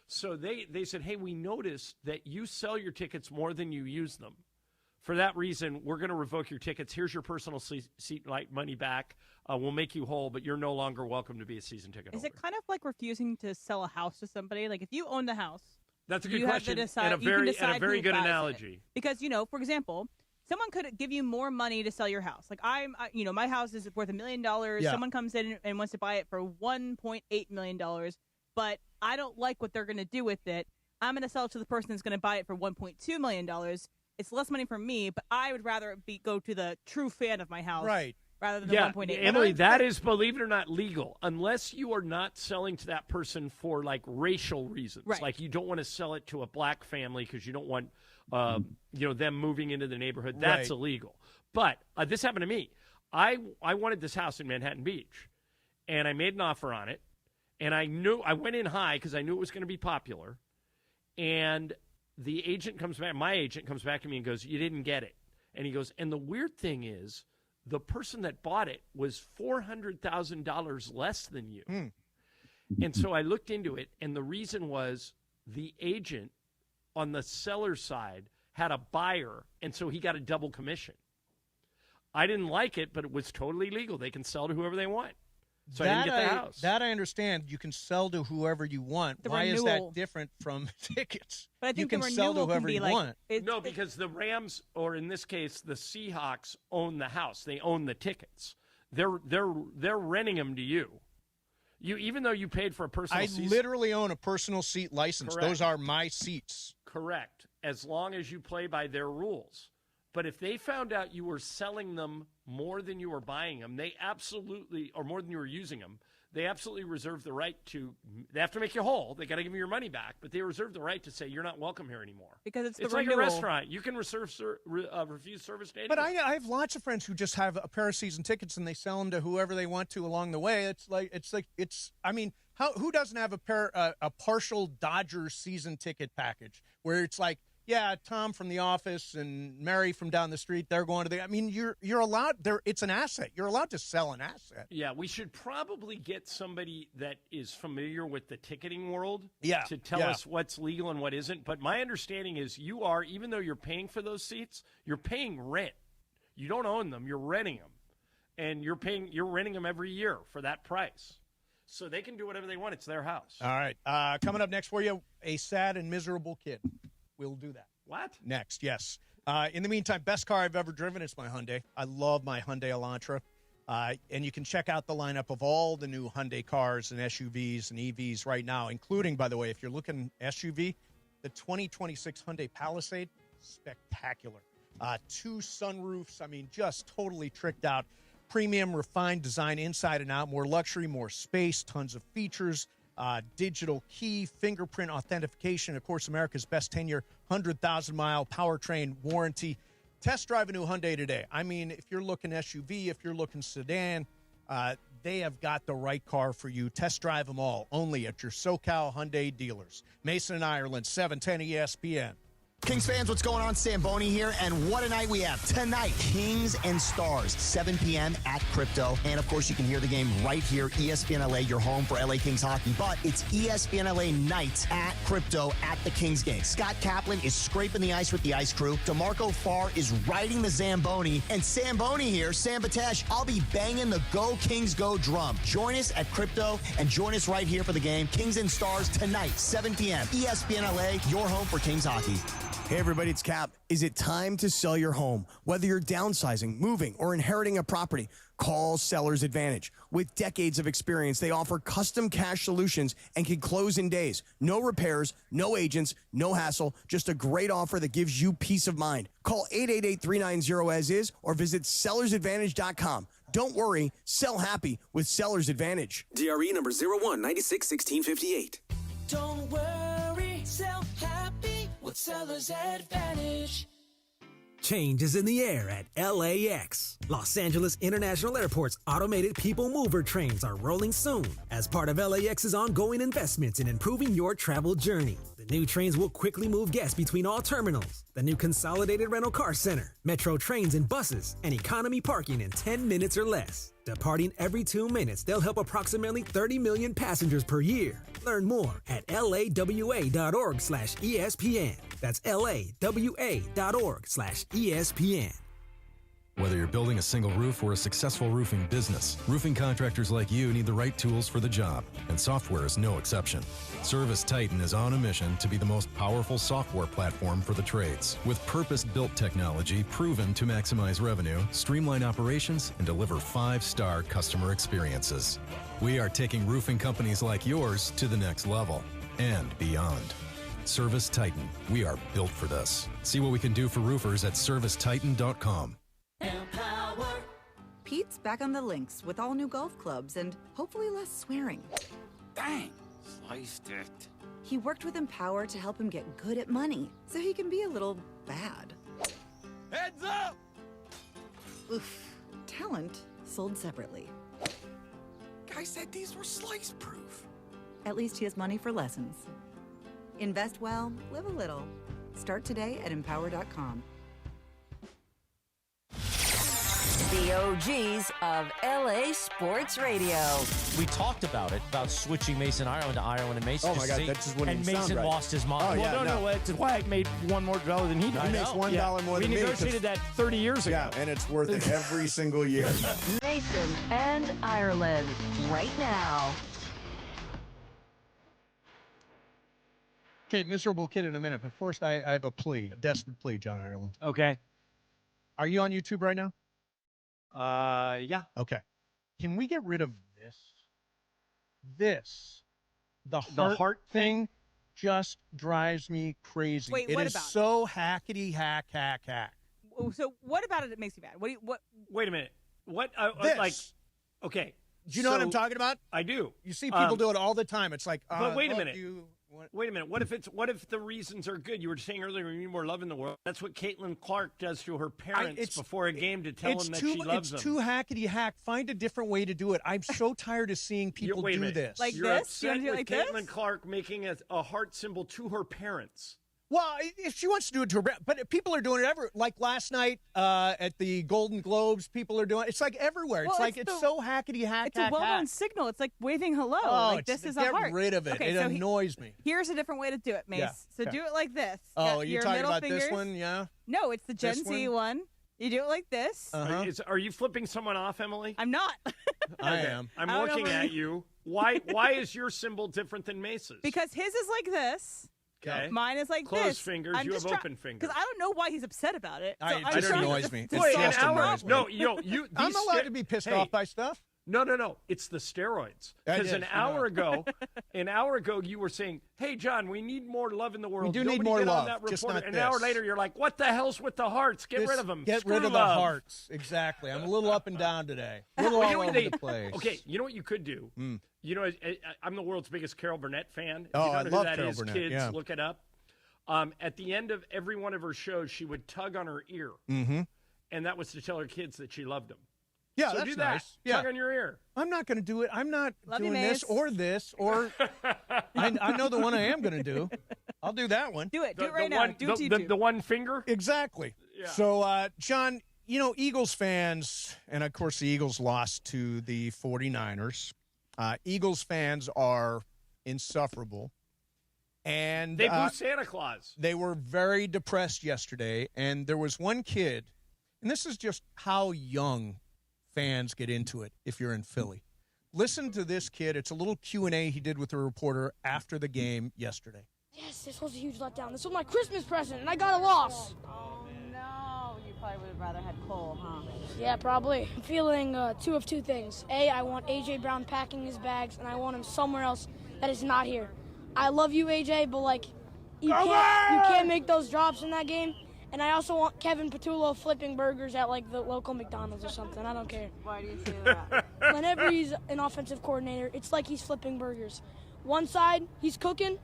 S5: So they said, "Hey, we noticed that you sell your tickets more than you use them. For that reason, we're going to revoke your tickets. Here's your personal seat light money back. We'll make you whole, but you're no longer welcome to be a season ticket holder."
S6: Is it kind of like refusing to sell a house to somebody? Like if you own the house,
S5: That's a good
S6: you have
S5: question
S6: to decide,
S5: and a
S6: you can
S5: very,
S6: decide
S5: and a very
S6: who
S5: good
S6: buys it.
S5: analogy.
S6: Because, for example, someone could give you more money to sell your house. Like my house is worth $1 million.
S4: Yeah.
S6: Someone comes in and wants to buy it for $1.8 million, but I don't like what they're going to do with it. I'm going to sell it to the person that's going to buy it for $1.2 million. It's less money for me, but I would rather go to the true fan of my house.
S4: Right.
S6: Rather than the 1.8.
S5: Emily, that is, believe it or not, legal unless you are not selling to that person for like racial reasons.
S6: Right.
S5: Like you don't want to sell it to a black family because you don't want them moving into the neighborhood. That's
S4: Right.
S5: illegal. But this happened to me. I wanted this house in Manhattan Beach, and I made an offer on it, and I went in high because I knew it was going to be popular, and my agent comes back to me and goes, "You didn't get it." And he goes, "And the weird thing is, the person that bought it was $400,000 less than you." And so I looked into it, and the reason was the agent on the seller's side had a buyer, and so he got a double commission. I didn't like it, but it was totally legal. They can sell to whoever they want. So I didn't get the house.
S4: That I understand. You can sell to whoever you want.
S6: The
S4: Why is
S6: renewal.
S4: that different from tickets?
S6: But I think
S4: you can
S6: the
S4: sell to
S6: renewal can
S4: whoever
S6: be
S4: you
S6: like-
S4: want.
S5: No, because the Rams, or in this case, the Seahawks, own the house. They own the tickets. They're renting them to you. Even though you paid for a personal
S4: I
S5: seat.
S4: literally own a personal seat license.
S5: Correct.
S4: Those are my seats.
S5: Correct, as long as you play by their rules. But if they found out you were selling them more than you were buying them, or more than you were using them, they absolutely reserve the right to. They have to make you whole. They got to give you your money back, but they reserve the right to say you're not welcome here anymore.
S6: Because it's the
S5: like a
S6: renewal.
S5: restaurant. You can refuse service to anyone.
S4: But I have lots of friends who just have a pair of season tickets and they sell them to whoever they want to along the way. I mean, who doesn't have a partial Dodgers season ticket package where it's like, yeah, Tom from the office and Mary from down the street, they're going to the. I mean, you're allowed there. It's an asset. You're allowed to sell an asset.
S5: Yeah, we should probably get somebody that is familiar with the ticketing world to tell us what's legal and what isn't. But my understanding is even though you're paying for those seats, you're paying rent. You don't own them. You're renting them. And you're renting them every year for that price. So they can do whatever they want. It's their house.
S4: All right. Coming up next for you, a sad and miserable kid. We'll do that.
S5: What?
S4: Next, yes. In the meantime, best car I've ever driven is my Hyundai. I love my Hyundai Elantra. And you can check out the lineup of all the new Hyundai cars and SUVs and EVs right now, including, by the way, if you're looking SUV, the 2026 Hyundai Palisade, spectacular. 2 sunroofs, I mean, just totally tricked out. Premium, refined design inside and out, more luxury, more space, tons of features. Digital key, fingerprint authentication, of course, America's best 10-year, 100,000-mile powertrain warranty. Test drive a new Hyundai today. I mean, if you're looking SUV, if you're looking sedan, they have got the right car for you. Test drive them all, only at your SoCal Hyundai dealers. Mason, Ireland, 710 ESPN.
S8: Kings fans, what's going on? Samboni here, and what a night we have tonight. Kings and Stars, 7 p.m. at Crypto. And, of course, you can hear the game right here, ESPN LA, your home for LA Kings hockey. But it's ESPN LA nights at Crypto at the Kings game. Scott Kaplan is scraping the ice with the ice crew. DeMarco Farr is riding the Zamboni. And Samboni here, Sam Batesh, I'll be banging the Go Kings Go drum. Join us at Crypto and join us right here for the game. Kings and Stars tonight, 7 p.m. ESPN LA, your home for Kings hockey.
S9: Hey everybody, it's Cap. Is it time to sell your home? Whether you're downsizing, moving, or inheriting a property, call Seller's Advantage. With decades of experience, they offer custom cash solutions and can close in days. No repairs, no agents, no hassle, just a great offer that gives you peace of mind. Call 888-390-AS-IS or visit sellersadvantage.com. Don't worry, sell happy with Seller's Advantage.
S1: DRE number 01961658.
S3: Don't worry, sell happy with Seller's Advantage.
S7: Change is in the air at LAX. Los Angeles International Airport's automated people mover trains are rolling soon as part of LAX's ongoing investments in improving your travel journey. The new trains will quickly move guests between all terminals, the new consolidated rental car center, metro trains and buses, and economy parking in 10 minutes or less. Departing every 2 minutes, they'll help approximately 30 million passengers per year. Learn more at lawa.org/ESPN. That's lawa.org/ESPN.
S18: Whether you're building a single roof or a successful roofing business, roofing contractors like you need the right tools for the job, and software is no exception. Service Titan is on a mission to be the most powerful software platform for the trades, with purpose-built technology proven to maximize revenue, streamline operations, and deliver 5-star customer experiences. We are taking roofing companies like yours to the next level and beyond. Service Titan, we are built for this. See what we can do for roofers at servicetitan.com.
S16: Empower. Pete's back on the links with all new golf clubs and hopefully less swearing.
S21: Dang, sliced it.
S16: He worked with Empower to help him get good at money so he can be a little bad.
S21: Heads up!
S16: Oof. Talent sold separately.
S21: Guy said these were slice proof.
S16: At least he has money for lessons. Invest well, live a little. Start today at empower.com.
S13: The OGs of LA Sports Radio.
S17: We talked about it, about switching Mason Ireland to Ireland and Mason.
S9: Oh my God, that just wouldn't
S17: and
S9: even sound
S17: Mason
S9: right.
S17: lost his mind.
S9: Oh, yeah,
S5: Well, no, that's why I made $1 more than he did.
S9: He makes $1 more than me.
S5: We negotiated that 30 years ago.
S9: Yeah, and it's worth it every single year.
S13: Mason and Ireland, right now.
S4: Okay, miserable kid in a minute, but first I have a plea, a desperate plea, John Ireland.
S22: Okay.
S4: Are you on YouTube right now?
S22: Yeah.
S4: Okay. Can we get rid of this? The heart thing just drives me crazy.
S6: Wait,
S4: it
S6: what
S4: is
S6: about it?
S4: so hackety hack.
S6: So what about it that makes you mad? What?
S5: Wait a minute. What?
S4: This.
S5: Like, okay.
S4: Do you know what I'm talking about?
S5: I do.
S4: You see people do it all the time. It's like,
S5: but wait a minute.
S4: What?
S5: Wait a minute. What if the reasons are good? You were saying earlier we need more love in the world. That's what Caitlin Clark does to her parents before a game to tell them that she loves them.
S4: It's too hackety hack. Find a different way to do it. I'm so tired of seeing people do this.
S6: Like
S5: You're
S6: this?
S5: upset
S6: You want to do
S5: with
S6: it like
S5: Caitlin Clark making a heart symbol to her parents.
S4: Well, if she wants to do it to her, but people are doing it everywhere. Like last night at the Golden Globes, people are doing it. It's like everywhere.
S6: Well,
S4: it's so hackety hack.
S6: It's a well-known signal. It's like waving hello.
S4: Oh,
S6: like this is a
S4: get
S6: heart.
S4: rid of it.
S6: Okay,
S4: it
S6: so
S4: annoys me.
S6: Here's a different way to do it, Mace.
S4: Yeah,
S6: So
S4: okay.
S6: do it like this.
S4: Oh,
S6: Got
S4: you're
S6: your
S4: talking
S6: middle
S4: about
S6: fingers.
S4: this one? Yeah.
S6: No, it's the Gen
S4: This
S6: Z one. You do it like this.
S5: Are you flipping someone off, Emily?
S6: I'm not.
S4: I am.
S5: I'm
S6: I don't
S5: looking
S6: know.
S5: at you. Why is your symbol different than Mace's?
S6: Because his is like this.
S5: Okay.
S6: Mine is like
S5: Closed
S6: this.
S5: fingers, you have open fingers.
S6: Because I don't know why he's upset about it. So
S4: It
S6: I'm
S4: just
S6: trying to-
S4: annoys me.
S6: to
S4: It
S5: Wait,
S6: solve
S5: an
S4: just
S6: the
S5: hour.
S4: annoys
S6: problem.
S4: me.
S5: No,
S4: I'm allowed to be pissed off by stuff.
S5: No. It's the steroids.
S4: That
S5: Because
S4: is,
S5: an hour ago, you were saying, "Hey, John, we need more love in the world.
S4: do need
S5: Nobody
S4: more
S5: get
S4: love,
S5: on that
S4: just
S5: reporter."
S4: not
S5: An hour
S4: this.
S5: later, you're like, "What the hell's with the hearts? Get rid of them.
S4: Get
S5: Screw
S4: rid of the
S5: love."
S4: hearts. Exactly. I'm a little up and down today. A little
S5: Well, you
S4: all
S5: know
S4: over
S5: what
S4: the place.
S5: Okay, you know what you could do? You know, I'm the world's biggest Carol Burnett fan. If
S4: Oh,
S5: you don't
S4: I
S5: know
S4: love
S5: who that
S4: Carol
S5: is,
S4: Burnett,
S5: kids,
S4: yeah.
S5: look it up. At the end of every one of her shows, she would tug on her ear,
S4: Mm-hmm.
S5: and that was to tell her kids that she loved them.
S4: Yeah,
S5: so
S4: that's
S5: do that.
S4: nice. Yeah.
S5: Tug on your ear.
S4: I'm not going to do it. I'm not
S6: Love you,
S4: doing this
S6: Mace.
S4: or I know the one I am going to do. I'll do that one.
S6: Do it. Do it right now. Do it to YouTube.
S5: The one finger?
S4: Exactly.
S5: Yeah.
S4: So, John, Eagles fans, and of course the Eagles lost to the 49ers. Eagles fans are insufferable. And
S5: they boo Santa Claus.
S4: They were very depressed yesterday, and there was one kid, and this is just how young fans get into it if you're in Philly. Listen to this kid. It's a little Q&A he did with a reporter after the game yesterday.
S10: Yes, this was a huge letdown. This was my Christmas present, and I got a loss.
S11: Oh, no. You probably would have rather had Cole, huh?
S10: Yeah, probably. I'm feeling two of two things. A, I want A.J. Brown packing his bags, and I want him somewhere else that is not here. I love you, A.J., but, you can't make those drops in that game. And I also want Kevin Patullo flipping burgers at, the local McDonald's or something. I don't care.
S11: Why do you say that?
S10: Whenever he's an offensive coordinator, it's like he's flipping burgers. One side, he's cooking.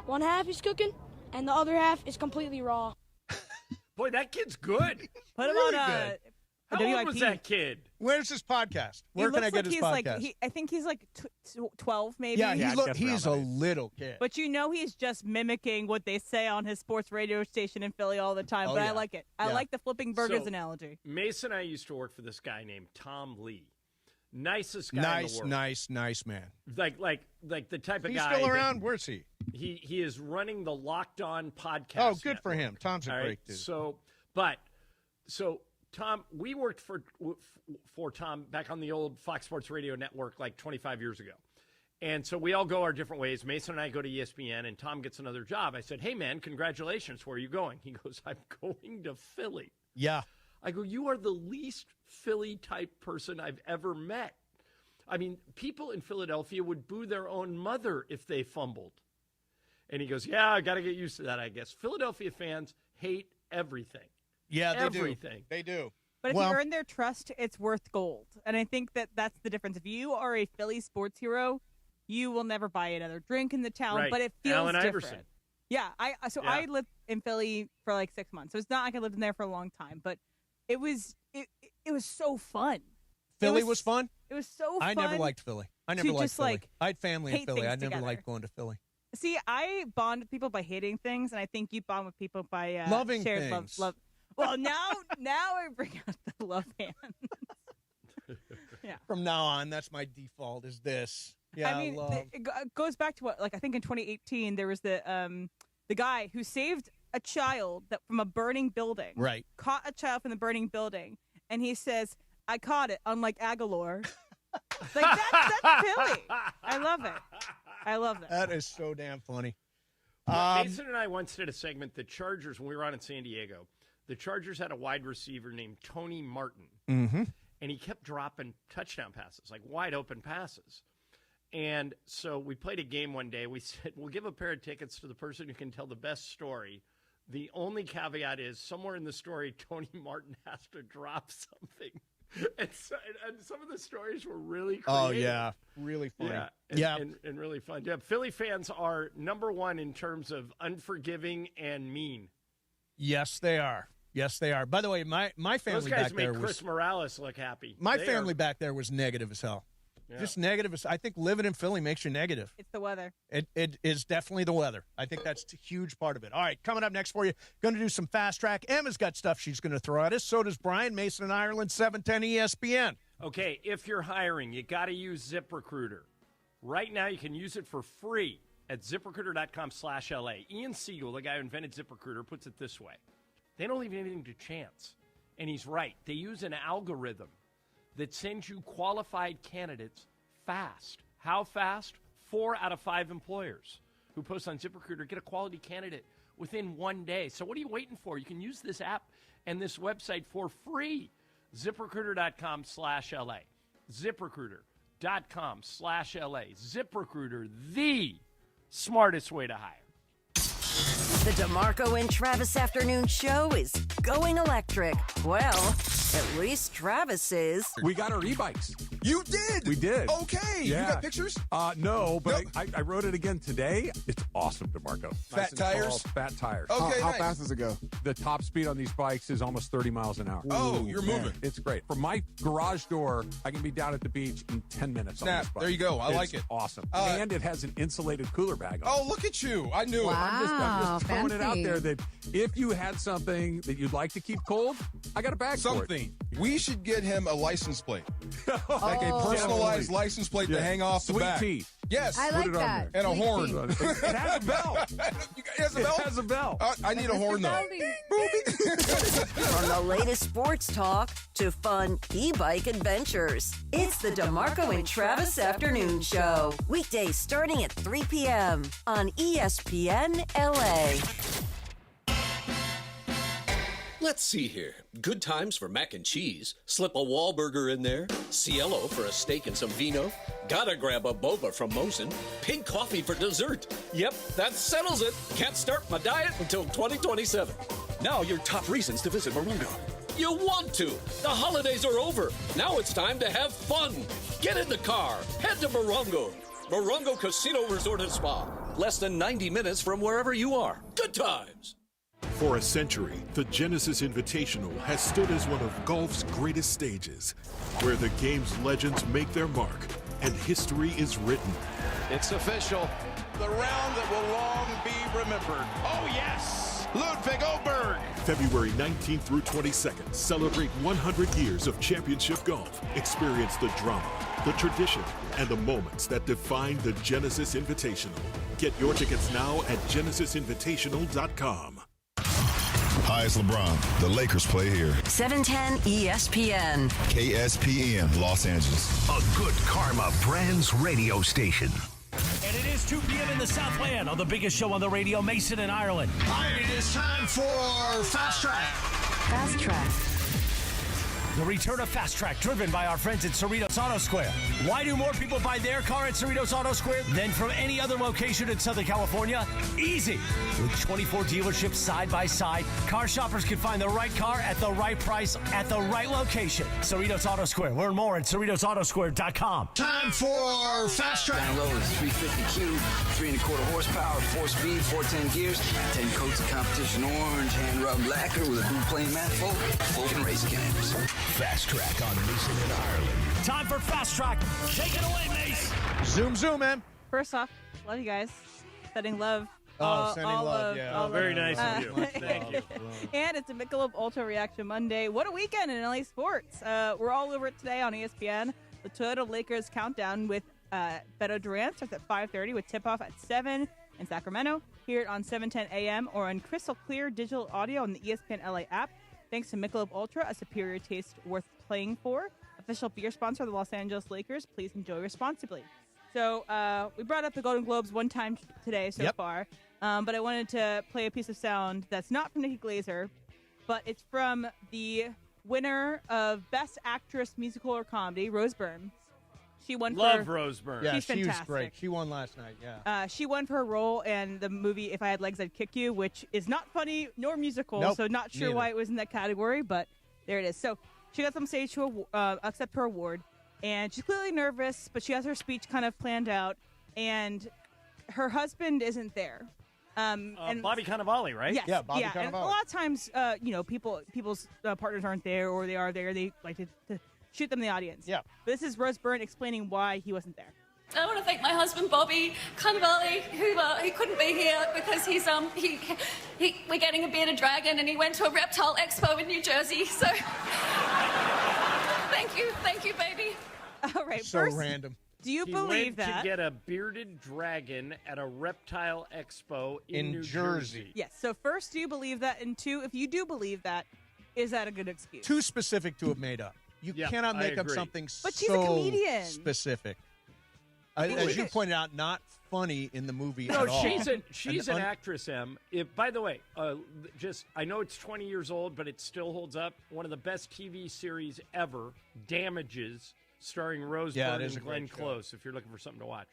S10: One half, he's cooking. And the other half is completely raw.
S5: Boy, that kid's good.
S6: Put him
S4: Really
S6: on
S4: good.
S5: How old was that kid?
S4: Where's his podcast? Where can I get his podcast?
S6: I think he's 12, maybe.
S4: Yeah, he's a little kid.
S6: But he's just mimicking what they say on his sports radio station in Philly all the time. But I like it. I like the flipping burgers analogy.
S5: Mason and I used to work for this guy named Tom Lee. Nicest guy in the world.
S4: Nice man.
S5: Like the type of
S4: He's
S5: guy.
S4: He's still around? Where's he?
S5: He is running the Locked On podcast.
S4: Oh, good
S5: network.
S4: for him. Tom's a great dude.
S5: So Tom, we worked for Tom back on the old Fox Sports Radio network 25 years ago. And so we all go our different ways. Mason and I go to ESPN, and Tom gets another job. I said, hey, man, congratulations. Where are you going? He goes, I'm going to Philly.
S4: Yeah.
S5: I go, you are the least Philly-type person I've ever met. I mean, people in Philadelphia would boo their own mother if they fumbled. And he goes, yeah, I got to get used to that, I guess. Philadelphia fans hate everything.
S4: Yeah, they
S5: everything.
S4: Do. They do.
S6: But if you earn their trust, it's worth gold. And I think that's the difference. If you are a Philly sports hero, you will never buy another drink in the town,
S5: right.
S6: But it feels
S5: Allen
S6: different.
S5: Iverson.
S6: Yeah, I lived in Philly for 6 months. So it's not like I lived in there for a long time, but it was so fun.
S4: Philly was fun?
S6: It was so fun.
S4: I never liked Philly. I never liked Philly. I had family in Philly. I never
S6: together.
S4: liked going to Philly.
S6: See, I bond with people by hating things, and I think you bond with people by
S4: loving
S6: shared
S4: things.
S6: love. Well, now I bring out the love hands. Yeah.
S4: From now on, that's my default. Is this? Yeah,
S6: I mean,
S4: love.
S6: it goes back to what, I think in 2018 there was the guy who saved a child from a burning building.
S4: Right.
S6: Caught a child from the burning building, and he says, "I caught it." Unlike Aguilar, that's Philly. I love it. I love that.
S4: That is so damn funny.
S5: Mason and I once did a segment. The Chargers, when we were on in San Diego, the Chargers had a wide receiver named Tony Martin.
S4: Mm-hmm.
S5: And he kept dropping touchdown passes, wide open passes. And so we played a game one day. We said, we'll give a pair of tickets to the person who can tell the best story. The only caveat is somewhere in the story, Tony Martin has to drop something. And some of the stories were really creative.
S4: Oh, yeah. Really funny.
S5: Yeah. And really fun. Yeah. Philly fans are number one in terms of unforgiving and mean.
S4: Yes, they are. Yes, they are. By the way, my family back there
S5: make Chris Morales look happy.
S4: My family back there was negative as hell. Yeah. Just negative. I think living in Philly makes you negative.
S6: It's the weather.
S4: It is definitely the weather. I think that's a huge part of it. All right, coming up next for you, going to do some fast track. Emma's got stuff she's going to throw at us. So does Brian. Mason in Ireland, 710 ESPN.
S5: Okay, if you're hiring, you got to use ZipRecruiter. Right now, you can use it for free at ZipRecruiter.com/LA. Ian Siegel, the guy who invented ZipRecruiter, puts it this way. They don't leave anything to chance. And he's right. They use an algorithm that sends you qualified candidates fast. How fast? 4 out of 5 employers who post on ZipRecruiter get a quality candidate within 1 day. So what are you waiting for? You can use this app and this website for free. ZipRecruiter.com/LA. ZipRecruiter.com/LA. ZipRecruiter, the smartest way to hire.
S13: The DeMarco and Travis Afternoon Show is going electric. Well, at least Travis is.
S21: We got our e-bikes.
S2: You did?
S14: We did.
S2: Okay.
S14: Yeah.
S2: You got pictures?
S14: No, but I rode it again today. It's awesome, DeMarco.
S2: Fat tires?
S14: Fat tires.
S2: Okay,
S14: How
S2: nice.
S14: fast does it go? The top speed on these bikes is almost 30 miles an hour.
S2: Oh, you're moving.
S14: It's great. From my garage door, I can be down at the beach in 10 minutes on
S2: Snap.
S14: this bike.
S2: There you go. I like it.
S14: Awesome. And it has an insulated cooler bag on it.
S2: Oh, look at you. I knew it.
S14: I'm just throwing it out
S2: fancy.
S14: there that if you had something that you'd like to keep cold, I got a bag for it.
S2: Something. We should get him a license plate. Like a
S14: Oh.
S2: personalized license plate to hang off the
S14: Sweet
S2: back.
S14: tea.
S2: Yes.
S14: I like that.
S2: And a
S14: Sweet
S2: horn.
S14: tea. It has a bell.
S2: It has a bell?
S14: It has a bell.
S2: I need a horn, though.
S13: From the latest sports talk to fun e-bike adventures, it's the DeMarco and Travis Afternoon Show. Weekdays starting at 3 p.m. on ESPN LA.
S23: Let's see here. Good times for mac and cheese. Slip a Wahlburger in there. Cielo for a steak and some vino. Gotta grab a boba from Mosin. Pink coffee for dessert. Yep, that settles it. Can't start my diet until 2027. Now your top reasons to visit Morongo. You want to. The holidays are over. Now it's time to have fun. Get in the car. Head to Morongo. Morongo Casino Resort and Spa. Less than 90 minutes from wherever you are. Good times.
S24: For a century, the Genesis Invitational has stood as one of golf's greatest stages, where the game's legends make their mark and history is written.
S25: It's official. The round that will long be remembered. Oh, yes! Ludwig Oberg.
S24: February 19th through 22nd, celebrate 100 years of championship golf. Experience the drama, the tradition, and the moments that define the Genesis Invitational. Get your tickets now at genesisinvitational.com.
S26: Hi, it's LeBron. The Lakers play here.
S13: 710 ESPN.
S26: KSPN, Los Angeles.
S27: A good karma brands radio station.
S28: And it is 2 p.m. in the Southland on the biggest show on the radio, Mason in Ireland.
S29: All right, it is time for Fast Track.
S12: Fast Track.
S28: The return of Fast Track, driven by our friends at Cerritos Auto Square. Why do more people buy their car at Cerritos Auto Square than from any other location in Southern California? Easy. With 24 dealerships side by side, car shoppers can find the right car at the right price at the right location. Cerritos Auto Square. Learn more at CerritosAutoSquare.com.
S29: Time for Fast Track.
S30: Down low is 350Q, 3.25 horsepower, 4-speed, 410 gears, 10 coats of competition orange, hand rubbed lacquer with a blue plain manifold, open race cams.
S27: Fast Track on Mason in Ireland.
S28: Time for Fast Track. Take it away, Mace.
S4: Zoom, man.
S6: First off, love you guys. Sending love.
S4: Sending love, yeah.
S5: Oh, very nice of you. Thank you.
S6: And it's a Michelob Ultra Reaction Monday. What a weekend in LA sports. We're all over it today on ESPN. The Toyota Lakers countdown with Beto Duran starts at 5:30 with tip-off at 7 in Sacramento. Hear it on 7:10 a.m. or on crystal clear digital audio on the ESPN LA app. Thanks to Michelob Ultra, a superior taste worth playing for. Official beer sponsor of the Los Angeles Lakers. Please enjoy responsibly. So we brought up the Golden Globes one time today so far, but I wanted to play a piece of sound that's not from Nikki Glaser, but it's from the winner of Best Actress, Musical or Comedy, Rose Byrne. She won
S5: Love Rose Byrne.
S4: Yeah,
S6: She's
S4: she was
S6: fantastic.
S4: great. She won last night, yeah.
S6: She won for her role in the movie If I Had Legs, I'd Kick You, which is not funny nor musical,
S4: Nope,
S6: so not sure
S4: neither.
S6: why it was in that category, but there it is. So she got on stage to accept her award, and she's clearly nervous, but she has her speech kind of planned out, and her husband isn't there. And
S5: Bobby Cannavale, right?
S6: Yes,
S4: Yeah, Bobby
S6: And a
S4: Cannavale.
S6: lot of times, people's partners aren't there, or they are there. They like to shoot them in the audience.
S4: Yeah.
S6: But this is Rose Byrne explaining why he wasn't there.
S31: I want to thank my husband Bobby Cannavale, who he couldn't be here because we're getting a bearded dragon, and he went to a reptile expo in New Jersey. So thank you, baby.
S6: All right,
S4: So
S6: first,
S4: random.
S6: do you
S5: He
S6: believe
S5: went
S6: that?
S5: to get a bearded dragon at a reptile expo in New
S4: Jersey.
S6: Yes. So first, do you believe that? And two, if you do believe that, is that a good excuse?
S4: Too specific to have made up. You
S5: Yeah,
S4: cannot
S5: I
S4: make up
S5: agree.
S4: something
S6: But she's
S4: so
S6: a comedian.
S4: specific.
S6: think
S4: As
S6: we
S4: you
S6: could-
S4: pointed out, not funny in the movie
S5: No,
S4: at all.
S5: she's an actress, Em. By the way, I know it's 20 years old, but it still holds up. One of the best TV series ever, Damages, starring Rose
S4: Yeah,
S5: Byrne
S4: it is
S5: and
S4: a great
S5: Glenn
S4: show.
S5: Close, if you're looking for something to watch.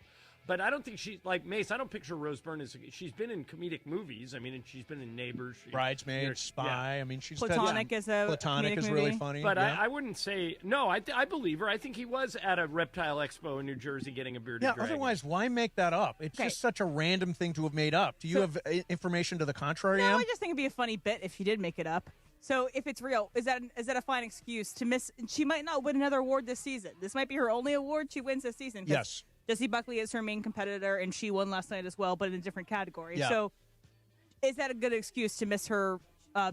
S5: But I don't think she's like Mace. I don't picture Rose Byrne as she's been in comedic movies. I mean, and she's been in Neighbors,
S4: Bridesmaids, Spy. I mean, she's
S6: Platonic is a
S4: Platonic is
S6: movie.
S4: really funny.
S5: But I wouldn't say no. I believe her. I think he was at a reptile expo in New Jersey getting a bearded dragon.
S4: Otherwise, why make that up? It's just such a random thing to have made up. Do you have information to the contrary?
S6: No, I just think it'd be a funny bit if she did make it up. So if it's real, is that a fine excuse to miss? She might not win another award this season. This might be her only award she wins this season.
S4: Yes.
S6: Jessie Buckley is her main competitor, and she won last night as well, but in a different category.
S4: Yeah.
S6: So is that a good excuse to miss her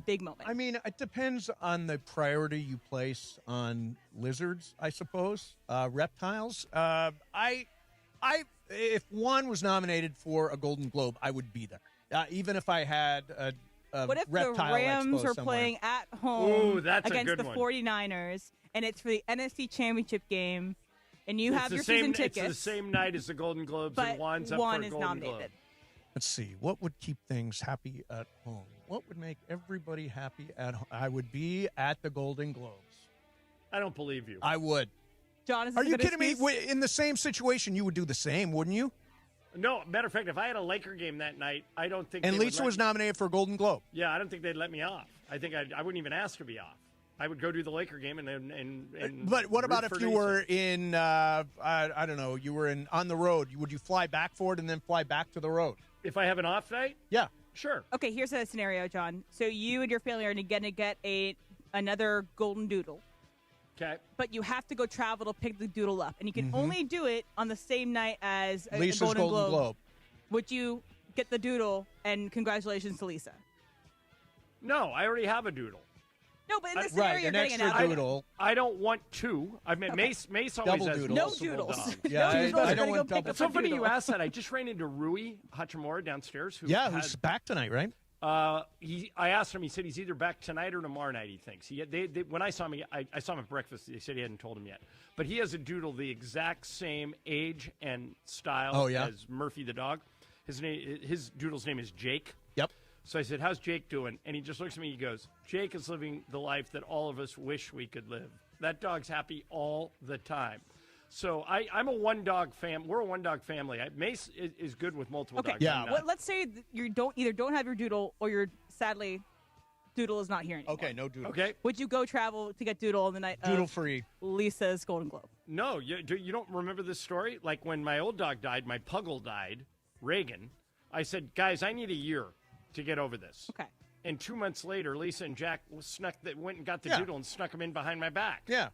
S6: big moment?
S4: I mean, it depends on the priority you place on lizards, I suppose. Reptiles. If one was nominated for a Golden Globe, I would be there. Even if I had a
S6: what if
S4: reptile
S6: the Rams
S4: expo
S6: are
S4: somewhere.
S6: playing at home
S5: that's a
S6: against
S5: good
S6: the
S5: one.
S6: 49ers, and it's for the NFC Championship game, and you have your season tickets?
S5: It's the same night as the Golden Globes,
S6: but
S5: and Juan's up
S6: Juan
S5: for a
S6: is
S5: Golden
S6: nominated.
S5: Globe.
S4: Let's see. What would keep things happy at home? What would make everybody happy at home? I would be at the Golden Globes.
S5: I don't believe you.
S4: I would.
S6: John, is
S4: Are
S6: this a
S4: you
S6: good
S4: kidding me?
S6: excuse?
S4: In the same situation, you would do the same, wouldn't you?
S5: No, matter of fact, if I had a Laker game that night, I don't think.
S4: And
S5: they would
S4: Lisa
S5: let
S4: was
S5: me-
S4: nominated for a Golden Globe.
S5: Yeah, I don't think they'd let me off. I think I wouldn't even ask to be off. I would go do the Laker game and
S4: But what about
S5: root
S4: if
S5: for
S4: you
S5: Lisa.
S4: were in? I don't know. You were on the road. Would you fly back for it and then fly back to the road?
S5: If I have an off night?
S4: Yeah.
S5: Sure.
S6: Okay, here's a scenario, John. So you and your family are going to get another golden doodle.
S5: Okay.
S6: But you have to go travel to pick the doodle up, and you can only do it on the same night as a
S4: Lisa's
S6: Golden
S4: Golden Globe.
S6: Would you get the doodle? And congratulations to Lisa.
S5: No, I already have a doodle.
S6: No, but in this scenario, you're getting an
S4: extra
S6: out.
S4: doodle.
S5: I don't want two. I mean, Mace always
S4: Double
S5: has
S4: doodles.
S6: No
S5: multiple
S6: doodles.
S5: dogs.
S4: Yeah,
S6: No
S4: I
S6: doodles.
S4: don't
S6: You're gonna
S4: want
S6: go pick
S4: double
S6: up
S5: So
S6: a
S5: funny you
S6: doodle.
S5: asked that. I just ran into Rui Hachimura downstairs. Who
S4: Who's back tonight, right?
S5: I asked him. He said he's either back tonight or tomorrow night. He thinks. When I saw him, I saw him at breakfast. They said he hadn't told him yet, but he has a doodle the exact same age and style as Murphy the dog. His doodle's name is Jake.
S4: Yep.
S5: So I said, "How's Jake doing?" And he just looks at me. He goes, "Jake is living the life that all of us wish we could live. That dog's happy all the time." So I'm a one-dog fam. We're a one-dog family. Mace is good with multiple dogs.
S4: Yeah.
S5: I'm not.
S6: Well, let's say you don't have your doodle, or your sadly doodle is not here anymore.
S4: Okay, no doodle.
S5: Okay.
S6: Would you go travel to get doodle on the night
S4: Doodle
S6: of
S4: free.
S6: Lisa's Golden Globe?
S5: No, you don't remember this story? Like when my old dog died, my puggle died, Reagan. I said, "Guys, I need a year to get over this."
S6: Okay.
S5: And 2 months later, Lisa and Jack went and got the
S4: Yeah.
S5: doodle and snuck him in behind my back.
S4: Yeah.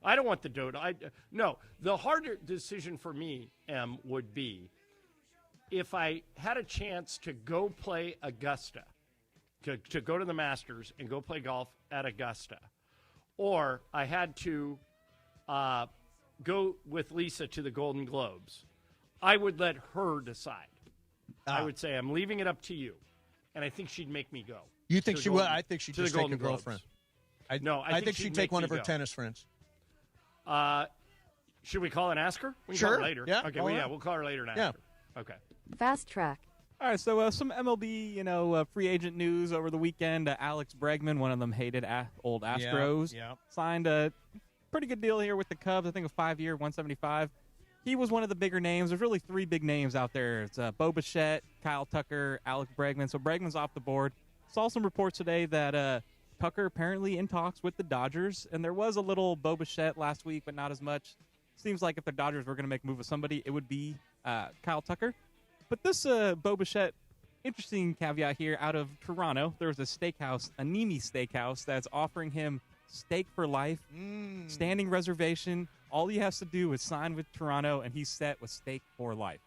S5: I don't want the doodle. No, the harder decision for me, would be if I had a chance to go play Augusta, to go to the Masters and go play golf at Augusta, or I had to go with Lisa to the Golden Globes. I would let her decide. I would say, I'm leaving it up to you. And I think she'd make me go.
S4: You think
S5: to the
S4: she would?
S5: Golden-
S4: I think she'd
S5: to the
S4: just take a
S5: Golden Globes.
S4: girlfriend.
S5: I think
S4: she'd take
S5: make
S4: one
S5: me
S4: of her
S5: go.
S4: tennis friends.
S5: Should we call and ask her? We can
S4: Sure.
S5: call her later.
S4: Yeah,
S5: Okay.
S4: call
S5: Well,
S4: her.
S5: yeah, we'll call her later and ask
S4: Yeah.
S5: her. Okay.
S12: Fast track.
S22: All right, so some MLB, free agent news over the weekend. Alex Bregman, one of them hated old Astros,
S4: yeah.
S22: signed a pretty good deal here with the Cubs. I think a 5-year, $175. He was one of the bigger names. There's really 3 big names out there. It's Bo Bichette, Kyle Tucker, Alex Bregman. So Bregman's off the board. Saw some reports today that Tucker apparently in talks with the Dodgers, and there was a little Bo Bichette last week, but not as much. Seems like if the Dodgers were going to make a move with somebody, it would be Kyle Tucker. But this Bo Bichette, interesting caveat here, out of Toronto, there was a steakhouse, Animi Steakhouse, that's offering him steak for life, standing reservation. All he has to do is sign with Toronto, and he's set with steak for life.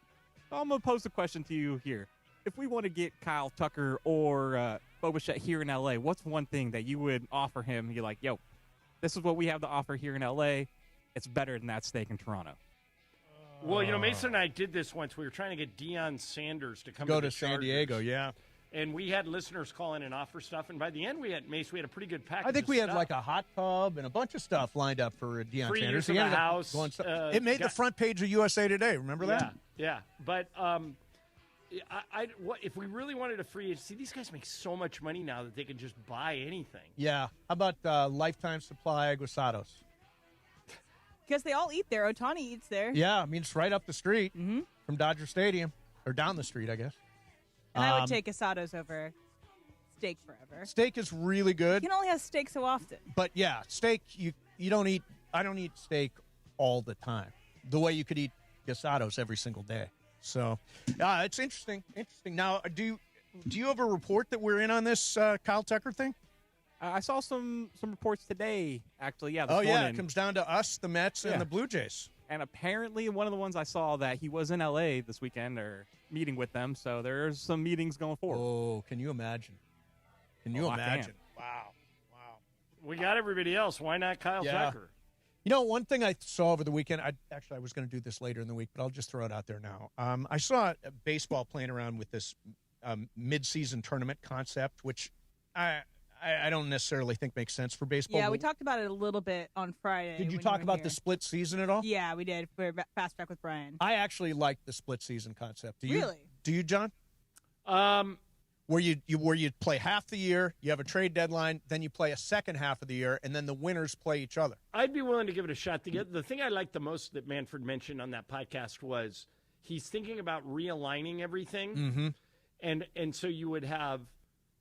S22: So I'm going to pose the question to you here. If we want to get Kyle Tucker or Bo Bichette here in L.A., what's one thing that you would offer him? You're like, yo, this is what we have to offer here in L.A. It's better than that steak in Toronto.
S5: Well, Mason and I did this once. We were trying to get Deion Sanders to come
S4: Go
S5: to
S4: to San Diego, yeah.
S5: And we had listeners call in and offer stuff. And by the end, we had a pretty good package.
S4: I think
S5: of
S4: we had
S5: stuff.
S4: like a hot tub and a bunch of stuff lined up for Deion
S5: Free
S4: Sanders.
S5: use of
S4: He
S5: the
S4: ended up
S5: house,
S4: going it made the front page of USA Today. Remember that?
S5: Yeah. But what if we really wanted a free agent? See, these guys make so much money now that they can just buy anything.
S4: Yeah. How about lifetime supply aguasados?
S6: Because they all eat there. Otani eats there.
S4: Yeah, I mean, it's right up the street.
S6: Mm-hmm.
S4: from Dodger Stadium, or down the street, I guess.
S6: And I would take asados over steak forever.
S4: Steak is really good.
S6: You can only have steak so often.
S4: But yeah, steak, you don't eat, I don't eat steak all the time, the way you could eat asados every single day. So it's interesting. Now, do you have a report that we're in on this Kyle Tucker thing?
S22: I saw some reports today, actually. Yeah, this
S4: morning.
S22: morning.
S4: It comes down to us, the Mets, and the Blue Jays.
S22: And apparently one of the ones I saw that he was in L.A. this weekend or meeting with them, so there's some meetings going forward.
S4: Oh, can you imagine? Can you imagine? Wow.
S5: We got everybody else. Why not Kyle Tucker?
S4: You know, one thing I saw over the weekend, I was going to do this later in the week, but I'll just throw it out there now. I saw baseball playing around with this mid-season tournament concept, which I don't necessarily think makes sense for baseball.
S6: Yeah, we talked about it a little bit on Friday.
S4: Did you talk about the split season at all?
S6: Yeah, we did for Fast Track with Brian.
S4: I actually like the split season concept. Do you?
S6: Really?
S4: Do you, John? Where you play half the year, you have a trade deadline, then you play a second half of the year, and then the winners play each other.
S5: I'd be willing to give it a shot. The thing I liked the most that Manfred mentioned on that podcast was he's thinking about realigning everything.
S4: Mm-hmm.
S5: And so you would have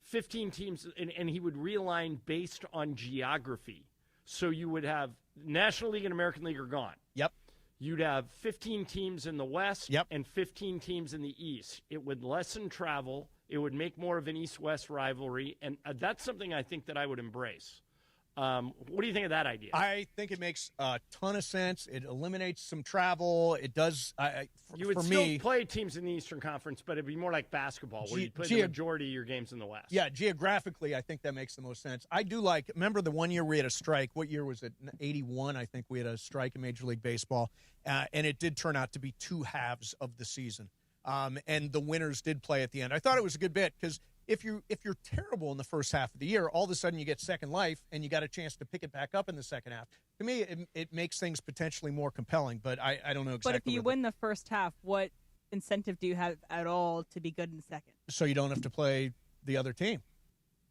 S5: 15 teams, and he would realign based on geography. So you would have National League and American League are gone.
S4: Yep.
S5: You'd have 15 teams in the West and 15 teams in the East. It would lessen travel. It would make more of an East-West rivalry, and that's something I think that I would embrace. What do you think of that idea?
S4: I think it makes a ton of sense. It eliminates some travel. It does.
S5: You would still play teams in the Eastern Conference, but it'd be more like basketball, where you'd play the majority of your games in the West.
S4: Yeah, geographically, I think that makes the most sense. I do like. Remember the one year we had a strike? What year was it? 81, I think we had a strike in Major League Baseball, and it did turn out to be two halves of the season. And the winners did play at the end. I thought it was a good bit because if you're terrible in the first half of the year, all of a sudden you get second life and you got a chance to pick it back up in the second half. To me, it makes things potentially more compelling, but I don't know exactly.
S6: But if you win the first half, what incentive do you have at all to be good in the second?
S4: So you don't have to play the other team.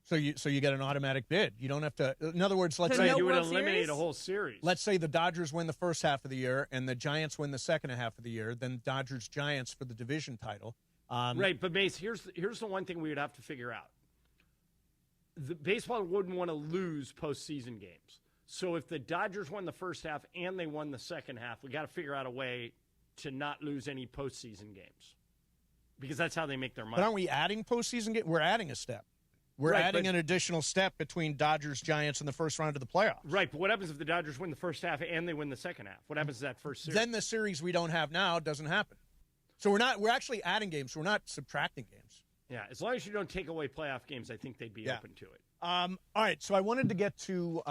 S4: So you get an automatic bid. You don't have to. In other words, let's say
S5: you would eliminate a whole series.
S4: Let's say the Dodgers win the first half of the year and the Giants win the second half of the year. Then Dodgers-Giants for the division title.
S5: Right, but Mace, here's the one thing we would have to figure out. The baseball wouldn't want to lose postseason games. So if the Dodgers won the first half and they won the second half, we got to figure out a way to not lose any postseason games, because that's how they make their money.
S4: But aren't we adding postseason games? We're adding a step. We're adding an additional step between Dodgers-Giants in the first round of the playoffs.
S5: Right, but what happens if the Dodgers win the first half and they win the second half? What happens to that first series?
S4: Then the series we don't have now doesn't happen. So we're actually adding games. We're not subtracting games.
S5: Yeah, as long as you don't take away playoff games, I think they'd be open to it.
S4: All right, so I wanted to get to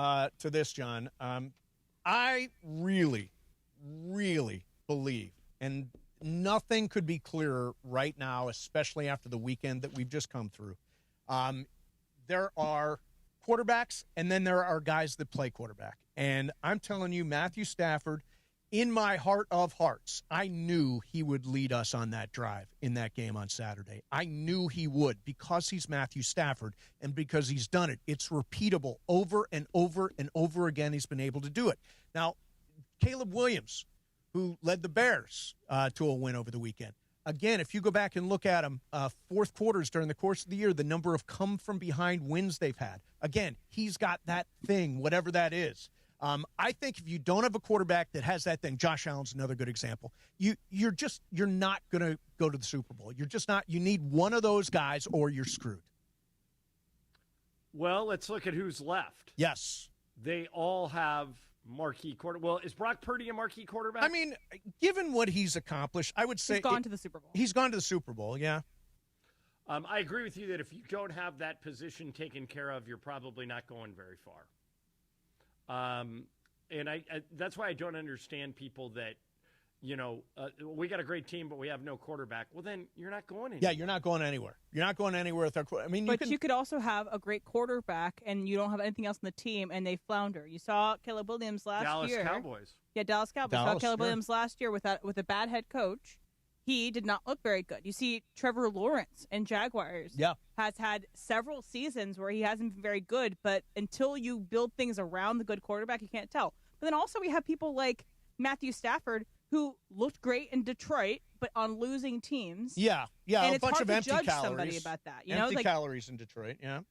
S4: this, John. I really, really believe, and nothing could be clearer right now, especially after the weekend that we've just come through. There are quarterbacks, and then there are guys that play quarterback. And I'm telling you, Matthew Stafford, in my heart of hearts, I knew he would lead us on that drive in that game on Saturday. I knew he would, because he's Matthew Stafford and because he's done it. It's repeatable over and over and over again. He's been able to do it. Now, Caleb Williams, who led the Bears to a win over the weekend. Again, if you go back and look at them, fourth quarters during the course of the year, the number of come-from-behind wins they've had. Again, he's got that thing, whatever that is. I think if you don't have a quarterback that has that thing, Josh Allen's another good example, you're not going to go to the Super Bowl. You're just not. You need one of those guys or you're screwed.
S5: Well, let's look at who's left.
S4: Yes.
S5: They all have marquee quarterback. Well, is Brock Purdy a marquee quarterback?
S4: I mean, given what he's accomplished, I would say
S6: he's gone to the Super Bowl.
S4: He's gone to the Super Bowl, yeah.
S5: I agree with you that if you don't have that position taken care of, you're probably not going very far. And I that's why I don't understand people that, we got a great team, but we have no quarterback. Well, then you're not going anywhere.
S4: Yeah, you're not going anywhere. You're not going anywhere with our quarterback. I mean,
S6: you could also have a great quarterback, and you don't have anything else on the team, and they flounder. You saw Caleb Williams last year.
S5: Dallas Cowboys.
S6: Yeah, Dallas Cowboys. Saw Caleb Williams last year with a bad head coach. He did not look very good. You see Trevor Lawrence and Jaguars has had several seasons where he hasn't been very good, but until you build things around the good quarterback, you can't tell. But then also we have people like Matthew Stafford, who looked great in Detroit, but on losing teams.
S4: Yeah,
S6: and
S4: a bunch of empty
S6: judge
S4: calories.
S6: Somebody about that,
S4: Empty calories in Detroit. Yeah.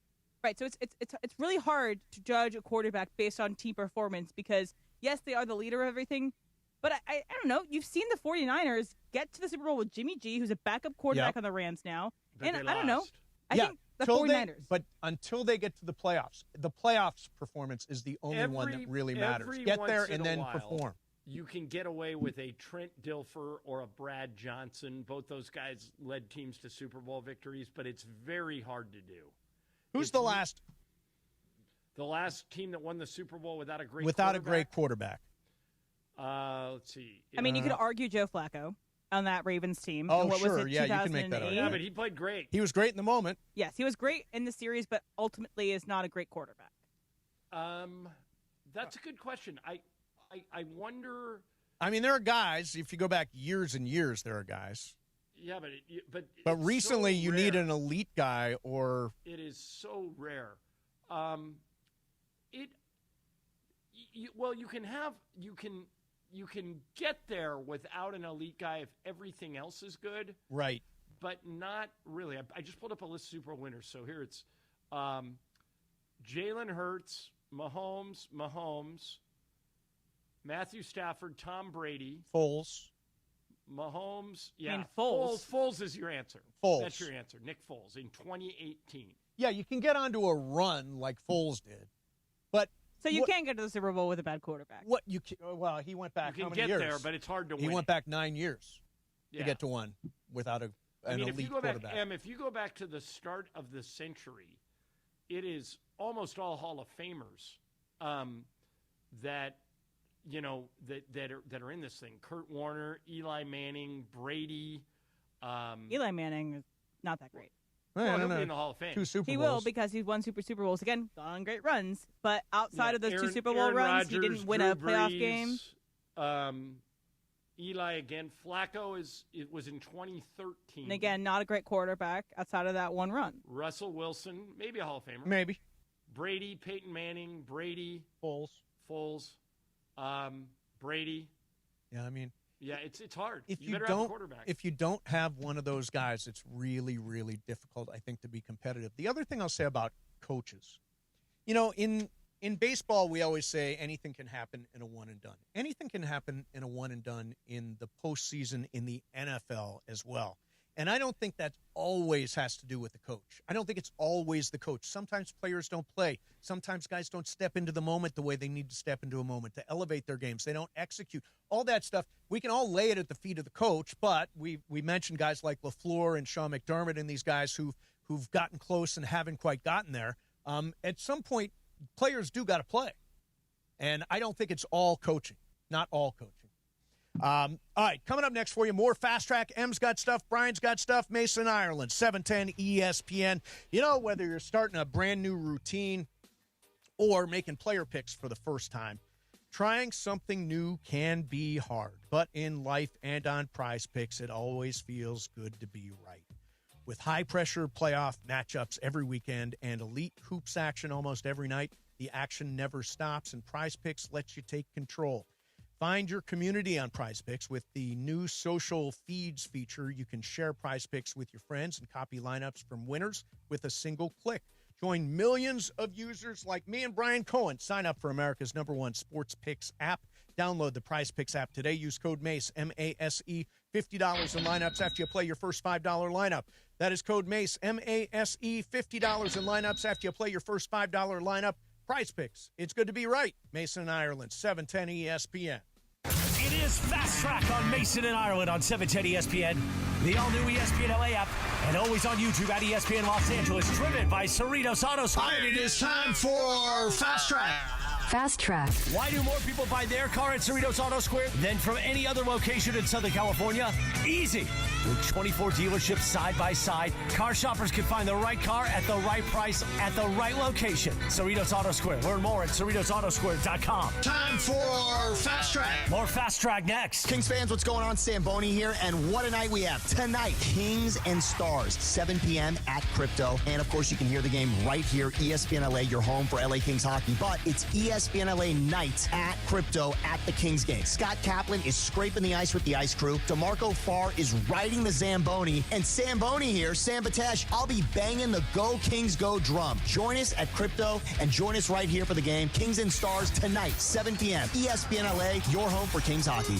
S6: Right, so it's really hard to judge a quarterback based on team performance because, yes, they are the leader of everything, but I don't know. You've seen the 49ers get to the Super Bowl with Jimmy G, who's a backup quarterback on the Rams now, and I don't know. I think the 49ers.
S4: But until they get to the playoffs performance is the only one that really matters. Get there and then perform.
S5: You can get away with a Trent Dilfer or a Brad Johnson. Both those guys led teams to Super Bowl victories, but it's very hard to do.
S4: Who's the last?
S5: The last team that won the Super Bowl without a great
S4: quarterback?
S5: Let's see.
S6: I mean, you could argue Joe Flacco on that Ravens team.
S4: Oh,
S6: what
S4: sure.
S6: Was it,
S4: yeah, you can make that argument.
S5: Yeah, but he played great.
S4: He was great in the moment.
S6: Yes, he was great in the series, but ultimately is not a great quarterback.
S5: That's a good question. I wonder.
S4: I mean, there are guys. If you go back years and years, there are guys.
S5: Yeah,
S4: but recently
S5: so
S4: you need an elite guy, or
S5: it is so rare. You can get there without an elite guy if everything else is good,
S4: right?
S5: But not really. I just pulled up a list of Super Bowl winners. So here it's Jalen Hurts, Mahomes, Matthew Stafford, Tom Brady,
S4: Foles.
S5: Mahomes,
S6: yeah. And Foles.
S5: Foles is your answer.
S4: Foles.
S5: That's your answer. Nick Foles in 2018.
S4: Yeah, you can get onto a run like Foles did. But
S6: so you can't get to the Super Bowl with a bad quarterback.
S4: Well, he went back
S5: you
S4: how
S5: can
S4: many
S5: get
S4: years?
S5: there, but it's hard to win.
S4: He went back 9 years to get to one without an elite quarterback.
S5: If you go back to the start of the century, it is almost all Hall of Famers that are in this thing. Kurt Warner, Eli Manning, Brady.
S6: Eli Manning is not that great.
S5: He'll be in the Hall of Fame.
S4: 2 Super Bowls.
S6: He will because he's won Super Bowls. Again, gone on great runs. But outside of those 2 Super Bowl runs,
S5: Rodgers,
S6: he didn't win a playoff game.
S5: Eli again. Flacco was in 2013.
S6: And again, not a great quarterback outside of that one run.
S5: Russell Wilson, maybe a Hall of Famer.
S4: Maybe.
S5: Brady, Peyton Manning, Brady.
S4: Foles.
S5: Brady.
S4: Yeah, I mean.
S5: Yeah, it's hard.
S4: If
S5: you better have a quarterback.
S4: If you don't have one of those guys, it's really, really difficult, I think, to be competitive. The other thing I'll say about coaches, in baseball, we always say anything can happen in a one and done. Anything can happen in a one and done in the postseason in the NFL as well. And I don't think that always has to do with the coach. I don't think it's always the coach. Sometimes players don't play. Sometimes guys don't step into the moment the way they need to step into a moment to elevate their games. They don't execute. All that stuff, we can all lay it at the feet of the coach, but we mentioned guys like LaFleur and Sean McDermott and these guys who've gotten close and haven't quite gotten there. At some point, players do got to play. And I don't think it's all coaching, not all coaching. All right, coming up next for you, more Fast Track. M's got stuff, Brian's got stuff, Mason, Ireland, 710 ESPN. Whether you're starting a brand new routine or making player picks for the first time, trying something new can be hard. But in life and on Prize Picks, it always feels good to be right. With high-pressure playoff matchups every weekend and elite hoops action almost every night, the action never stops, and Prize Picks lets you take control. Find your community on Prize Picks with the new social feeds feature. You can share Prize Picks with your friends and copy lineups from winners with a single click. Join millions of users like me and Brian Cohen. Sign up for America's #1 sports picks app. Download the Prize Picks app today. Use code MACE, M-A-S-E, $50 in lineups after you play your first $5 lineup. That is code MACE, M-A-S-E, $50 in lineups after you play your first $5 lineup. Prize Picks. It's good to be right. Mason and Ireland, 710 ESPN.
S28: It is Fast Track on Mason and Ireland on 710 ESPN, the all-new ESPN LA app, and always on YouTube at ESPN Los Angeles, driven by Cerritos Auto Square.
S29: It is time for Fast Track.
S12: Fast Track.
S28: Why do more people buy their car at Cerritos Auto Square than from any other location in Southern California? Easy. With 24 dealerships side by side, car shoppers can find the right car at the right price at the right location. Cerritos Auto Square. Learn more at CerritosAutoSquare.com.
S29: Time for Fast Track.
S28: More Fast Track next.
S1: Kings fans, what's going on? Samboni here, and what a night we have tonight. Kings and Stars, 7 p.m. at Crypto. And, of course, you can hear the game right here, ESPN LA, your home for LA Kings hockey. But it's ESPN ESPN LA night at Crypto at the Kings game. Scott Kaplan is scraping the ice with the ice crew. DeMarco Farr is riding the Zamboni. And Samboni here, Sam Batesh, I'll be banging the Go Kings Go drum. Join us at Crypto and join us right here for the game. Kings and Stars tonight, 7 p.m. ESPN LA, your home for Kings hockey.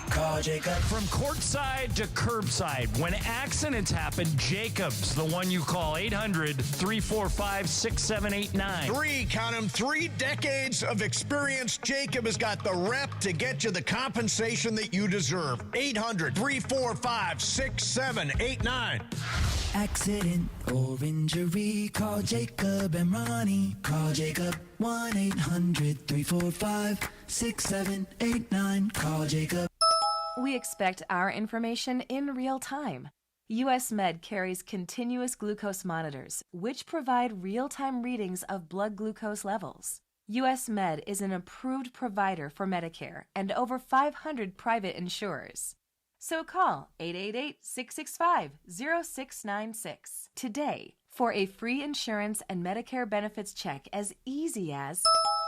S28: Call Jacob. From courtside to curbside, when accidents happen, Jacob's the one you call. 800-345-6789.
S3: 3 decades of experience. Jacob has got the rep to get you the compensation that you deserve. 800-345-6789.
S7: Accident or injury, call Jacob and Ronnie. Call Jacob 1-800-345-6789. Call Jacob.
S8: We expect our information in real time. U.S. Med carries continuous glucose monitors, which provide real-time readings of blood glucose levels. U.S. Med is an approved provider for Medicare and over 500 private insurers. So call 888-665-0696 today for a free insurance and Medicare benefits check as easy as...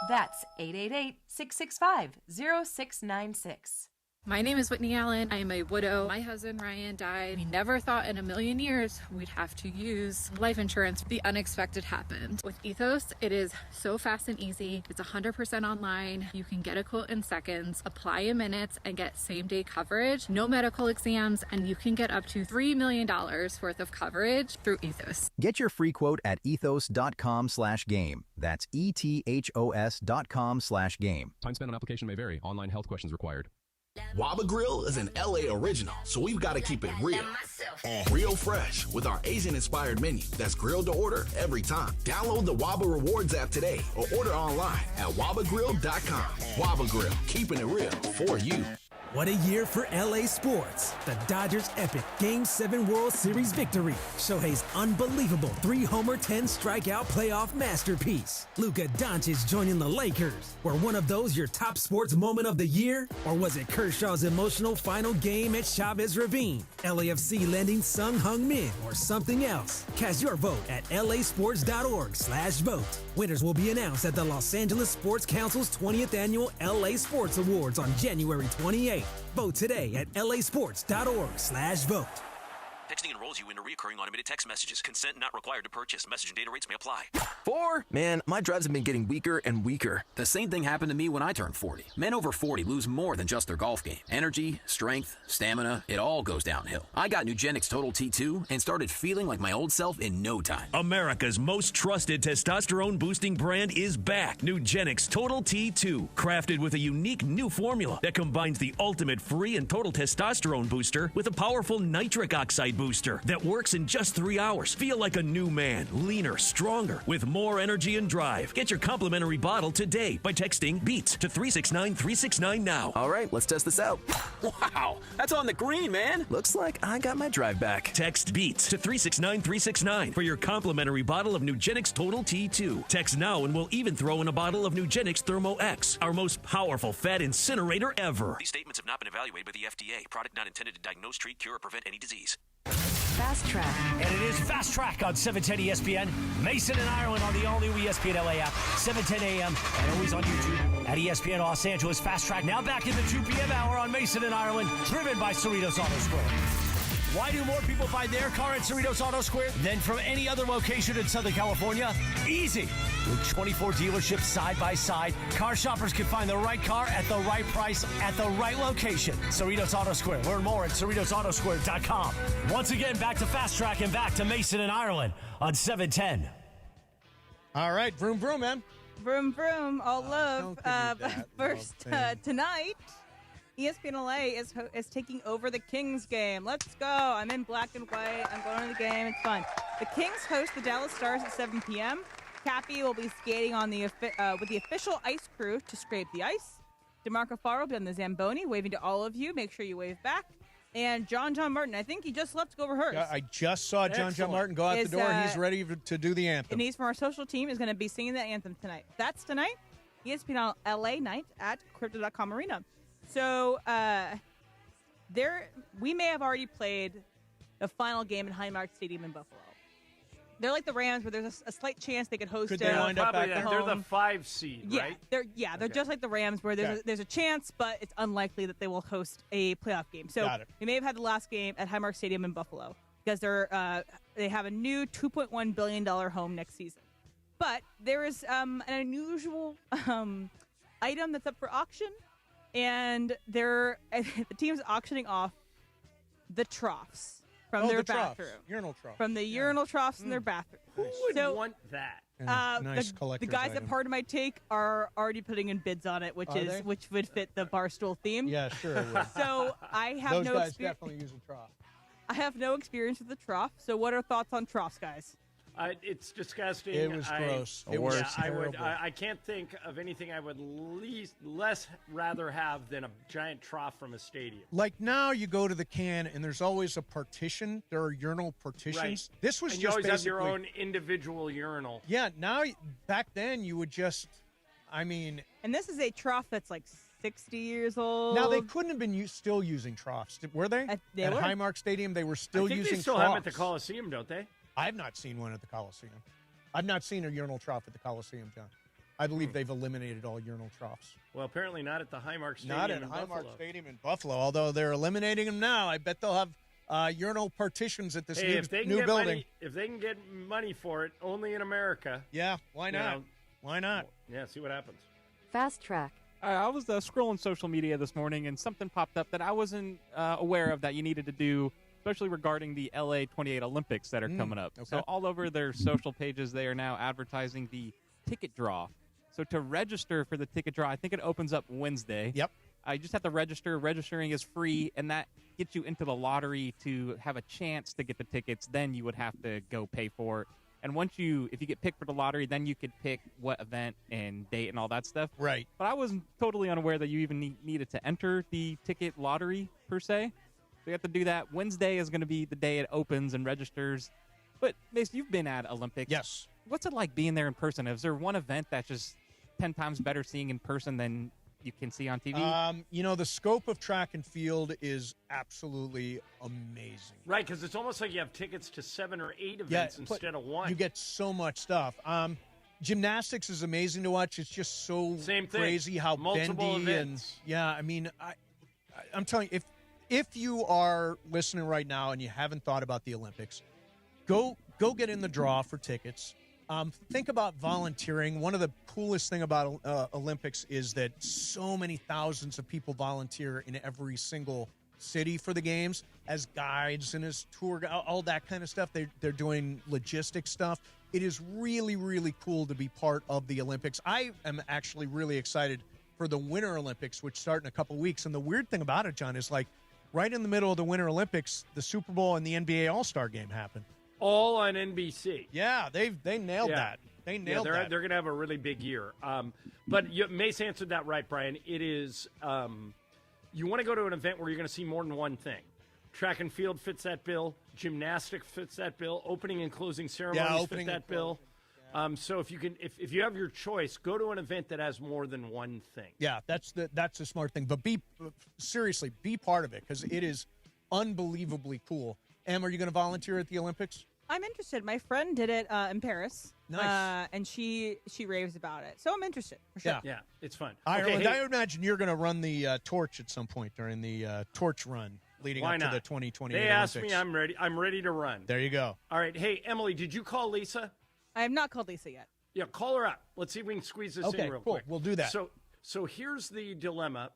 S8: That's 888-665-0696.
S9: My name is Whitney Allen. I am a widow. My husband, Ryan, died. We never thought in a million years we'd have to use life insurance. The unexpected happened. With Ethos, it is so fast and easy. It's 100% online. You can get a quote in seconds, apply in minutes, and get same-day coverage. No medical exams, and you can get up to $3 million worth of coverage through Ethos.
S11: Get your free quote at ethos.com/game. That's ethos.com/game.
S15: Time spent on application may vary. Online health questions required.
S16: Waba Grill is an LA original, so we've got to keep it real. Real fresh with our Asian-inspired menu that's grilled to order every time. Download the Waba Rewards app today or order online at wabagrill.com. Waba Grill, keeping it real for you.
S17: What a year for LA sports. The Dodgers' epic Game 7 World Series victory. Shohei's unbelievable 3-homer, 10-strikeout playoff masterpiece. Luka Doncic joining the Lakers. Were one of those your top sports moment of the year? Or was it Kershaw's emotional final game at Chavez Ravine? LAFC lending Sung Hung Min or something else? Cast your vote at lasports.org/vote. Winners will be announced at the Los Angeles Sports Council's 20th Annual LA Sports Awards on January 28th. Vote today at lasports.org/vote.
S18: Texting enrolls you into recurring automated text messages. Consent not required to purchase. Message and data rates may apply.
S19: 4? Man, my drives have been getting weaker and weaker. The same thing happened to me when I turned 40. Men over 40 lose more than just their golf game. Energy, strength, stamina, it all goes downhill. I got Nugenix Total T2 and started feeling like my old self in no time.
S28: America's most trusted testosterone-boosting brand is back. Nugenix Total T2. Crafted with a unique new formula that combines the ultimate free and total testosterone booster with a powerful nitric oxide booster that works in just 3 hours. Feel like a new man, leaner, stronger, with more energy and drive. Get your complimentary bottle today by texting BEATS to 369-369 now.
S19: All right, let's test this out. Wow, that's on the green, man. Looks like I got my drive back.
S28: Text BEATS to 369-369 for your complimentary bottle of Nugenix Total T2. Text now and we'll even throw in a bottle of Nugenix Thermo X, our most powerful fat incinerator ever.
S18: These statements have not been evaluated by the FDA. Product not intended to diagnose, treat, cure, or prevent any disease.
S28: Fast Track. And it is Fast Track on 710 ESPN. Mason and Ireland on the all-new ESPN LA app, 7:10 a.m. and always on YouTube at ESPN Los Angeles. Fast Track now back in the 2 p.m. hour on Mason and Ireland, driven by Cerritos Auto Square. Why do more people buy their car at Cerritos Auto Square than from any other location in Southern California? Easy. With 24 dealerships side by side, car shoppers can find the right car at the right price at the right location. Cerritos Auto Square. Learn more at CerritosAutoSquare.com. Once again, back to Fast Track and back to Mason and Ireland on 710.
S4: All right, vroom, vroom, man.
S6: Vroom, vroom, all love. First, tonight, ESPN LA is taking over the Kings game. Let's go. I'm in black and white. I'm going to the game. It's fun. The Kings host the Dallas Stars at 7 p.m. Cappy will be skating on with the official ice crew to scrape the ice. DeMarco Farr will be on the Zamboni, waving to all of you. Make sure you wave back. And John Martin, I think he just left to go rehearse.
S4: I just saw John Martin go out the door. He's ready to do the anthem.
S6: And he's from our social team is going to be singing the anthem tonight. That's tonight. ESPN LA night at Crypto.com Arena. So we may have already played the final game in Highmark Stadium in Buffalo. They're like the Rams, where there's a slight chance they could host.
S4: Could they wind up back there?
S5: They're the 5 seed, right?
S6: They're just like the Rams, where there's a chance, but it's unlikely that they will host a playoff game. So they may have had the last game at Highmark Stadium in Buffalo because they have a new $2.1 billion home next season. But there is an unusual item that's up for auction, and the team's auctioning off the troughs from their bathroom.
S4: Urinal troughs.
S6: From the urinal troughs in their bathroom.
S5: Who would want that?
S4: Nice
S6: the guys that part of my take are already putting in bids on it, which would fit the Barstool theme.
S4: Yeah, sure it would.
S6: So I have
S4: Those
S6: no
S4: guys
S6: experience.
S4: definitely use a trough.
S6: I have no experience with the trough. So what are thoughts on troughs, guys?
S5: It's disgusting.
S4: It was gross.
S5: It was terrible. I can't think of anything I would less rather have than a giant trough from a stadium.
S4: Like now, you go to the can and there's always a partition. There are urinal partitions.
S5: Right.
S4: This was
S5: and
S4: just
S5: you always have your
S4: basically-
S5: own individual urinal.
S4: Yeah. Now, back then, you would just. I mean,
S6: And this is a trough that's like 60 years old.
S4: now they couldn't have been still using troughs, were they?
S6: They
S4: at
S6: were.
S4: Highmark Stadium, they were still
S5: I think
S4: using
S5: they still
S4: troughs.
S5: have them at the Coliseum, don't they?
S4: I've not seen one at the Coliseum. I've not seen a urinal trough at the Coliseum, John. I believe they've eliminated all urinal troughs.
S5: Well, apparently not at the Highmark Stadium.
S4: Not at
S5: in
S4: Highmark
S5: Buffalo.
S4: Stadium in Buffalo, although they're eliminating them now. I bet they'll have urinal partitions at this
S5: If they can
S4: new
S5: get
S4: building.
S5: money, if they can get money for it, only in America.
S4: Yeah, why not? Why not?
S5: Yeah, see what happens.
S12: Fast track.
S22: I was scrolling social media this morning, and something popped up that I wasn't aware of that you needed to do, especially regarding the LA 28 Olympics that are coming up.
S4: Okay.
S22: So all over their social pages, they are now advertising the ticket draw. So to register for the ticket draw, I think it opens up Wednesday.
S4: Yep.
S22: You just have to register. Registering is free, and that gets you into the lottery to have a chance to get the tickets. Then you would have to go pay for it. And if you get picked for the lottery, then you could pick what event and date and all that stuff.
S4: Right.
S22: But I was totally unaware that you even needed to enter the ticket lottery, per se. So you have to do that. Wednesday is going to be the day it opens and registers. But, Mace, you've been at Olympics.
S4: Yes.
S22: What's it like being there in person? Is there one event that's just 10 times better seeing in person than you can see on TV?
S4: The scope of track and field is absolutely amazing.
S5: Right, because it's almost like you have tickets to 7 or 8 events instead of one.
S4: You get so much stuff. Gymnastics is amazing to watch. It's just so crazy how
S5: Multiple
S4: bendy
S5: events.
S4: and I mean, I'm telling you, if you are listening right now and you haven't thought about the Olympics, go get in the draw for tickets. Think about volunteering. One of the coolest thing about Olympics is that so many thousands of people volunteer in every single city for the games as guides and as tour, all that kind of stuff. They're doing logistics stuff. It is really, really cool to be part of the Olympics. I am actually really excited for the Winter Olympics, which start in a couple weeks. And the weird thing about it, John, is like right in the middle of the Winter Olympics, the Super Bowl and the NBA All-Star Game happen.
S5: All on NBC.
S4: Yeah, they nailed that. They nailed that.
S5: They're going to have a really big year. But Mace answered that right, Brian. It is you want to go to an event where you're going to see more than one thing. Track and field fits that bill. Gymnastics fits that bill. Opening and closing ceremonies fit that bill. So if you have your choice, go to an event that has more than one thing.
S4: Yeah, that's a smart thing. But seriously, be part of it because it is unbelievably cool. Em, are you going to volunteer at the Olympics?
S6: I'm interested. My friend did it in Paris.
S4: Nice.
S6: And she raves about it. So I'm interested, for sure.
S5: Yeah, it's fun.
S4: Ireland, I imagine you're going to run the torch at some point during the torch run leading up to the 2028
S5: They
S4: Olympics.
S5: asked me, I'm ready. I'm ready to run.
S4: There you go.
S5: All right. Hey, Emily, did you call Lisa?
S6: I have not called Lisa yet.
S5: Yeah, call her up. Let's see if we can squeeze this in real
S4: cool.
S5: quick.
S4: We'll do that.
S5: So here's the dilemma.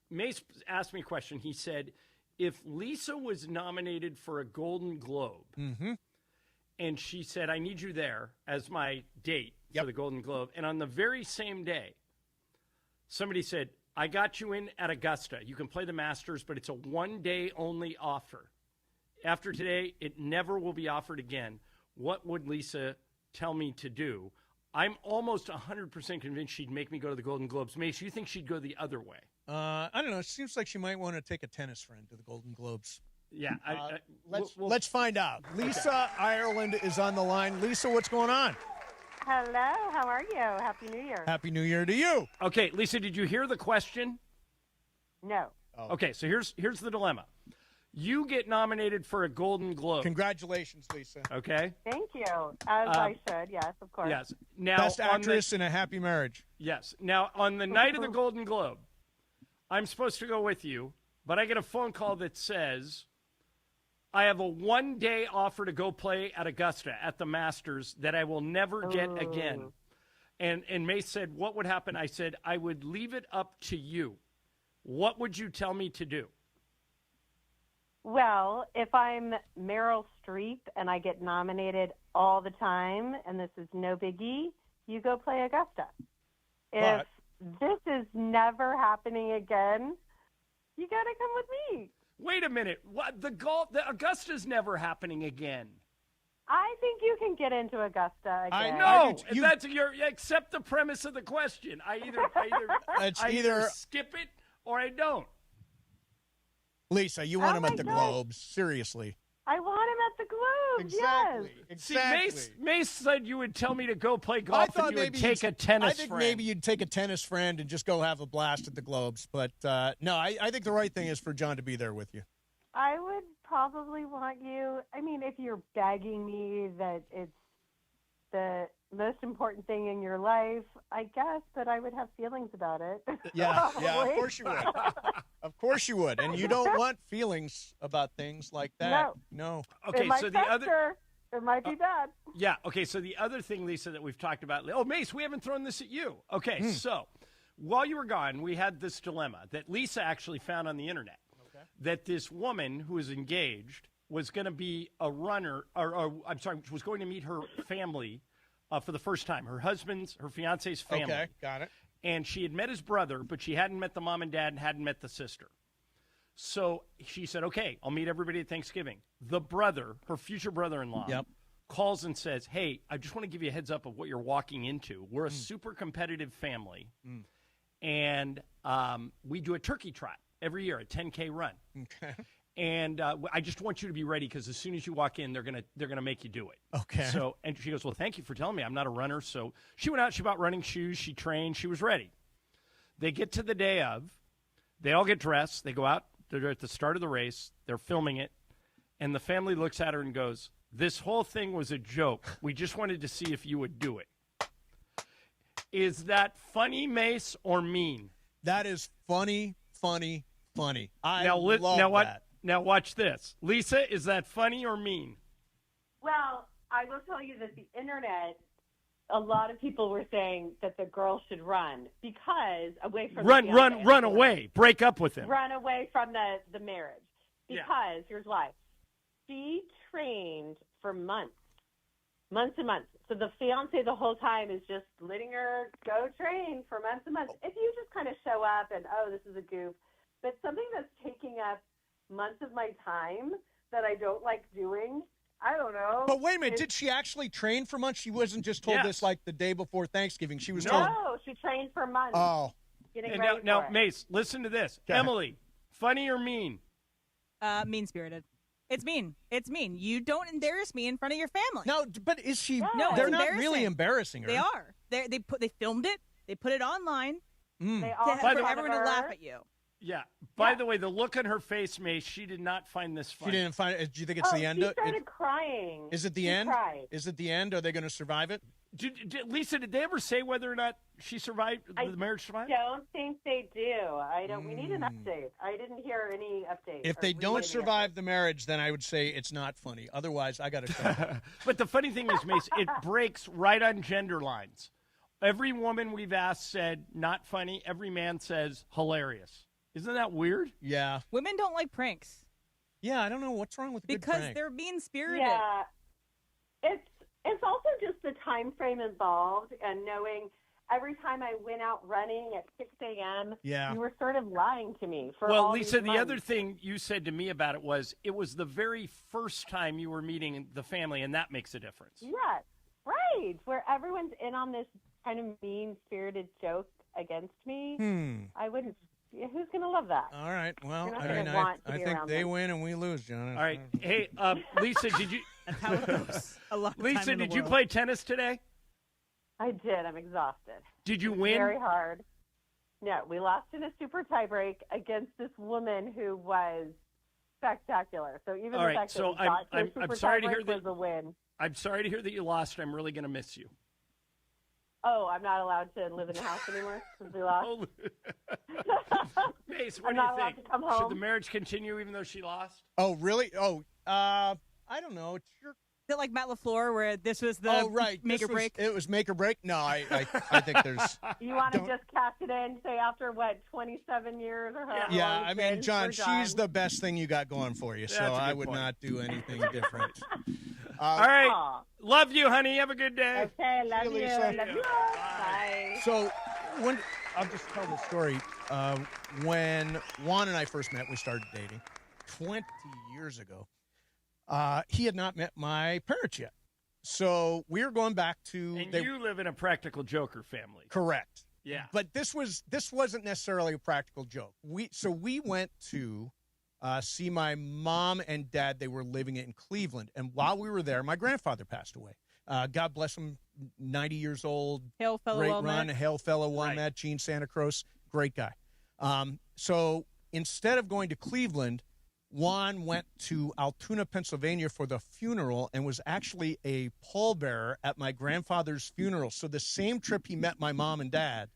S5: Mace asked me a question. He said, if Lisa was nominated for a Golden Globe, and she said, I need you there as my date for the Golden Globe, and on the very same day, somebody said, I got you in at Augusta. You can play the Masters, but it's a one-day only offer. After today, it never will be offered again. What would Lisa tell me to do? I'm almost 100% convinced she'd make me go to the Golden Globes. Mace, you think she'd go the other way?
S4: I don't know. It seems like she might want to take a tennis friend to the Golden Globes.
S5: Yeah.
S4: Let's find out. Lisa, Ireland is on the line. Lisa, what's going on?
S2: Hello. How are you? Happy New Year.
S4: Happy New Year to you.
S5: Okay, Lisa, did you hear the question?
S2: No.
S5: Okay, so here's the dilemma. you get nominated for a Golden Globe.
S4: Congratulations, Lisa.
S5: Okay?
S2: Thank you. As I should, yes, of course.
S5: Yes. Now,
S4: Best actress in a happy marriage.
S5: Yes. Now, on the night of the Golden Globe, I'm supposed to go with you, but I get a phone call that says, I have a one-day offer to go play at Augusta at the Masters that I will never get again. And Mace said, what would happen? I said, I would leave it up to you. What would you tell me to do?
S2: Well, if I'm Meryl Streep and I get nominated all the time, and this is no biggie, you go play Augusta. If this is never happening again, you got to come with me.
S5: Wait a minute. What the Augusta's never happening again.
S2: I think you can get into Augusta again.
S5: No, that's your accept the premise of the question. I either skip it or I don't.
S4: Lisa, you want him at the Globes. Seriously.
S2: I want him at the Globes,
S4: Exactly.
S5: See, Mace said you would tell me to go play golf
S4: I thought
S5: and you
S4: maybe
S5: would take a tennis
S4: I think
S5: friend.
S4: maybe you'd take a tennis friend and just go have a blast at the Globes. But, no, I think the right thing is for John to be there with you.
S2: I would probably want you. I mean, if you're begging me that it's the most important thing in your life, I guess that I would have feelings about it.
S4: Yeah, of course you would. Of course you would. And you don't want feelings about things like that. No.
S5: Okay, so the other...
S2: It might be bad.
S5: Yeah, okay, so the other thing, Lisa, that we've talked about... Oh, Mace, we haven't thrown this at you. Okay, so while you were gone, we had this dilemma that Lisa actually found on the internet. That this woman who is engaged was going to be a runner, was going to meet her family for the first time. Her fiance's family.
S4: Okay, got it.
S5: And she had met his brother, but she hadn't met the mom and dad and hadn't met the sister. So she said, okay, I'll meet everybody at Thanksgiving. The brother, her future brother-in-law, calls and says, hey, I just want to give you a heads up of what you're walking into. We're a super competitive family, and we do a turkey trot every year, a 10K run.
S4: Okay.
S5: And I just want you to be ready because as soon as you walk in, they're gonna make you do it.
S4: Okay.
S5: So, and she goes, well, thank you for telling me. I'm not a runner. So she went out, she bought running shoes, she trained, she was ready. They get to the day of, they all get dressed, they go out, they're at the start of the race, they're filming it, and the family looks at her and goes, this whole thing was a joke. We just wanted to see if you would do it. Is that funny, Mace, or mean?
S4: That is funny. I
S5: now,
S4: love that.
S5: Now watch this. Lisa, is that funny or mean?
S2: Well, I will tell you that the internet, a lot of people were saying that the girl should run because away from
S5: run away, break up with him,
S2: run away from the marriage. Because here's why: she trained for months and months. So the fiance the whole time is just letting her go train for months and months. If you just kind of show up and this is a goof, but something that's taking up months of my time that I don't like doing, I don't know.
S4: But wait a minute, did she actually train for months? She wasn't just told this like the day before Thanksgiving. She was told.
S2: No, she trained for months.
S4: Oh.
S2: Getting ready
S5: now,
S2: for it.
S5: Mace, listen to this. Okay. Emily, funny or mean?
S6: Mean-spirited. It's mean. It's mean. You don't embarrass me in front of your family.
S4: No, but is she?
S6: No,
S4: they're not really embarrassing her.
S6: They are. They filmed it. They put it online.
S2: They all
S6: for everyone to laugh at you.
S5: Yeah. By the way, the look on her face, Mace, she did not find this funny.
S4: She didn't find it. Do you think it's the end?
S2: She started crying.
S4: Is it the end? Is it the end? Are they going to survive it?
S5: Lisa, did they ever say whether or not she survived? The marriage survived?
S2: I don't think they do. We need an update. I didn't hear any update.
S4: If they don't survive the marriage, then I would say it's not funny. Otherwise, I got to try.
S5: But the funny thing is, Mace, it breaks right on gender lines. Every woman we've asked said not funny. Every man says hilarious. Isn't that weird?
S4: Yeah.
S6: Women don't like pranks.
S4: Yeah, I don't know what's wrong with good
S6: because
S4: prank.
S6: they're mean-spirited.
S2: Yeah. It's also just the time frame involved and knowing every time I went out running at 6 a.m., you were sort of lying to me.
S5: Well, Lisa, the other thing you said to me about it was the very first time you were meeting the family, and that makes a difference.
S2: Yes, right, where everyone's in on this kind of mean-spirited joke against me. I wouldn't. Who's going to love that?
S4: All right. Well,
S2: I
S4: think they win and we lose, John.
S5: All right. Hey, Lisa, did you?
S6: That's how it goes.
S5: Lisa, did you play tennis today?
S2: I did. I'm exhausted.
S5: Did you win?
S2: Very hard. No, we lost in a super tiebreak against this woman who was spectacular. So even
S5: All
S2: the
S5: right,
S2: fact
S5: so
S2: that
S5: I'm sorry to hear that
S2: was a win.
S5: I'm sorry to hear that you lost. I'm really going to miss you.
S2: Oh, I'm not allowed to live in the house anymore since we lost.
S5: Mace, what
S2: I'm
S5: do you
S2: not allowed
S5: think?
S2: to come home.
S5: Should the marriage continue even though she lost?
S4: Oh, really? Oh, I don't know. Is
S6: it like Matt LaFleur where this was the make or break?
S4: It was make or break? No, I think there's...
S2: You want to just cash it in, say after, 27 years or however
S4: Yeah,
S2: long
S4: I
S2: it's
S4: mean,
S2: been,
S4: John,
S2: we're
S4: she's
S2: done.
S4: the best thing you got going for you, so
S5: That's a good
S4: I would
S5: point.
S4: not do anything different.
S5: All right. Love you, honey. Have a good day.
S2: Okay, love you.
S4: Lisa.
S2: Love you. Bye.
S4: So, I'll just tell the story. When Juan and I first met, we started dating 20 years ago. He had not met my parents yet. So we were going back to...
S5: And you live in a practical joker family.
S4: Correct.
S5: Yeah.
S4: But this wasn't necessarily a practical joke. We went to see my mom and dad. They were living in Cleveland. And while we were there, my grandfather passed away. God bless him, 90 years old.
S6: Hail fellow
S4: great
S6: well
S4: run,
S6: met.
S4: hail fellow well met, Gene Santa Cruz, great guy. So instead of going to Cleveland, Juan went to Altoona, Pennsylvania for the funeral and was actually a pallbearer at my grandfather's funeral. So the same trip he met my mom and dad,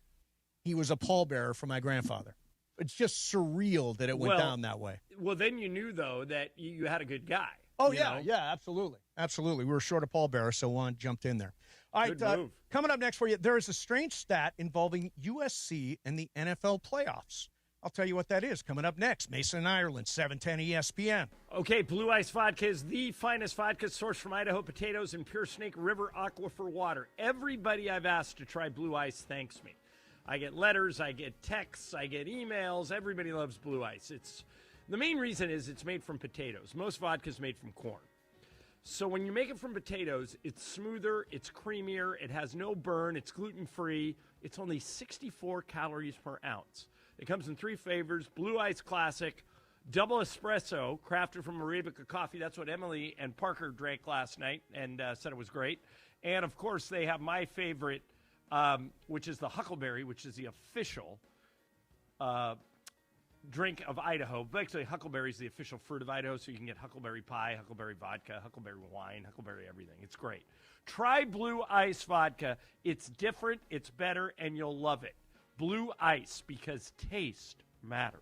S4: he was a pallbearer for my grandfather. It's just surreal that it went down that way.
S5: Well, then you knew, though, that you had a good guy.
S4: Oh,
S5: you
S4: yeah,
S5: know?
S4: yeah, absolutely. Absolutely. We were short a pallbearer, so Juan jumped in there. All right,
S5: Good move.
S4: Coming up next for you, there is a strange stat involving USC and the NFL playoffs. I'll tell you what that is coming up next. Mason, Ireland, 710 ESPN.
S5: Okay, Blue Ice Vodka is the finest vodka sourced from Idaho potatoes and pure Snake River aquifer water. Everybody I've asked to try Blue Ice thanks me. I get letters, I get texts, I get emails. Everybody loves Blue Ice. The main reason is it's made from potatoes. Most vodka is made from corn. So when you make it from potatoes, it's smoother, it's creamier, it has no burn, it's gluten-free. It's only 64 calories per ounce. It comes in 3 flavors: Blue Ice Classic, Double Espresso, crafted from Arabica coffee. That's what Emily and Parker drank last night and said it was great. And, of course, they have my favorite, which is the Huckleberry, which is the official drink of Idaho. But actually, Huckleberry is the official fruit of Idaho, so you can get Huckleberry pie, Huckleberry vodka, Huckleberry wine, Huckleberry everything. It's great. Try Blue Ice Vodka. It's different, it's better, and you'll love it. Blue Ice, because taste matters.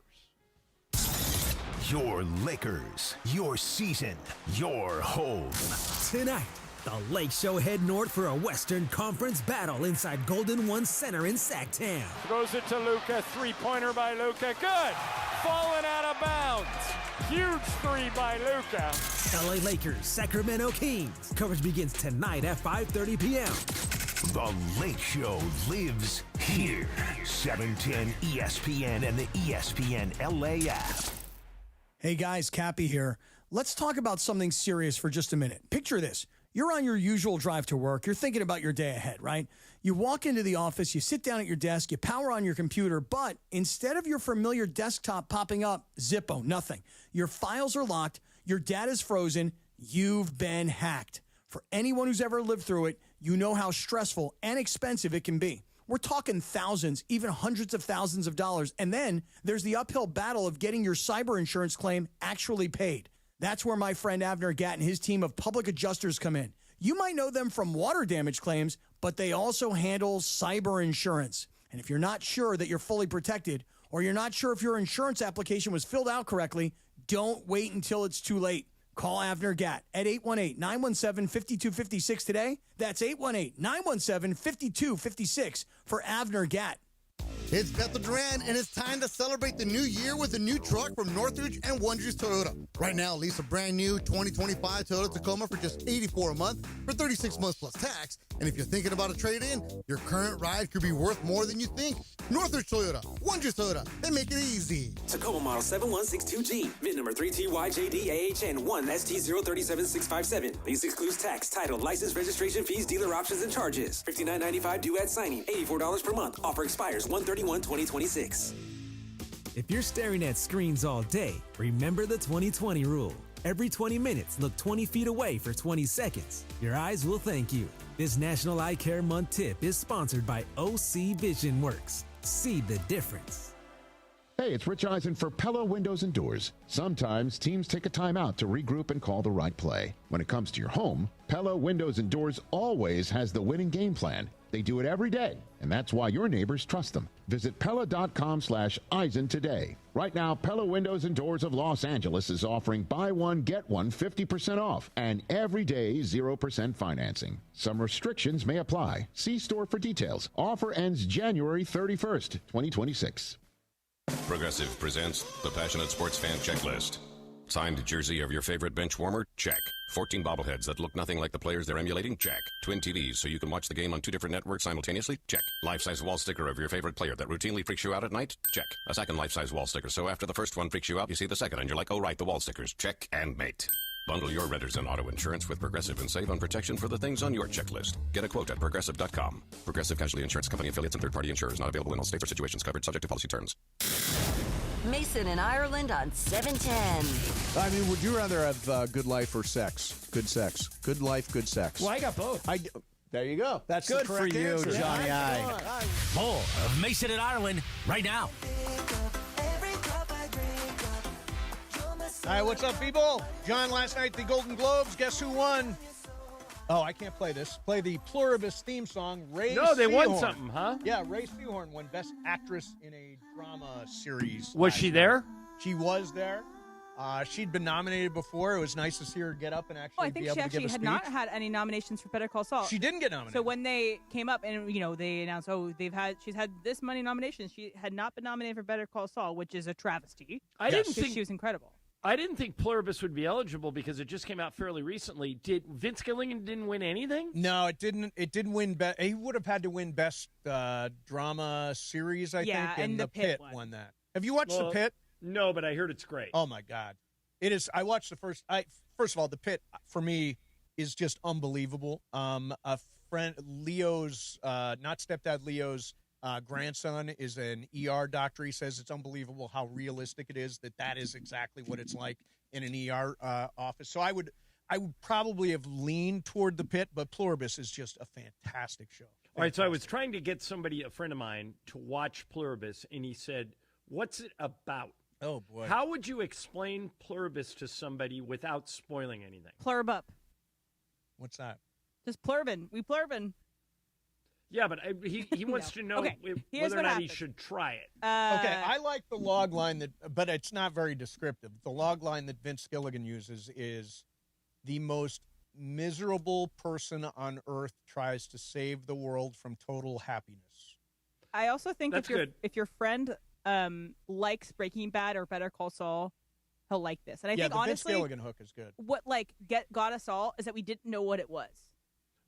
S10: Your Lakers, your season, your home.
S17: Tonight, the Lake Show head north for a Western Conference battle inside Golden One Center in Sacktown.
S5: Throws it to Luka. Three-pointer by Luka. Good. Falling out of bounds. Huge three by Luka.
S17: LA Lakers, Sacramento Kings. Coverage begins tonight at 5:30 p.m.
S10: The Lake Show lives here. 710 ESPN and the ESPN LA app.
S13: Hey guys, Cappy here. Let's talk about something serious for just a minute. Picture this. You're on your usual drive to work. You're thinking about your day ahead, right? You walk into the office, you sit down at your desk, you power on your computer, but instead of your familiar desktop popping up, zippo, nothing. Your files are locked, your data's frozen, you've been hacked. For anyone who's ever lived through it, you know how stressful and expensive it can be. We're talking thousands, even hundreds of thousands of dollars. And then there's the uphill battle of getting your cyber insurance claim actually paid. That's where my friend Avner Gatt and his team of public adjusters come in. You might know them from water damage claims, but they also handle cyber insurance. And if you're not sure that you're fully protected, or you're not sure if your insurance application was filled out correctly, don't wait until it's too late. Call Avner Gatt at 818-917-5256 today. That's 818-917-5256 for Avner Gatt.
S14: It's Bethel Duran, and it's time to celebrate the new year with a new truck from Northridge and Wonders Toyota. Right now, lease a brand new 2025 Toyota Tacoma for just $84 a month for 36 months plus tax. And if you're thinking about a trade-in, your current ride could be worth more than you think. Northridge Toyota, Wonders Toyota, they make it easy.
S20: Tacoma model 7162G, VIN number 3TYJDAHN 1ST037657. Lease excludes tax, title, license, registration fees, dealer options, and charges. $59.95 due at signing, $84 per month. Offer expires 1/31/2026.
S17: If you're staring at screens all day, remember the 20/20 rule. Every 20 minutes, look 20 feet away for 20 seconds. Your eyes will thank you. This National Eye Care Month tip is sponsored by OC Vision Works. See the difference.
S1: Hey, it's Rich Eisen for Pella Windows and Doors. Sometimes teams take a time out to regroup and call the right play. When it comes to your home, Pella Windows and Doors always has the winning game plan. They do it every day, and that's why your neighbors trust them. Visit Pella.com/Eisen today. Right now, Pella Windows and Doors of Los Angeles is offering buy one, get one 50% off and every day 0% financing. Some restrictions may apply. See store for details. Offer ends January 31st, 2026.
S3: Progressive presents the Passionate Sports Fan Checklist. Signed jersey of your favorite bench warmer? Check. 14 bobbleheads that look nothing like the players they're emulating? Check. Twin TVs so you can watch the game on 2 different networks simultaneously? Check. Life-size wall sticker of your favorite player that routinely freaks you out at night? Check. A second life-size wall sticker so after the first one freaks you out, you see the second and you're like, oh right, the wall stickers. Check and mate. Bundle your renters and auto insurance with Progressive and save on protection for the things on your checklist. Get a quote at Progressive.com. Progressive Casualty Insurance Company affiliates and third-party insurers not available in all states or situations covered subject to policy terms.
S21: Mason in Ireland on 710.
S4: I mean, would you rather have good life or sex? Good sex. Good life, good sex.
S5: Well, I got both.
S4: There you go. That's
S28: good
S4: the correct
S28: for you,
S4: answer.
S28: Johnny I. More of Mason in Ireland right now.
S4: All right, what's up, people? John, last night, the Golden Globes. Guess who won? Oh, I can't play this. Play the Pluribus theme song. Ray
S5: No, they won
S4: Seahorn.
S5: something, huh?
S4: Yeah, Ray Seahorn won Best Actress in a Drama Series.
S5: Was she there?
S4: She was there. She'd been nominated before. It was nice to see her get up and actually
S6: I think
S4: be able
S6: she
S4: to give
S6: actually
S4: a
S6: had
S4: speech.
S6: not had any nominations for Better Call Saul.
S4: She didn't get nominated.
S6: So when they came up and they announced, she's had this many nominations. She had not been nominated for Better Call Saul, which is a travesty.
S5: I didn't think
S6: she was incredible.
S5: I didn't think Pluribus would be eligible because it just came out fairly recently. Did Vince Gilligan didn't win anything?
S4: No, it didn't. It didn't win. He would have had to win Best Drama Series, I think,
S6: and
S4: The Pit won that. Have you watched The Pit?
S5: No, but I heard it's great.
S4: Oh my God, it is. I watched the first. First of all, The Pit for me is just unbelievable. A friend, Leo's, not stepdad, Leo's grandson is an ER doctor. He says it's unbelievable how realistic it is that is exactly what it's like in an ER office. So I would probably have leaned toward The Pit, but Pluribus is just a fantastic show.
S5: All right, so I was trying to get a friend of mine, to watch Pluribus, and he said, "What's it about?"
S4: Oh boy!
S5: How would you explain Pluribus to somebody without spoiling anything?
S6: Plurb up.
S4: What's that?
S6: Just plurbin. We plurbin.
S5: Yeah, but he wants to know whether or not he should try it.
S4: Okay, I like the log line but it's not very descriptive. The log line that Vince Gilligan uses is the most miserable person on earth tries to save the world from total happiness.
S6: I also think
S5: That's
S6: if your friend likes Breaking Bad or Better Call Saul, he'll like this. And I think
S4: the
S6: honestly,
S4: Vince Gilligan hook is good.
S6: What got us all is that we didn't know what it was.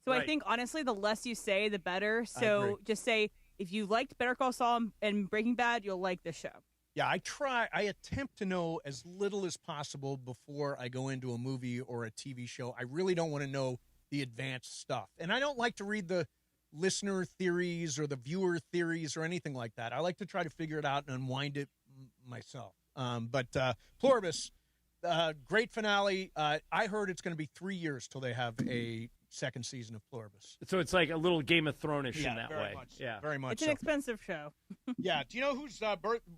S6: So I think, honestly, the less you say, the better. So just say, if you liked Better Call Saul and Breaking Bad, you'll like this show.
S4: Yeah, I attempt to know as little as possible before I go into a movie or a TV show. I really don't want to know the advanced stuff. And I don't like to read the listener theories or the viewer theories or anything like that. I like to try to figure it out and unwind it myself. But Pluribus, great finale. I heard it's going to be 3 years till they have a second season of Pluribus.
S5: So it's like a little Game of Thrones-ish in that way.
S4: Yeah, very much.
S6: It's an expensive show.
S4: Yeah. Do you know whose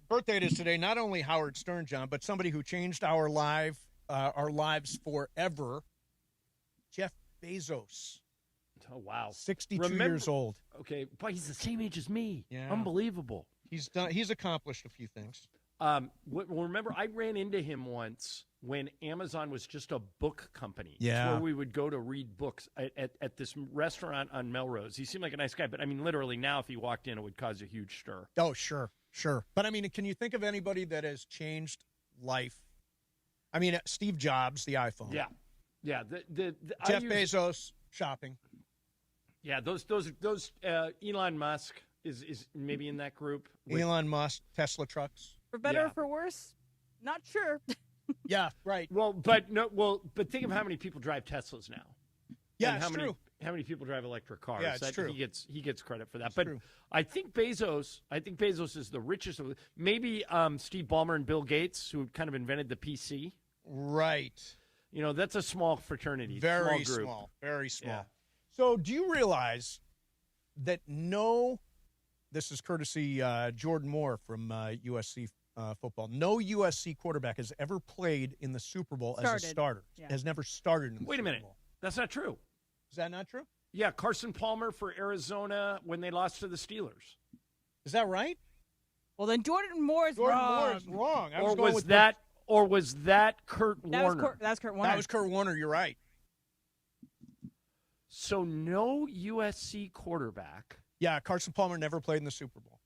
S4: birthday it is today? Not only Howard Stern, John, but somebody who changed our lives forever. Jeff Bezos.
S5: Oh wow,
S4: 62 years old.
S5: Okay, but he's the same age as me.
S4: Yeah,
S5: unbelievable.
S4: He's accomplished a few things.
S5: Remember, I ran into him once when Amazon was just a book company.
S4: Yeah.
S5: It's where we would go to read books at this restaurant on Melrose. He seemed like a nice guy, but I mean, literally now if he walked in, it would cause a huge stir.
S4: Oh, sure. But I mean, can you think of anybody that has changed life? I mean, Steve Jobs, the iPhone.
S5: Yeah.
S4: Jeff Bezos, shopping.
S5: Yeah, those Elon Musk is maybe in that group.
S4: Elon Musk, Tesla trucks.
S6: For better or for worse, not sure.
S4: Yeah, right.
S5: But think of how many people drive Teslas now.
S4: Yeah,
S5: and
S4: it's true.
S5: How many people drive electric cars?
S4: Yeah, it's true.
S5: He gets credit for that.
S4: It's
S5: but
S4: true.
S5: I think Bezos is the richest of maybe Steve Ballmer and Bill Gates, who kind of invented the PC.
S4: Right.
S5: You know, that's a small fraternity.
S4: Very
S5: small group.
S4: small. Very small.
S5: Yeah.
S4: So do you realize that this is courtesy Jordan Moore from USC football. No USC quarterback has ever played in the Super Bowl as a starter.
S6: Yeah.
S4: Has never started in the Super Bowl.
S5: Wait a minute. That's not true.
S4: Is that not true?
S5: Yeah, Carson Palmer for Arizona when they lost to the Steelers.
S4: Is that right?
S6: Well, then Jordan Moore is wrong.
S4: wrong.
S5: Or was that Kurt Warner?
S6: That's Kurt Warner.
S4: That was Kurt Warner. You're right.
S5: So no USC quarterback.
S4: Yeah, Carson Palmer never played in the Super Bowl.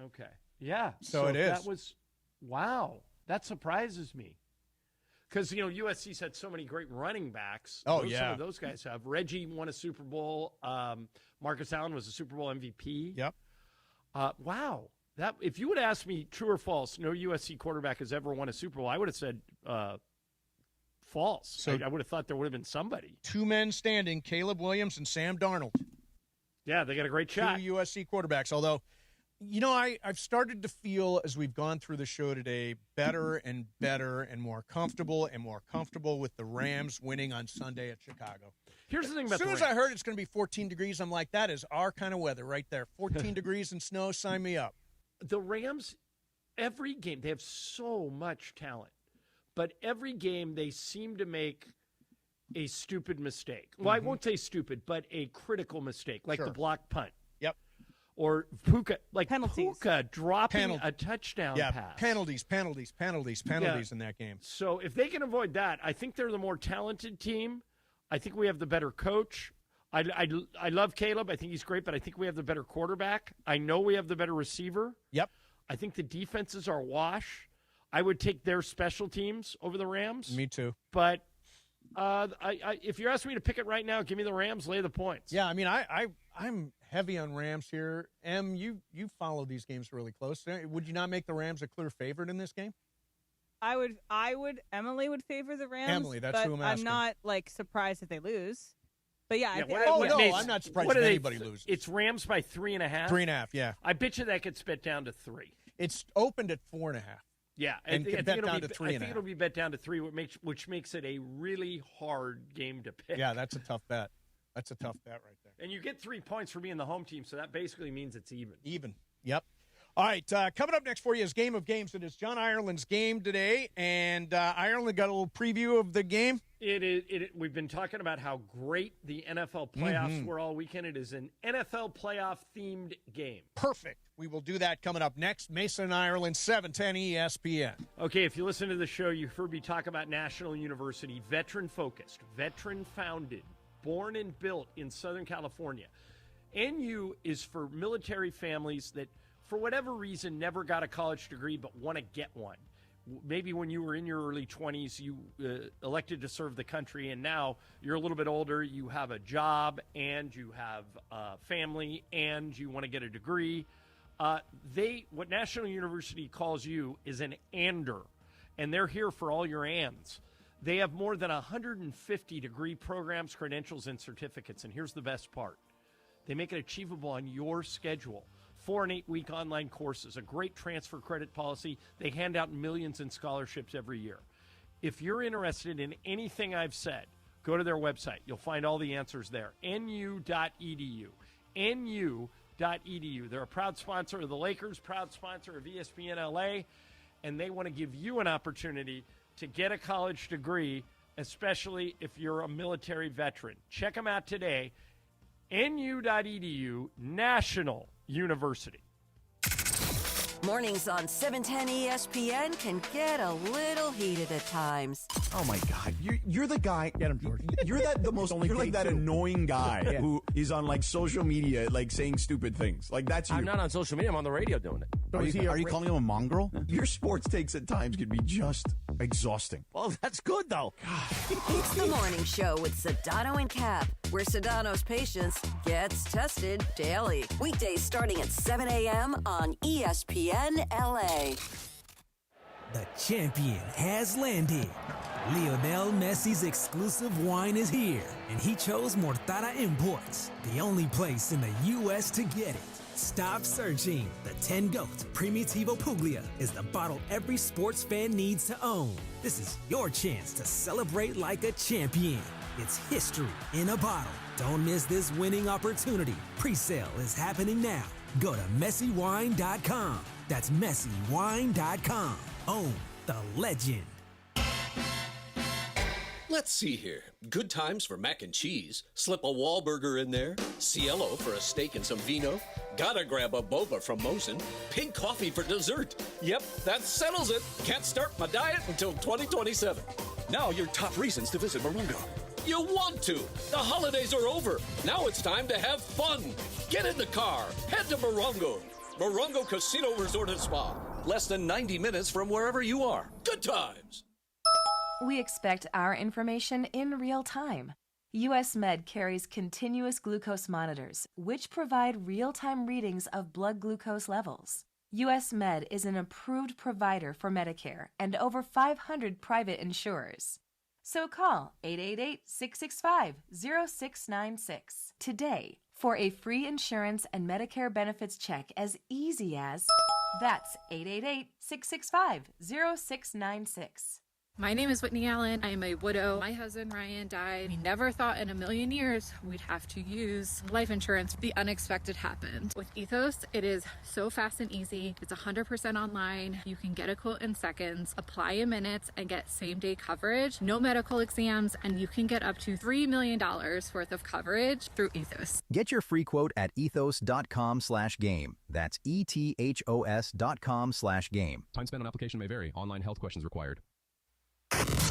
S5: Okay. Yeah.
S4: So it is.
S5: That was, wow. That surprises me. Because, USC's had so many great running backs. Some of those guys have. Reggie won a Super Bowl. Marcus Allen was a Super Bowl MVP.
S4: Yep.
S5: Wow. If you would ask me true or false, no USC quarterback has ever won a Super Bowl, I would have said false. So I would have thought there would have been somebody.
S4: 2 men standing, Caleb Williams and Sam Darnold.
S5: Yeah, they got a great shot.
S4: 2 USC quarterbacks, although, I've started to feel as we've gone through the show today better and more comfortable with the Rams winning on Sunday at Chicago.
S5: Here's the thing about
S4: as soon as I heard it's going to be 14 degrees, I'm like, that is our kind of weather right there. 14 degrees and snow, sign me up.
S5: The Rams, every game, they have so much talent. But every game they seem to make a stupid mistake. Well, I won't say stupid, but a critical mistake, like the blocked punt.
S4: Yep.
S5: Or Puka,
S6: penalties.
S5: Puka dropping a touchdown pass.
S4: Penalties in that game.
S5: So if they can avoid that, I think they're the more talented team. I think we have the better coach. I love Caleb. I think he's great, but I think we have the better quarterback. I know we have the better receiver.
S4: Yep.
S5: I think the defenses are wash. I would take their special teams over the Rams.
S4: Me too.
S5: But if you're asking me to pick it right now, give me the Rams, lay the points.
S4: Yeah, I mean, I'm heavy on Rams here. You follow these games really close. Would you not make the Rams a clear favorite in this game?
S6: I would. Emily would favor the Rams.
S4: Emily, that's who I'm asking.
S6: I'm not surprised if they lose. But yeah,
S4: I'm not surprised if anybody loses.
S5: It's Rams by 3.5.
S4: 3.5, yeah.
S5: I bet you that gets bet down to 3.
S4: It's opened at 4.5.
S5: Yeah,
S4: and bet down to 3.5.
S5: I think it'll be bet down to 3, which makes it a really hard game to pick.
S4: Yeah, that's a tough bet. That's a tough bet right there.
S5: And you get 3 points for being the home team, so that basically means it's even.
S4: Even. Yep. All right, coming up next for you is Game of Games. It is John Ireland's game today, and Ireland got a little preview of the game.
S5: We've been talking about how great the NFL playoffs were all weekend. It is an NFL playoff-themed game.
S4: Perfect. We will do that coming up next. Mason and Ireland, 710 ESPN.
S5: Okay, if you listen to the show, you heard me talk about National University, veteran-focused, veteran-founded, born and built in Southern California. NU is for military families that, for whatever reason, never got a college degree but want to get one. Maybe when you were in your early 20s, you elected to serve the country, and now you're a little bit older, you have a job, and you have a family, and you want to get a degree. What National University calls you is an ANDER, and they're here for all your ands. They have more than 150 degree programs, credentials, and certificates, and here's the best part. They make it achievable on your schedule. 4 and 8 week online courses, a great transfer credit policy. They hand out millions in scholarships every year. If you're interested in anything I've said, go to their website. You'll find all the answers there. nu.edu. nu.edu. They're a proud sponsor of the Lakers, proud sponsor of ESPN LA, and they want to give you an opportunity to get a college degree, especially if you're a military veteran. Check them out today. nu.edu, National University.
S21: Mornings on 710 ESPN can get a little heated at times.
S7: Oh my God, you're the guy. Get him, George. You're that annoying guy who is on social media saying stupid things. That's you.
S28: I'm not on social media. I'm on the radio doing it.
S7: Are you calling him a mongrel? Your sports takes at times can be just exhausting.
S28: Well, that's good though.
S21: It's the morning show with Sedano and Cap, where Sedano's patience gets tested daily. Weekdays starting at 7 a.m. on ESPN LA.
S17: The champion has landed. Lionel Messi's exclusive wine is here, and he chose Mortada Imports, the only place in the U.S. to get it. Stop searching. The 10 GOAT Primitivo Puglia is the bottle every sports fan needs to own. This is your chance to celebrate like a champion. It's history in a bottle. Don't miss this winning opportunity. Pre-sale is happening now. Go to messywine.com. That's messywine.com. Own the legend.
S8: Let's see here. Good times for mac and cheese. Slip a Wahlburger in there. Cielo for a steak and some vino. Gotta grab a boba from Mosin. Pink coffee for dessert. Yep, that settles it. Can't start my diet until 2027. Now your top reasons to visit Morongo. You want to. The holidays are over. Now it's time to have fun. Get in the car. Head to Morongo. Morongo Casino Resort and Spa. Less than 90 minutes from wherever you are. Good times.
S9: We expect our information in real time. US Med carries continuous glucose monitors, which provide real-time readings of blood glucose levels. US Med is an approved provider for Medicare and over 500 private insurers. So call 888-665-0696 today for a free insurance and Medicare benefits check as easy as... That's 888-665-0696.
S11: My name is Whitney Allen. I am a widow. My husband Ryan died. We never thought in a million years we'd have to use life insurance. The unexpected happened. With Ethos, it is so fast and easy. It's 100% online. You can get a quote in seconds, apply in minutes, and get same-day coverage. No medical exams, and you can get up to $3 million worth of coverage through Ethos.
S23: Get your free quote at ethos.com/game. That's ETHOS.com/game.
S15: Time spent on application may vary. Online health questions required.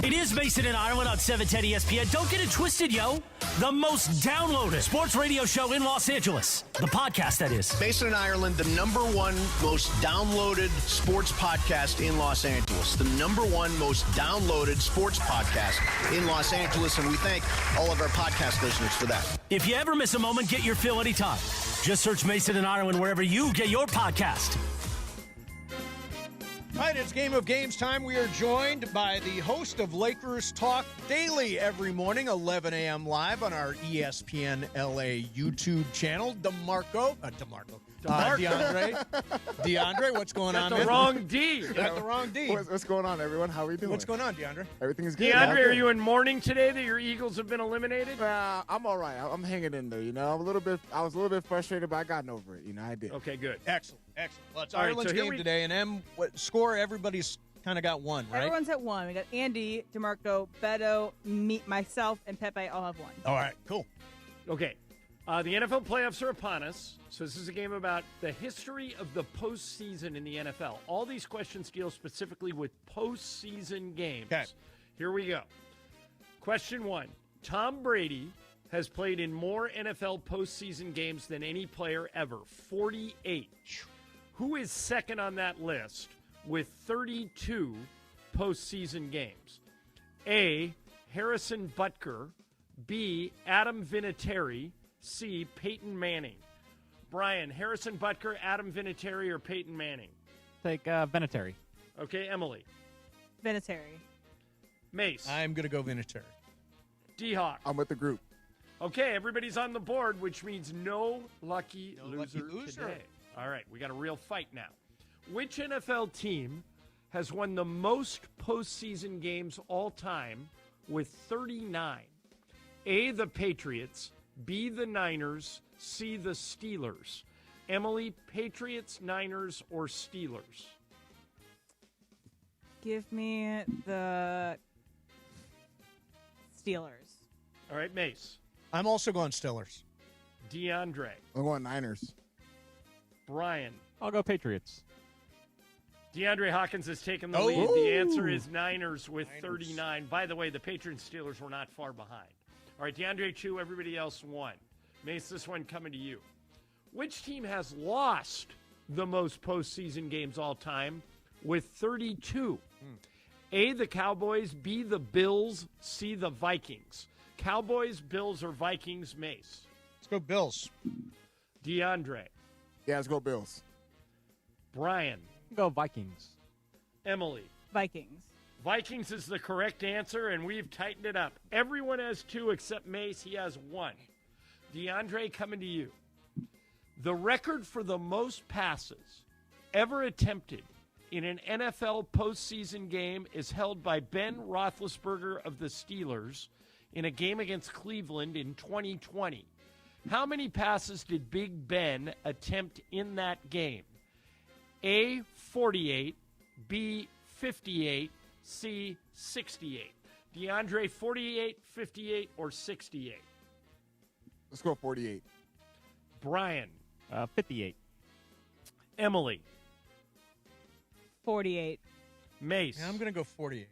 S28: It is Mason and Ireland on 710 ESPN. Don't get it twisted, yo. The most downloaded sports radio show in Los Angeles. The podcast, that is.
S24: Mason and Ireland, the #1 most downloaded sports podcast in Los Angeles. The #1 most downloaded sports podcast in Los Angeles, and we thank all of our podcast listeners for that.
S28: If you ever miss a moment, get your fill anytime. Just search Mason and Ireland wherever you get your podcast.
S4: All right, it's Game of Games time. We are joined by the host of Lakers Talk Daily every morning, 11 a.m. live on our ESPN LA YouTube channel, DeMarco. DeAndre, what's going on,
S5: man?
S4: Got the
S5: wrong D.
S4: Got the wrong D.
S25: What's going on, everyone? How are we doing?
S4: What's going on, DeAndre?
S25: Everything is good.
S5: DeAndre, are you in mourning today that your Eagles have been eliminated?
S25: I'm all right. I'm hanging in there. You know, I was a little bit frustrated, but I gotten over it. You know, I did.
S5: Okay, good.
S4: Excellent. Well, it's
S5: All right,
S4: Ireland's
S5: so
S4: game today, and what score? Everybody's kind of got one, right?
S6: Everyone's at one. We got Andy, DeMarco, Beto, me, myself, and Pepe all have one.
S4: All right, cool.
S5: Okay. The NFL playoffs are upon us, so this is a game about the history of the postseason in the NFL. All these questions deal specifically with postseason games.
S4: Okay.
S5: Here we go. Question 1. Tom Brady has played in more NFL postseason games than any player ever, 48. Who is second on that list with 32 postseason games? A, Harrison Butker. B, Adam Vinatieri. C, Peyton Manning. Brian, Harrison Butker, Adam Vinatieri, or Peyton Manning?
S22: Take Vinatieri.
S5: Okay, Emily.
S6: Vinatieri.
S5: Mace.
S4: I'm going to go Vinatieri.
S5: D-Hawk.
S25: I'm with the group.
S5: Okay, everybody's on the board, which means no lucky loser
S4: loser
S5: today. All right, we got a real fight now. Which NFL team has won the most postseason games all time with 39? A, the Patriots. B, the Niners. C, the Steelers. Emily, Patriots, Niners, or Steelers?
S6: Give me the Steelers.
S5: All right, Mace.
S4: I'm also going Steelers.
S5: DeAndre.
S25: I'm going Niners.
S5: Brian.
S22: I'll go Patriots.
S5: DeAndre Hawkins has taken the lead. The answer is Niners with 39. By the way, the Patriots and Steelers were not far behind. All right, DeAndre 2, everybody else 1. Mace, this one coming to you. Which team has lost the most postseason games all time with 32? A, the Cowboys. B, the Bills. C, the Vikings. Cowboys, Bills, or Vikings, Mace?
S4: Let's go Bills.
S5: DeAndre.
S25: Yeah, let's go Bills.
S5: Brian.
S22: Go Vikings.
S5: Emily.
S6: Vikings.
S5: Vikings is the correct answer, and we've tightened it up. Everyone has 2 except Mace. He has 1. DeAndre, coming to you. The record for the most passes ever attempted in an NFL postseason game is held by Ben Roethlisberger of the Steelers in a game against Cleveland in 2020. How many passes did Big Ben attempt in that game? A, 48, B, 58, C, 68. DeAndre, 48, 58, or 68?
S25: Let's go 48.
S5: Brian.
S22: 58.
S5: Emily.
S6: 48.
S5: Mace.
S4: Yeah, I'm going to go 48.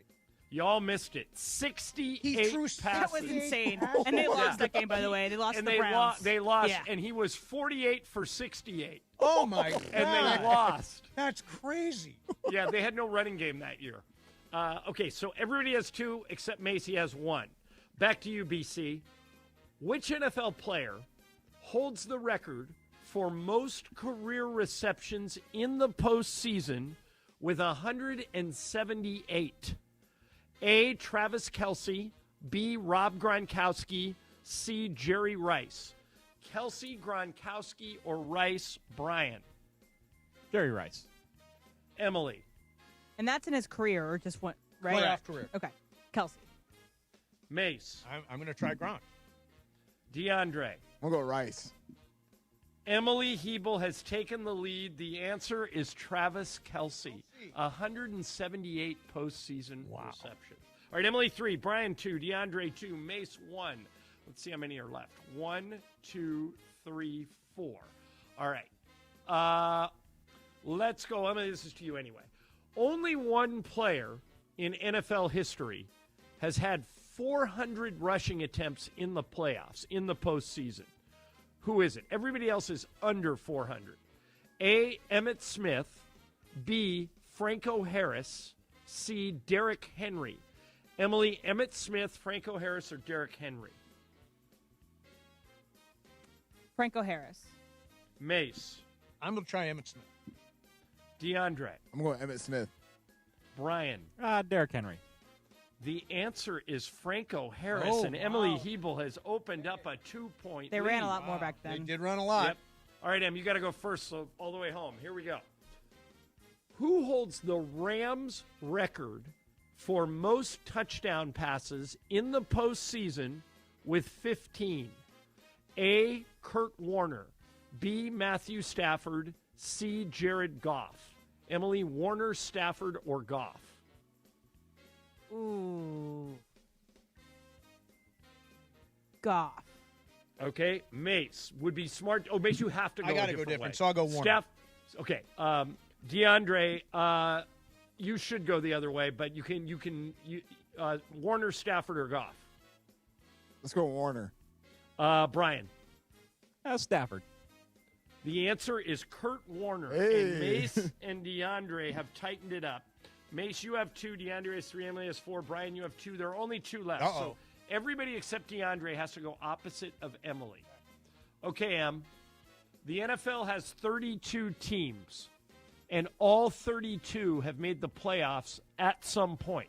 S5: Y'all missed it. 68 passes.
S6: That was insane. And they lost that game, by the way. They lost
S5: and
S6: the
S5: they
S6: Browns.
S5: They lost,
S6: Yeah.
S5: and he was 48 for 68.
S4: Oh, my God.
S5: And they lost.
S4: That's crazy.
S5: Yeah, they had no running game that year. Okay, so everybody has 2 except Macy has 1. Back to you, BC. Which NFL player holds the record for most career receptions in the postseason with 178? A, Travis Kelce, B, Rob Gronkowski, C, Jerry Rice. Kelce, Gronkowski, or Rice, Brian?
S22: Jerry Rice.
S5: Emily.
S6: And that's in his career, or just one, right?
S4: Playoff career.
S6: Okay. Kelsey.
S5: Mace.
S4: I'm going to try Gronk.
S5: DeAndre.
S25: I'm going to go Rice.
S5: Emily Hebel has taken the lead. The answer is Travis Kelce. 178 postseason receptions. All right, Emily 3, Brian 2, DeAndre 2, Mace 1. Let's see how many are left. 1, 2, 3, 4. All right. Let's go. Emily, this is to you anyway. Only one player in NFL history has had 400 rushing attempts in the playoffs, in the postseason. Who is it? Everybody else is under 400. A, Emmitt Smith. B, Franco Harris. C, Derrick Henry. Emily, Emmitt Smith, Franco Harris, or Derrick Henry?
S6: Franco Harris.
S5: Mace.
S4: I'm going to try Emmitt Smith.
S5: DeAndre.
S25: I'm going Emmitt Smith.
S5: Brian.
S22: Derrick Henry.
S5: The answer is Franco Harris, and Emily Hebel has opened up a 2-point
S6: They
S5: lead.
S6: ran a lot more back then.
S4: They did run a lot.
S5: Yep. All right, Em, you got to go first, so all the way home. Here we go. Who holds the Rams record for most touchdown passes in the postseason with 15? A, Kurt Warner. B, Matthew Stafford. C, Jared Goff. Emily, Warner, Stafford, or Goff?
S6: Ooh. Goff.
S5: Okay, Mace would be smart. Oh, Mace, you have to go.
S4: I got to go different, so I'll go Warner.
S5: Okay, DeAndre, you should go the other way, but you can Warner, Stafford, or Goff.
S25: Let's go Warner.
S5: Brian.
S22: Stafford.
S5: The answer is Kurt Warner.
S25: Hey.
S5: And Mace and DeAndre have tightened it up. Mace, you have 2. DeAndre has 3. Emily has 4. Brian, you have 2. There are only 2 left.
S4: Uh-oh.
S5: So everybody except DeAndre has to go opposite of Emily. Okay, Em. The NFL has 32 teams, and all 32 have made the playoffs at some point.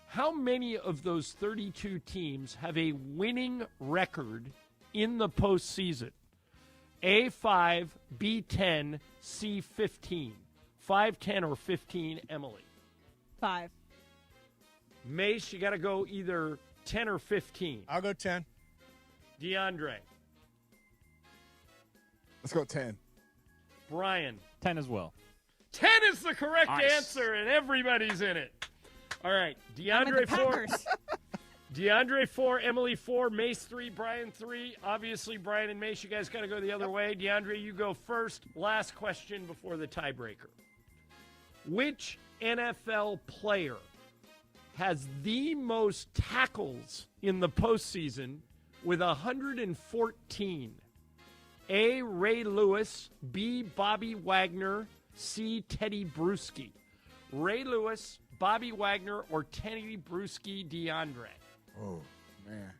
S5: How many of those 32 teams have a winning record in the postseason? A, 5, B, 10, C, 15. 5, 10, or 15, Emily?
S6: 5.
S5: Mace, you got to go either 10 or 15.
S4: I'll go 10.
S5: DeAndre.
S25: Let's go 10.
S5: Brian.
S22: 10 as well.
S5: 10 is the correct
S22: Nice.
S5: answer, and everybody's in it. All right, DeAndre 4. DeAndre 4, Emily 4, Mace 3, Brian 3. Obviously, Brian and Mace, you guys got to go the other way. DeAndre, you go first. Last question before the tiebreaker. Which NFL player has the most tackles in the postseason with 114? A, Ray Lewis. B, Bobby Wagner. C, Teddy Bruschi. Ray Lewis, Bobby Wagner, or Teddy Bruschi, DeAndre?
S25: Oh, man.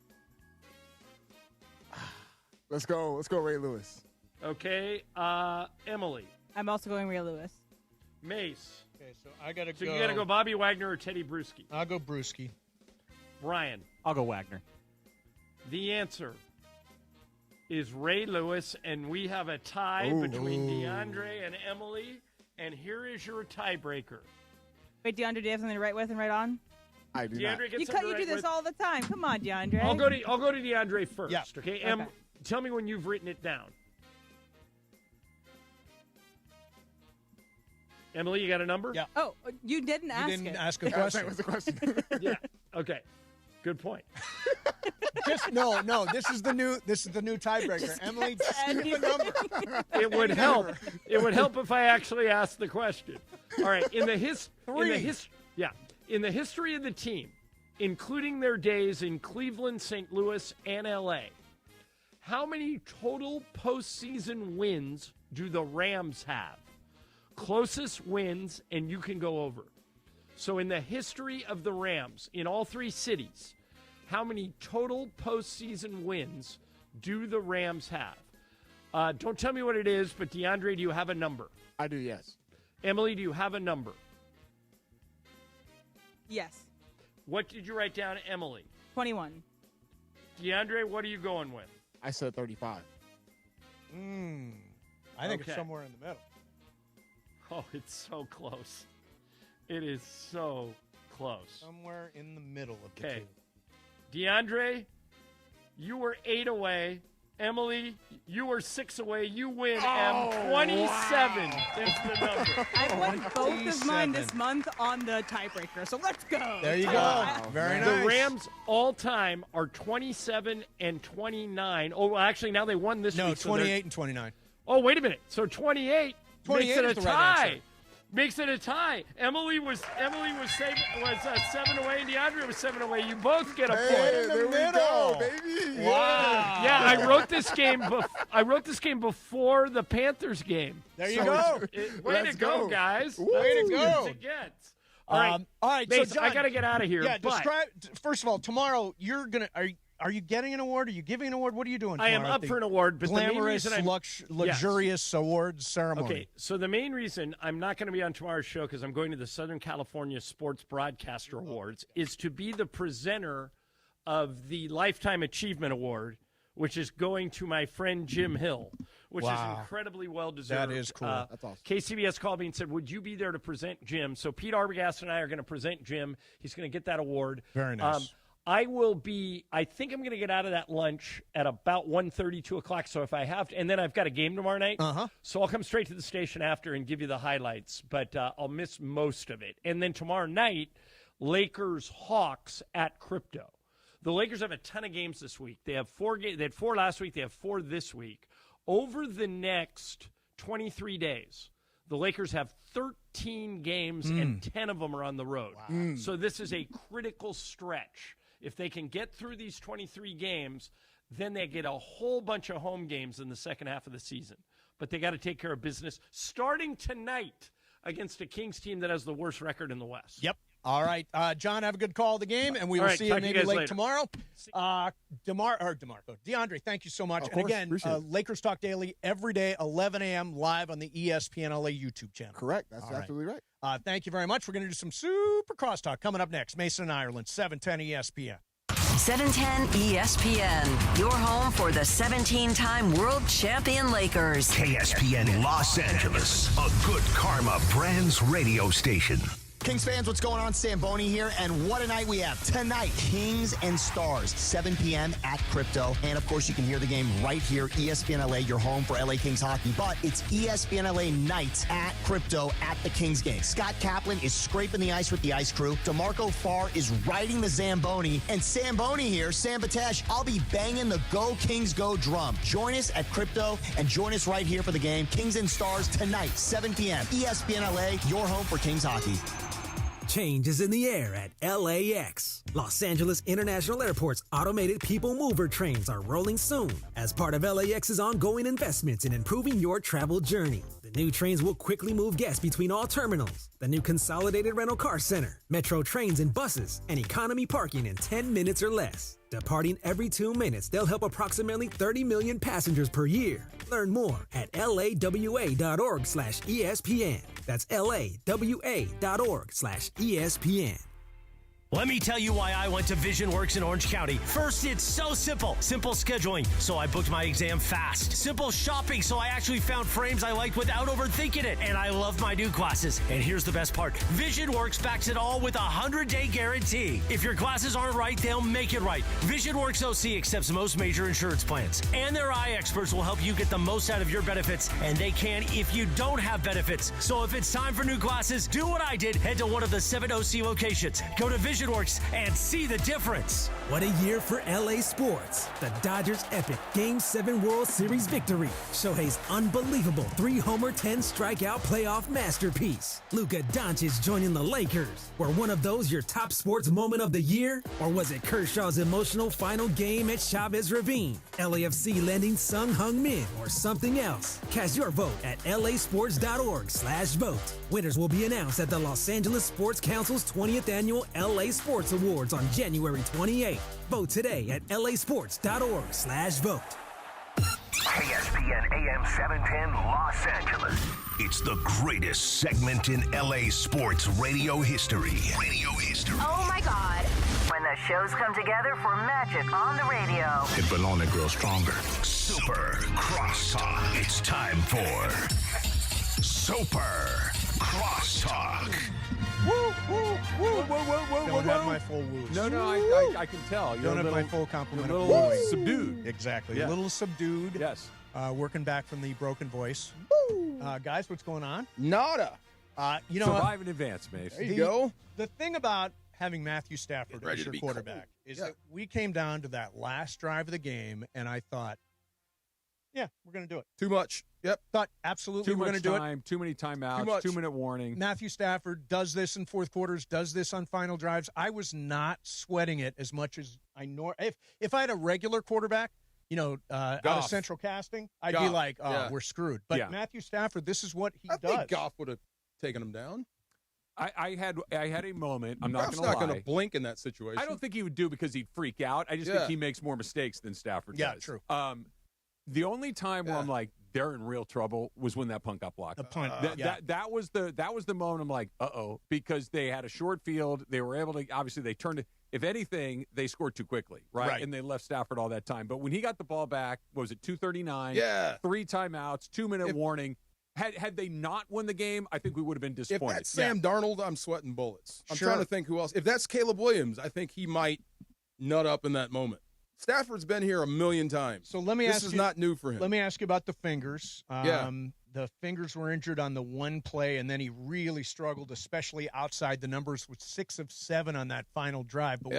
S25: Let's go Ray Lewis.
S5: Okay, Emily.
S6: I'm also going Ray Lewis.
S5: Mace.
S4: Okay, so I got to
S5: So
S4: go.
S5: you got to go Bobby Wagner or Teddy Bruschi.
S4: I'll go Bruschi.
S5: Brian.
S22: I'll go Wagner.
S5: The answer is Ray Lewis, and we have a tie between DeAndre and Emily, and here is your tiebreaker.
S6: Wait, DeAndre, do you have something to write with and write on?
S25: I do
S5: DeAndre
S25: not.
S5: gets
S6: You
S5: something to
S6: do
S5: write
S6: this
S5: with.
S6: all the time. Come on, DeAndre.
S5: I'll go to DeAndre first.
S4: Yeah.
S5: Okay, Em,
S6: Okay.
S5: tell me when you've written it down. Emily, you got a number?
S4: Yeah.
S6: Oh, you didn't ask it.
S4: Ask a question.
S25: That was the question.
S5: Yeah. Okay. Good point.
S4: No. This is the new tiebreaker. Emily, just give me a number.
S5: It would help. It would help if I actually asked the question. All right. In the history of the team, including their days in Cleveland, St. Louis, and LA, how many total postseason wins do the Rams have? Closest wins, and you can go over. So in the history of the Rams, in all three cities, how many total postseason wins do the Rams have? Don't tell me what it is, but DeAndre, do you have a number?
S25: I do, yes.
S5: Emily, do you have a number?
S6: Yes.
S5: What did you write down, Emily?
S6: 21.
S5: DeAndre, what are you going with?
S25: I said 35.
S4: I think it's somewhere in the middle.
S5: Oh, it's so close. It is so close.
S4: Somewhere in the middle of the two.
S5: DeAndre, you were 8 away. Emily, you were 6 away. You win, M. 27. Wow. That's the number.
S6: I won both of mine this month on the tiebreaker, so let's go.
S4: There you go. Wow. Very nice.
S5: The Rams all-time are 27 and 29. Oh, well, actually, now they won this week.
S4: No, 28 and 29.
S5: Oh, wait a minute. So 28 makes it a
S4: is the
S5: tie.
S4: right answer.
S5: Makes it a tie. Emily was 7 away, and DeAndre was 7 away. You both get a point.
S25: There we go, baby.
S4: Wow.
S5: Yeah, I wrote this game before the Panthers game.
S4: There you go.
S5: Way to go, guys.
S4: Way to go.
S5: It gets. All right,
S4: Mason,
S5: so John, I got to get out of here.
S4: Yeah,
S5: but
S4: describe. First of all, tomorrow you're gonna. Are you getting an award? Are you giving an award? What are you doing tomorrow?
S5: I am up for an award, but
S4: glamorous,
S5: the main reason
S4: luxurious awards ceremony.
S5: Okay, so the main reason I'm not going to be on tomorrow's show because I'm going to the Southern California Sports Broadcaster Awards is to be the presenter of the Lifetime Achievement Award, which is going to my friend Jim Hill, which is incredibly well-deserved.
S4: That is cool.
S25: That's awesome.
S5: KCBS called me and said, would you be there to present Jim? So Pete Arbogast and I are going to present Jim. He's going to get that award.
S4: Very nice.
S5: I think I'm going to get out of that lunch at about 1:30, 2 o'clock. So if I have to, and then I've got a game tomorrow night. So I'll come straight to the station after and give you the highlights, but I'll miss most of it. And then tomorrow night, Lakers-Hawks at Crypto. The Lakers have a ton of games this week. They have 4 games. They had 4 last week. They have 4 this week. Over the next 23 days, the Lakers have 13 games, and 10 of them are on the road. Wow. So this is a critical stretch. If they can get through these 23 games, then they get a whole bunch of home games in the second half of the season. But they got to take care of business starting tonight against a Kings team that has the worst record in the West.
S4: Yep. All right, John, have a good call of the game, and we will see you maybe late tomorrow. DeAndre, thank you so much.
S25: Of course,
S4: and again, Lakers Talk Daily every day, 11 a.m. live on the ESPN LA YouTube channel.
S25: Correct. That's absolutely right.
S4: Thank you very much. We're going to do some super crosstalk coming up next. Mason and Ireland, 710 ESPN.
S21: 710 ESPN, your home for the 17-time world champion Lakers.
S2: KSPN Los Angeles, a good karma brands radio station.
S10: Kings fans, what's going on? Sam Boney here, and what a night we have. Tonight, Kings and Stars, 7 p.m. at Crypto. And, of course, you can hear the game right here, ESPN LA, your home for LA Kings hockey. But it's ESPN LA nights at Crypto at the Kings game. Scott Kaplan is scraping the ice with the ice crew. DeMarco Farr is riding the Zamboni. And Sam Boney here, Sam Batesh, I'll be banging the Go Kings Go drum. Join us at Crypto and join us right here for the game. Kings and Stars tonight, 7 p.m. ESPN LA, your home for Kings hockey.
S17: Change is in the air at LAX. Los Angeles International Airport's automated people mover trains are rolling soon as part of LAX's ongoing investments in improving your travel journey. The new trains will quickly move guests between all terminals, the new consolidated rental car center, metro trains and buses, and economy parking in 10 minutes or less. Departing every 2 minutes, they'll help approximately 30 million passengers per year. Learn more at lawa.org/ESPN. That's lawa.org/ESPN.
S28: Let me tell you why I went to Vision Works in Orange County. First, it's so simple. Simple scheduling, so I booked my exam fast. Simple shopping, so I actually found frames I liked without overthinking it. And I love my new glasses. And here's the best part. Vision Works backs it all with a 100-day guarantee. If your glasses aren't right, they'll make it right. Vision Works OC accepts most major insurance plans. And their eye experts will help you get the most out of your benefits. And they can if you don't have benefits. So if it's time for new glasses, do what I did. Head to one of the 7 OC locations. Go to Vision Works and see the difference.
S17: What a year for LA sports. The Dodgers' epic Game 7 World Series victory. Shohei's unbelievable 3-homer, 10-strikeout playoff masterpiece. Luka Doncic joining the Lakers. Were one of those your top sports moment of the year? Or was it Kershaw's emotional final game at Chavez Ravine? LAFC landing Sung Hung Min or something else? Cast your vote at lasports.org/vote. Winners will be announced at the Los Angeles Sports Council's 20th annual LA Sports Awards on January 28th. Vote today at lasports.org/vote.
S2: ESPN AM 710 Los Angeles. It's the greatest segment in LA sports radio history.
S12: Oh my God. When the shows come together for magic on the radio.
S2: It will only grow stronger. Super Crosstalk. It's time for Super Crosstalk.
S4: Woo, woo, woo, woo, woo, Don't have my full woos.
S13: No, I can tell.
S4: Don't have my full compliment.
S13: You're a little subdued.
S4: Exactly.
S13: Yeah.
S4: A little subdued.
S13: Yes.
S4: Working back from the broken voice. Guys, what's going on?
S13: Nada.
S4: You know,
S13: survive in advance, mate.
S4: There you go. The thing about having Matthew Stafford as your quarterback is that we came down to that last drive of the game, and I thought, yeah, we're going to do it.
S13: Too much. Yep.
S4: Thought absolutely we're going to do it.
S13: Too many timeouts. 2-minute warning.
S4: Matthew Stafford does this in fourth quarters, does this on final drives. I was not sweating it as much as I know. If I had a regular quarterback, out of central casting, I'd be like, we're screwed. But Matthew Stafford, this is what he does.
S13: I think Goff would have taken him down. I had a moment. I'm not going to lie. Goff's not going to blink in that situation. I don't think he would do because he'd freak out. I just think he makes more mistakes than Stafford does.
S4: Yeah, true.
S13: The only time where I'm like, they're in real trouble was when that punt got blocked.
S4: The punt.
S13: That was the moment I'm like, uh-oh, because they had a short field. They were able to, obviously they turned it. If anything, they scored too quickly, right? And they left Stafford all that time. But when he got the ball back, what was it, 2:39? Yeah. 3 timeouts, 2-minute warning. Had they not won the game, I think we would have been disappointed. If that's Sam Darnold, I'm sweating bullets. I'm trying to think who else. If that's Caleb Williams, I think he might nut up in that moment. Stafford's been here a million times.
S4: So let me ask you.
S13: This is not new for him.
S4: Let me ask you about the fingers. The fingers were injured on the one play, and then he really struggled, especially outside the numbers, with 6 of 7 on that final drive. But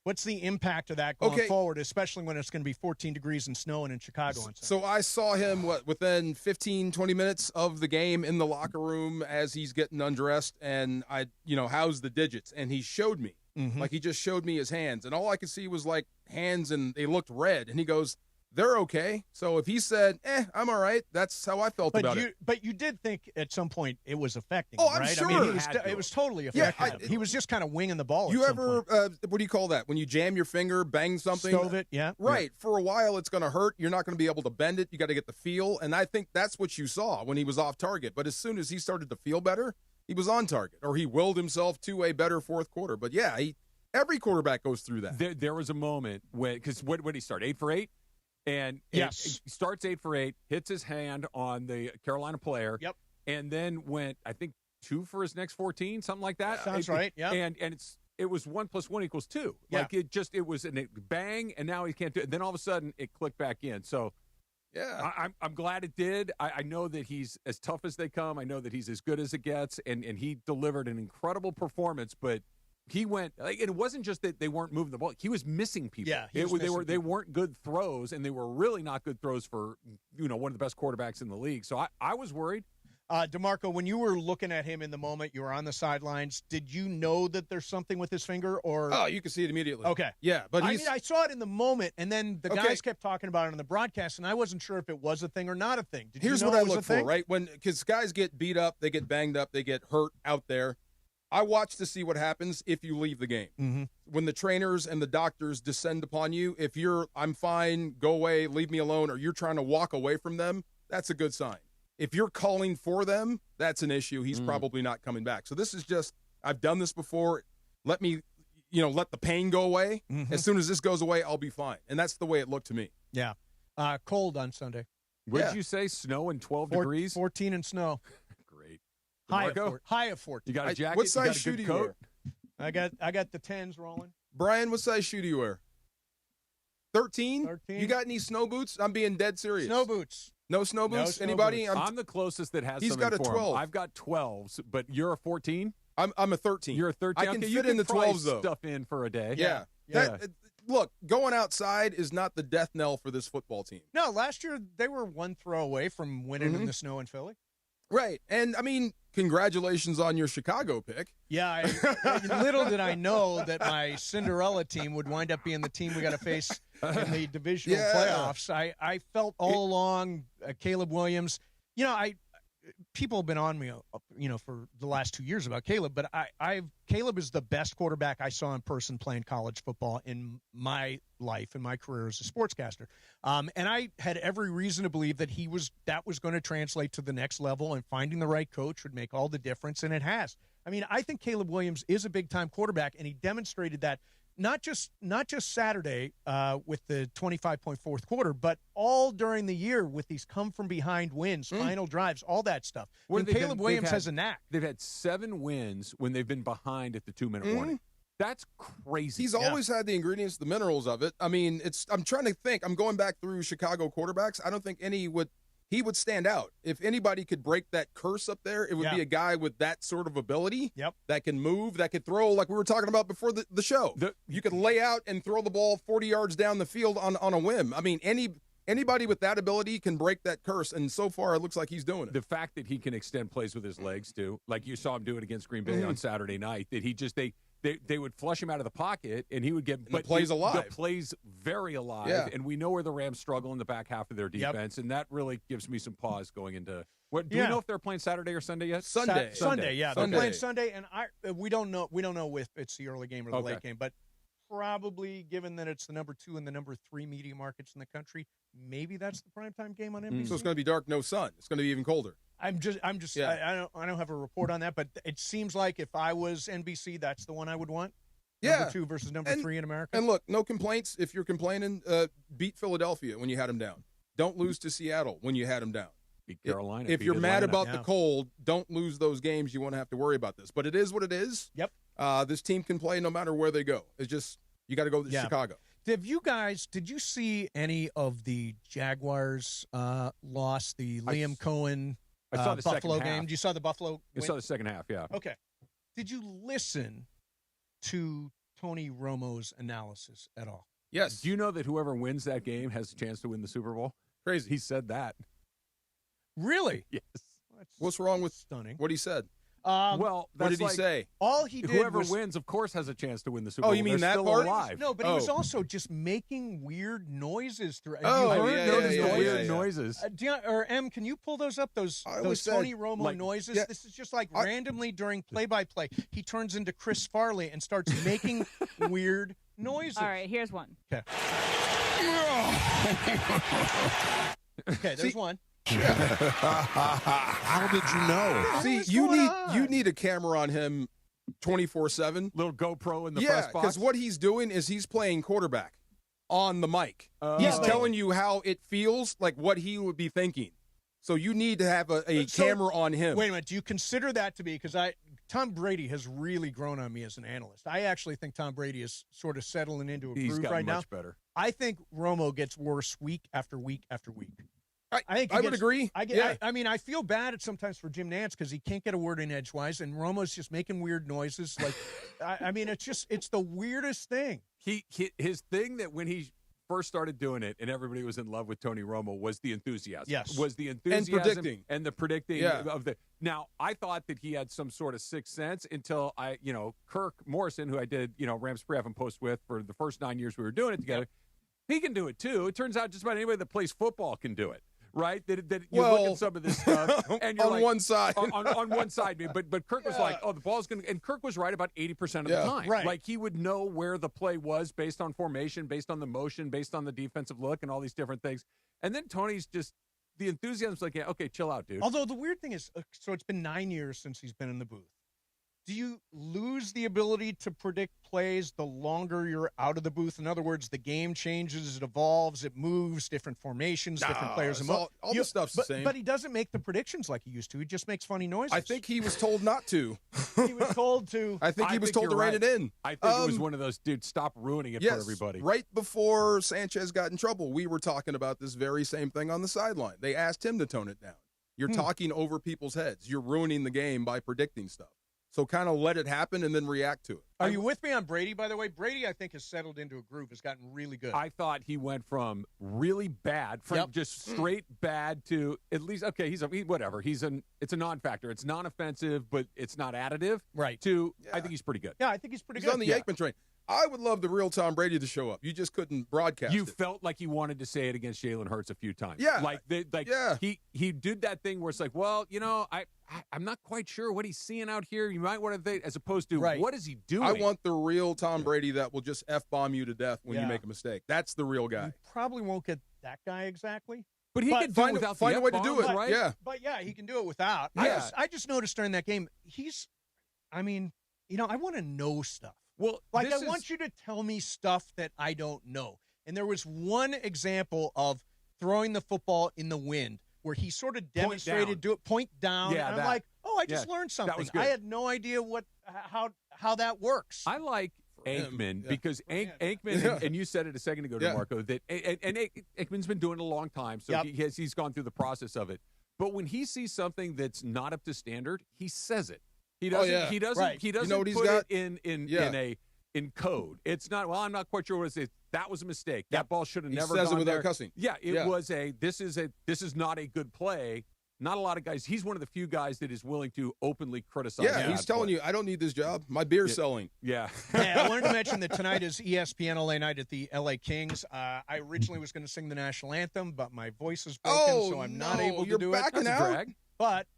S4: what's the impact of that going forward, especially when it's going to be 14 degrees and snowing in Chicago?
S13: So I saw him, within 15, 20 minutes of the game in the locker room as he's getting undressed, and how's the digits? And he showed me. Mm-hmm. Like, he just showed me his hands, and all I could see was, like, hands, and they looked red. And he goes, they're okay. So if he said, I'm all right, that's how I felt about it.
S4: But you did think at some point it was affecting
S13: him,
S4: right?
S13: I'm sure.
S4: I mean, it was totally affecting him. He was just kind of winging the ball.
S13: You ever, what do you call that? When you jam your finger, bang something?
S4: Stove it, yeah.
S13: Right.
S4: Yeah.
S13: For a while, it's going to hurt. You're not going to be able to bend it. You got to get the feel. And I think that's what you saw when he was off target. But as soon as he started to feel better, he was on target, or he willed himself to a better fourth quarter. But, yeah, every quarterback goes through that. There was a moment when, because what did he start, 8 for 8? And he starts 8 for 8, hits his hand on the Carolina player. Yep. And then went, I think, 2 for his next 14, something like that.
S4: Sounds right. Yeah.
S13: And it was 1 + 1 = 2.
S4: Yeah.
S13: Like it was a bang, and now he can't do it. And then all of a sudden it clicked back in. So yeah, I'm glad it did. I know that he's as tough as they come. I know that he's as good as it gets, and he delivered an incredible performance. But he went, it wasn't just that they weren't moving the ball. He was missing people. Yeah, they weren't good throws, and they were really not good throws for one of the best quarterbacks in the league. So I was worried.
S4: DeMarco, when you were looking at him in the moment, you were on the sidelines. Did you know that there's something with his finger, or?
S13: Oh, you can see it immediately.
S4: Okay.
S13: Yeah, but
S4: I saw it in the moment, and then the guys kept talking about it on the broadcast, and I wasn't sure if it was a thing or not a thing.
S13: Here's what I look for, right? Because guys get beat up, they get banged up, they get hurt out there. I watch to see what happens if you leave the game. Mm-hmm. When the trainers and the doctors descend upon you, if I'm fine, go away, leave me alone, or you're trying to walk away from them, that's a good sign. If you're calling for them, that's an issue. He's probably not coming back. So this is just, I've done this before.
S1: let me, let the pain go away. Mm-hmm. As soon as this goes away, I'll be fine. And that's the way it looked to me.
S4: Yeah. Cold on Sunday.
S13: What did you say? Snow and 12 degrees?
S4: 14 and snow.
S13: Great.
S4: High of 14.
S13: You got a jacket?
S1: What size shoe do you wear?
S4: I got the 10s rolling.
S1: Brian, what size shoe do you wear? 13? 13. You got any snow boots? I'm being dead serious.
S4: Snow boots.
S1: No snow boots? Anybody?
S13: Boots. I'm the closest that has.
S1: He's got a 12.
S13: I've got 12s, but you're a 14?
S1: I'm a 13.
S13: You're a 13?
S1: I can fit in the 12s, though.
S13: Stuff in for a day.
S1: Yeah. Look, going outside is not the death knell for this football team.
S4: No, last year they were one throw away from winning in the snow in Philly.
S1: Right. And, congratulations on your Chicago pick.
S4: Yeah. Little did I know that my Cinderella team would wind up being the team we got to face in the divisional playoffs. I felt all along Caleb Williams. People have been on me, for the last 2 years about Caleb, but Caleb is the best quarterback I saw in person playing college football in my life, in my career as a sportscaster. And I had every reason to believe that that was going to translate to the next level, and finding the right coach would make all the difference, and it has. I think Caleb Williams is a big-time quarterback, and he demonstrated that not just Saturday with the 25-point fourth quarter, but all during the year with these come-from-behind wins, final drives, all that stuff. And Caleb Williams has a knack.
S13: They've had 7 wins when they've been behind at the 2-minute warning. That's crazy.
S1: He's always had the ingredients, the minerals of it. I'm trying to think. I'm going back through Chicago quarterbacks. I don't think he would stand out. If anybody could break that curse up there, it would be a guy with that sort of ability that can move, that could throw, like we were talking about before the show. You could lay out and throw the ball 40 yards down the field on a whim. Anybody with that ability can break that curse, and so far it looks like he's doing it.
S13: The fact that he can extend plays with his legs, too, like you saw him do it against Green Bay on Saturday night, that he just they would flush him out of the pocket, and he would get
S1: the plays alive.
S13: The plays very alive, and we know where the Rams struggle in the back half of their defense, and that really gives me some pause going into what. Do we know if they're playing Saturday or Sunday yet?
S1: Sunday.
S4: Yeah, they're playing Sunday, and we don't know if it's the early game or the late game, but probably, given that it's the number 2 and the number 3 media markets in the country, maybe that's the primetime game on NBC.
S1: So it's going to be dark, no sun. It's going to be even colder.
S4: I don't have a report on that, but it seems like if I was NBC, that's the one I would want. Number 2 versus number 3 in America.
S1: And look, no complaints. If you're complaining, beat Philadelphia when you had them down. Don't lose to Seattle when you had them down.
S13: Beat Carolina.
S1: If you're mad about the cold, don't lose those games. You won't have to worry about this. But it is what it is.
S4: Yep.
S1: This team can play no matter where they go. It's just you got to go to Chicago.
S4: Did you see any of the Jaguars loss, the Liam Cohen
S13: I saw the
S4: Buffalo
S13: second
S4: game?
S13: half.
S4: Did you saw the Buffalo
S13: I saw the second half, yeah.
S4: Okay. Did you listen to Tony Romo's analysis at all?
S1: Yes.
S13: Do you know that whoever wins that game has a chance to win the Super Bowl?
S1: Crazy.
S13: He said that.
S4: Really?
S13: Yes.
S1: What's wrong with
S4: stunning?
S1: What he said?
S13: Well,
S1: what did he say?
S4: All he did
S13: whoever
S4: was,
S13: wins, of course, has a chance to win the Super Bowl.
S1: Oh, you mean
S13: They're
S1: that
S13: still
S1: part?
S13: alive.
S4: No, but he was also just making weird noises through.
S13: Weird noises.
S4: Em, can you pull those up? Those Tony Romo noises. Yeah. This is just like randomly during play-by-play, he turns into Chris Farley and starts making weird noises.
S6: All right, here's one.
S4: Okay. Okay, there's one.
S1: How did you know? See, you need a camera on him 24/7.
S13: Little GoPro in the press box.
S1: Because what he's doing is he's playing quarterback on the mic. He's telling you how it feels, like what he would be thinking. So you need to have a camera on him.
S4: Wait a minute. Do you consider that to be, because Tom Brady has really grown on me as an analyst. I actually think Tom Brady is sort of settling into a groove right now.
S13: He's gotten much better.
S4: I think Romo gets worse week after week after week.
S1: I would agree.
S4: I feel bad sometimes for Jim Nantz because he can't get a word in edgewise, and Romo's just making weird noises. Like, it's the weirdest thing.
S13: His thing that when he first started doing it, and everybody was in love with Tony Romo, was the enthusiasm.
S4: Yes,
S13: was the enthusiasm
S1: and
S13: the predicting of the. Now, I thought that he had some sort of sixth sense until Kirk Morrison, who I did Rams Pre-Half and Post with for the first 9 years we were doing it together. He can do it too. It turns out just about anybody that plays football can do it. Right? That you look at some of this stuff, and you're
S1: on one side.
S13: on one side, but Kirk was like, oh, the ball's going to – and Kirk was right about 80% of the time.
S4: Right.
S13: Like, he would know where the play was based on formation, based on the motion, based on the defensive look, and all these different things. And then Tony's just – the enthusiasm's like, yeah, okay, chill out, dude.
S4: Although the weird thing is, so it's been 9 years since he's been in the booth. do you lose the ability to predict plays the longer you're out of the booth? In other words, the game changes, it evolves, it moves, different formations, different players.
S1: All the stuff's the same.
S4: But he doesn't make the predictions like he used to. He just makes funny noises.
S1: I think he was told not to.
S4: He was told to.
S1: I think he was told to rein it in.
S13: I think it was one of those, dude, stop ruining it for everybody.
S1: Right before Sanchez got in trouble, we were talking about this very same thing on the sideline. They asked him to tone it down. You're talking over people's heads. You're ruining the game by predicting stuff. So kind of let it happen and then react to it.
S4: Are you with me on Brady, by the way? Brady, I think, has settled into a groove, has gotten really good.
S13: I thought he went from really bad, from just straight bad to at least, okay, whatever. It's a non-factor. It's non-offensive, but it's not additive.
S4: Right.
S13: I think he's pretty good.
S4: Yeah, I think he's pretty good.
S1: He's on the Aikman train. I would love the real Tom Brady to show up. You just couldn't broadcast
S13: You
S1: it.
S13: felt like he wanted to say it against Jalen Hurts a few times.
S1: Yeah.
S13: He did that thing where it's like, well, I'm not quite sure what he's seeing out here. You might want to think, as opposed to what is he doing?
S1: I want the real Tom Brady that will just F-bomb you to death when you make a mistake. That's the real guy.
S4: You probably won't get that guy exactly.
S13: But he can do it without
S1: find a way to do it,
S13: right?
S1: Yeah.
S4: But yeah, he can do it without.
S13: Yeah.
S4: I just noticed during that game, I want to know stuff.
S13: Well,
S4: I want you to tell me stuff that I don't know. And there was one example of throwing the football in the wind where he sort of demonstrated point down.
S13: Yeah,
S4: and I'm like, I just learned something. I had no idea how that works.
S13: I like Aikman because Aikman, and you said it a second ago, DeMarco, that and Aikman's been doing it a long time, so he's gone through the process of it. But when he sees something that's not up to standard, he says it. He doesn't. He doesn't. He doesn't put it in code. It's not. Well, I'm not quite sure what it is. That was a mistake. That ball should have never gone
S1: says it without
S13: there.
S1: cussing.
S13: Yeah, it was a. This is not a good play. Not a lot of guys. He's one of the few guys that is willing to openly criticize.
S1: Yeah, he's telling you, I don't need this job. My beer's selling.
S13: Yeah.
S4: I wanted to mention that tonight is ESPN LA night at the LA Kings. I originally was going to sing the national anthem, but my voice is broken, so I'm not able to do it.
S1: Backing out?
S4: But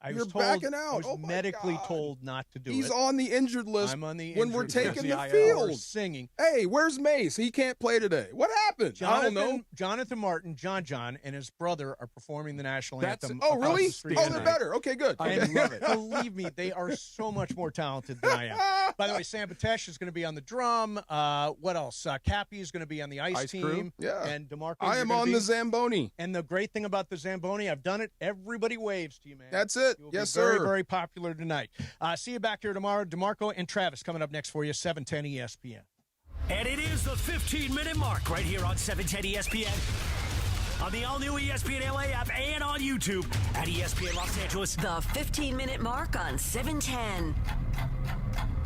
S4: I was told,
S1: backing out.
S4: I was medically told not to do it.
S1: He's on the injured list.
S4: I'm on the
S1: when we're taking the
S4: IR.
S1: field.
S4: Singing.
S1: Hey, where's Mace? He can't play today. What happened? I don't know.
S4: Jonathan Martin, John, and his brother are performing the national anthem.
S1: Oh, really?
S4: They're
S1: better. Okay, good.
S4: I love it. Believe me, they are so much more talented than I am. By the way, Sam Patesh is going to be on the drum. What else? Cappy is going to be on the ice team.
S1: Crew? Yeah.
S4: And DeMarco.
S1: I am on the Zamboni.
S4: And the great thing about the Zamboni, I've done it. Everybody waves to you, man.
S1: That's it. Yes, sir.
S4: Very popular tonight. See you back here tomorrow. DeMarco and Travis coming up next for you, 710 ESPN.
S28: And it is the 15-minute mark right here on 710 ESPN. On the all-new ESPN LA app and on YouTube at ESPN Los Angeles.
S21: The 15-minute mark on 710.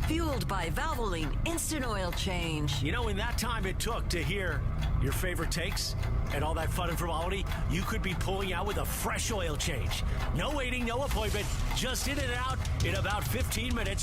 S21: Fueled by Valvoline Instant Oil Change.
S28: You know, in that time it took to hear your favorite takes and all that fun and frivolity, you could be pulling out with a fresh oil change. No waiting, no appointment, just in and out in about 15 minutes.